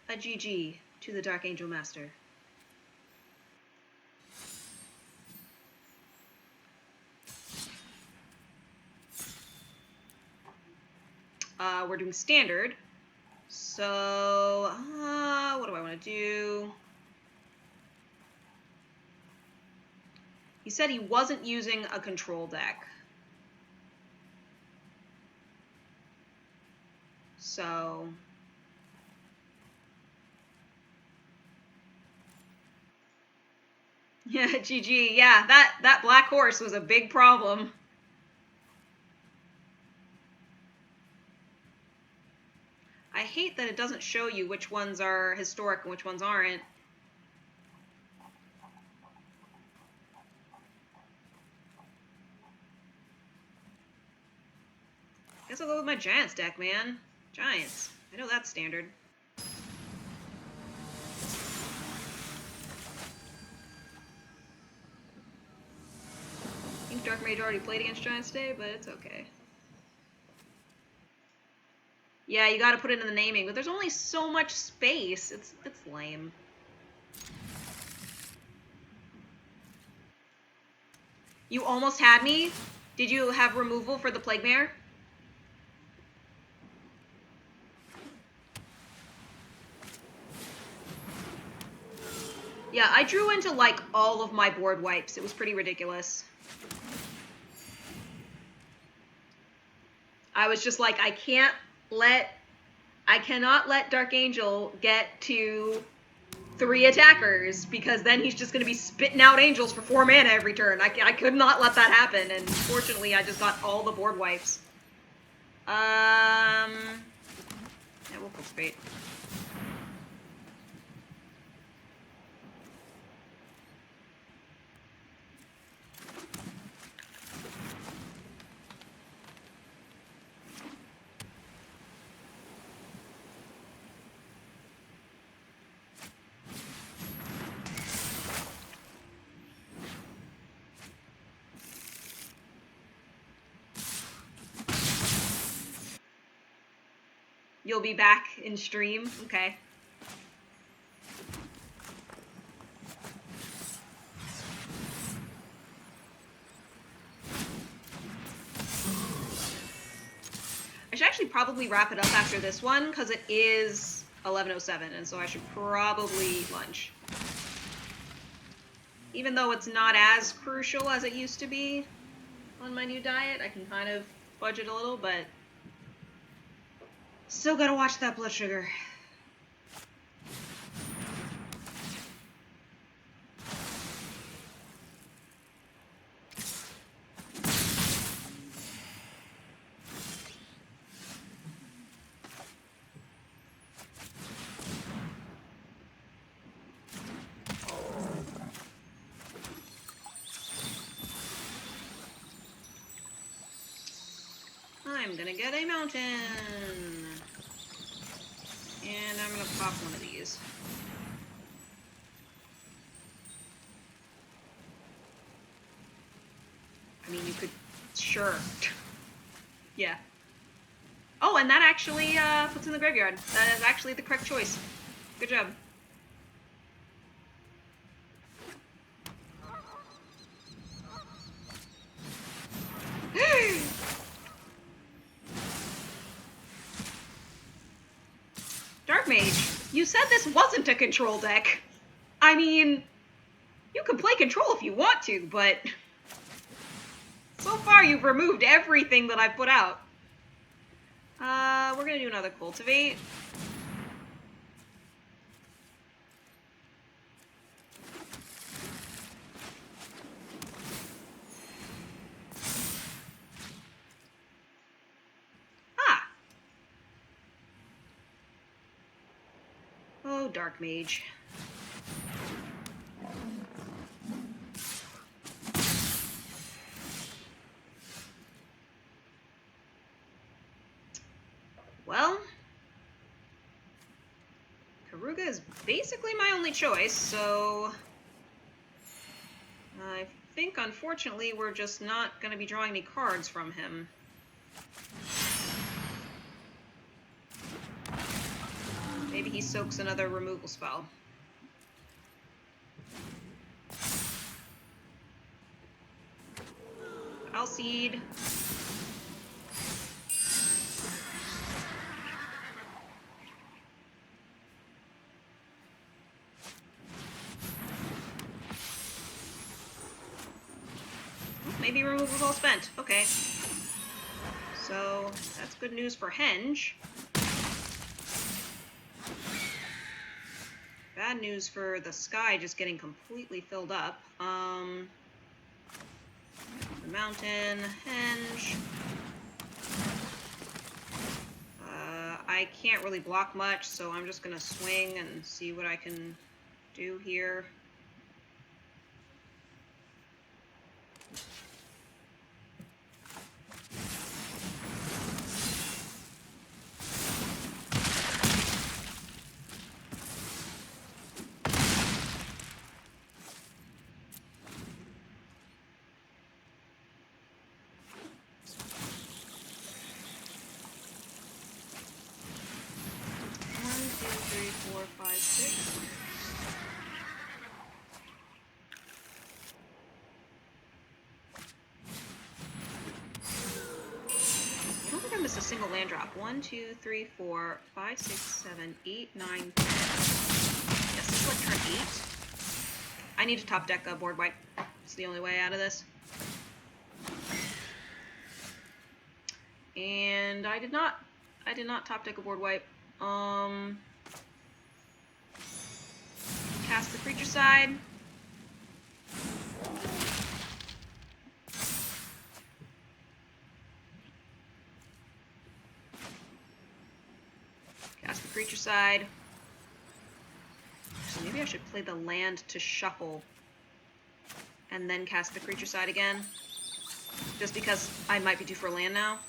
A GG to the Dark Angel Master. We're doing standard. So, what do I want to do? He said he wasn't using a control deck. So... Yeah, GG. Yeah, that black horse was a big problem. I hate that it doesn't show you which ones are historic and which ones aren't. I guess I'll go with my Giants deck, man. Giants. I know that's standard. Mage already played against Giants today, but it's okay. Yeah, you gotta put it in the naming, but there's only so much space. It's lame. You almost had me? Did you have removal for the Plague Mare? Yeah, I drew into, like, all of my board wipes. It was pretty ridiculous. I was just like, I cannot let Dark Angel get to 3 attackers, because then he's just going to be spitting out angels for 4 mana every turn. I could not let that happen, and fortunately I just got all the board wipes. Yeah, we'll cultivate. You'll be back in stream? Okay. I should actually probably wrap it up after this one, because it is 11:07, and so I should probably lunch. Even though it's not as crucial as it used to be on my new diet, I can kind of fudge it a little, but still gotta watch that blood sugar. I'm gonna get a mountain. And I'm gonna pop one of these. I mean, you could... Sure. Yeah. Oh, and that actually puts in the graveyard. That is actually the correct choice. Good job. Dark Mage, you said this wasn't a control deck. I mean, you can play control if you want to, but so far you've removed everything that I've put out. We're gonna do another cultivate. Oh, Dark Mage. Well, Karuga is basically my only choice, so I think, unfortunately, we're just not going to be drawing any cards from him. Maybe he soaks another removal spell. I'll seed. Maybe removal's all spent. Okay. So, that's good news for Henge. Bad news for the sky just getting completely filled up. The mountain, Henge. I can't really block much, so I'm just gonna swing and see what I can do here. 5, 6. I don't think I missed a single land drop. 1, 2, 3, 4, 5, 6, 7, 8, 9, 10. Yes, this is like turn 8. I need to top deck a board wipe. It's the only way out of this. And I did not top deck a board wipe. Cast the creature side. Cast the creature side. So maybe I should play the land to shuffle and then cast the creature side again. Just because I might be due for a land now.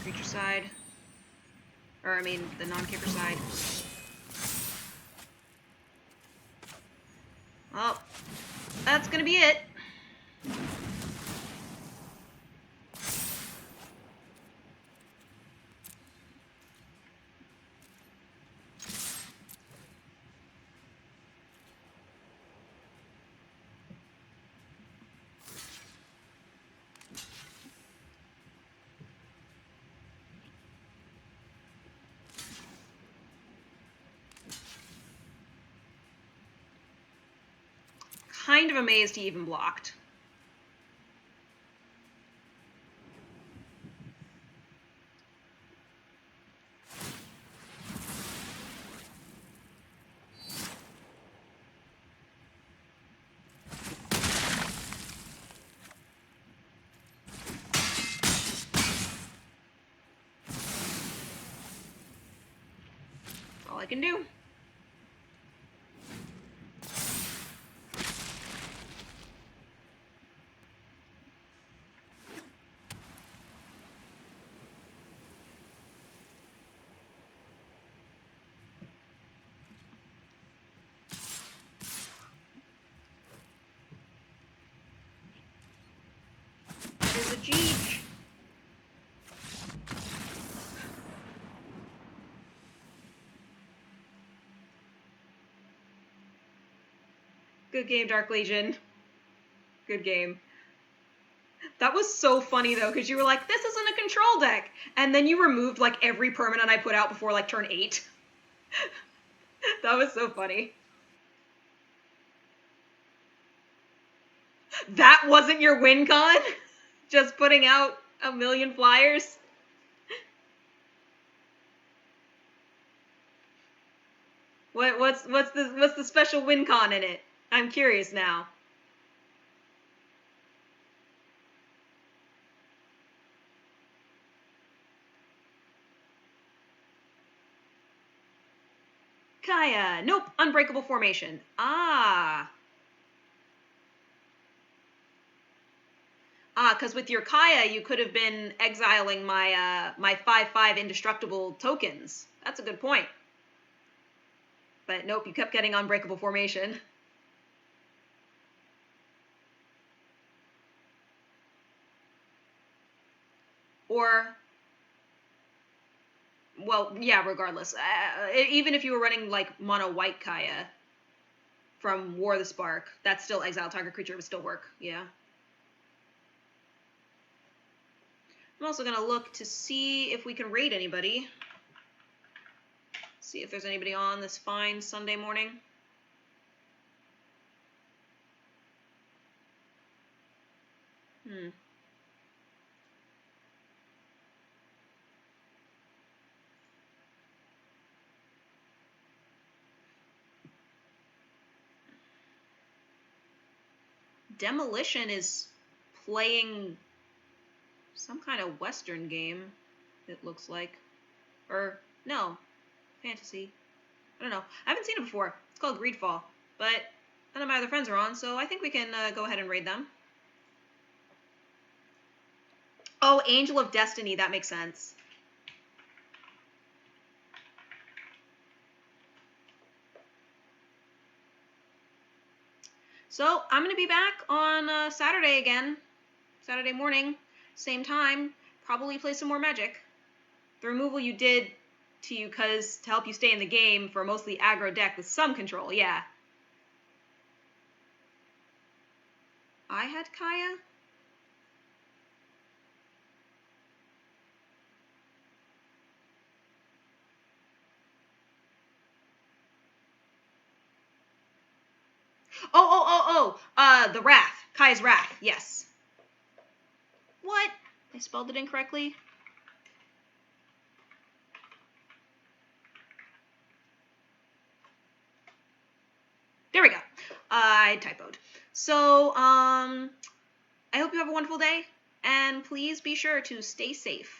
Creature side. Or, I mean, the non-keeper side. Well, that's gonna be it. Kind of amazed he even blocked. That's all I can do. There's a Jeech. Good game, Dark Legion. Good game. That was so funny, though, because you were like, this isn't a control deck. And then you removed, like, every permanent I put out before, like, turn 8. That was so funny. That wasn't your win con? Just putting out a million flyers? What's the special win con in it? I'm curious now. Kaya. Nope. Unbreakable formation. Ah. Because with your Kaya, you could have been exiling my my 5/5 indestructible tokens. That's a good point. But nope, you kept getting unbreakable formation. Or, well, yeah, regardless. Even if you were running, like, mono white Kaya from War the Spark, that's still exile target creature, would still work, yeah. I'm also going to look to see if we can raid anybody. See if there's anybody on this fine Sunday morning. Demolition is playing some kind of Western game, it looks like. Or, no, fantasy. I don't know. I haven't seen it before. It's called Greedfall. But none of my other friends are on, so I think we can go ahead and raid them. Oh, Angel of Destiny. That makes sense. So, I'm going to be back on Saturday again. Saturday morning, same time, probably play some more Magic. The removal you did to you to help you stay in the game for a mostly aggro deck with some control, yeah. I had Kaya? The Wrath. Kaya's Wrath, yes. What? I spelled it incorrectly? There we go. I typoed. So, I hope you have a wonderful day, and please be sure to stay safe.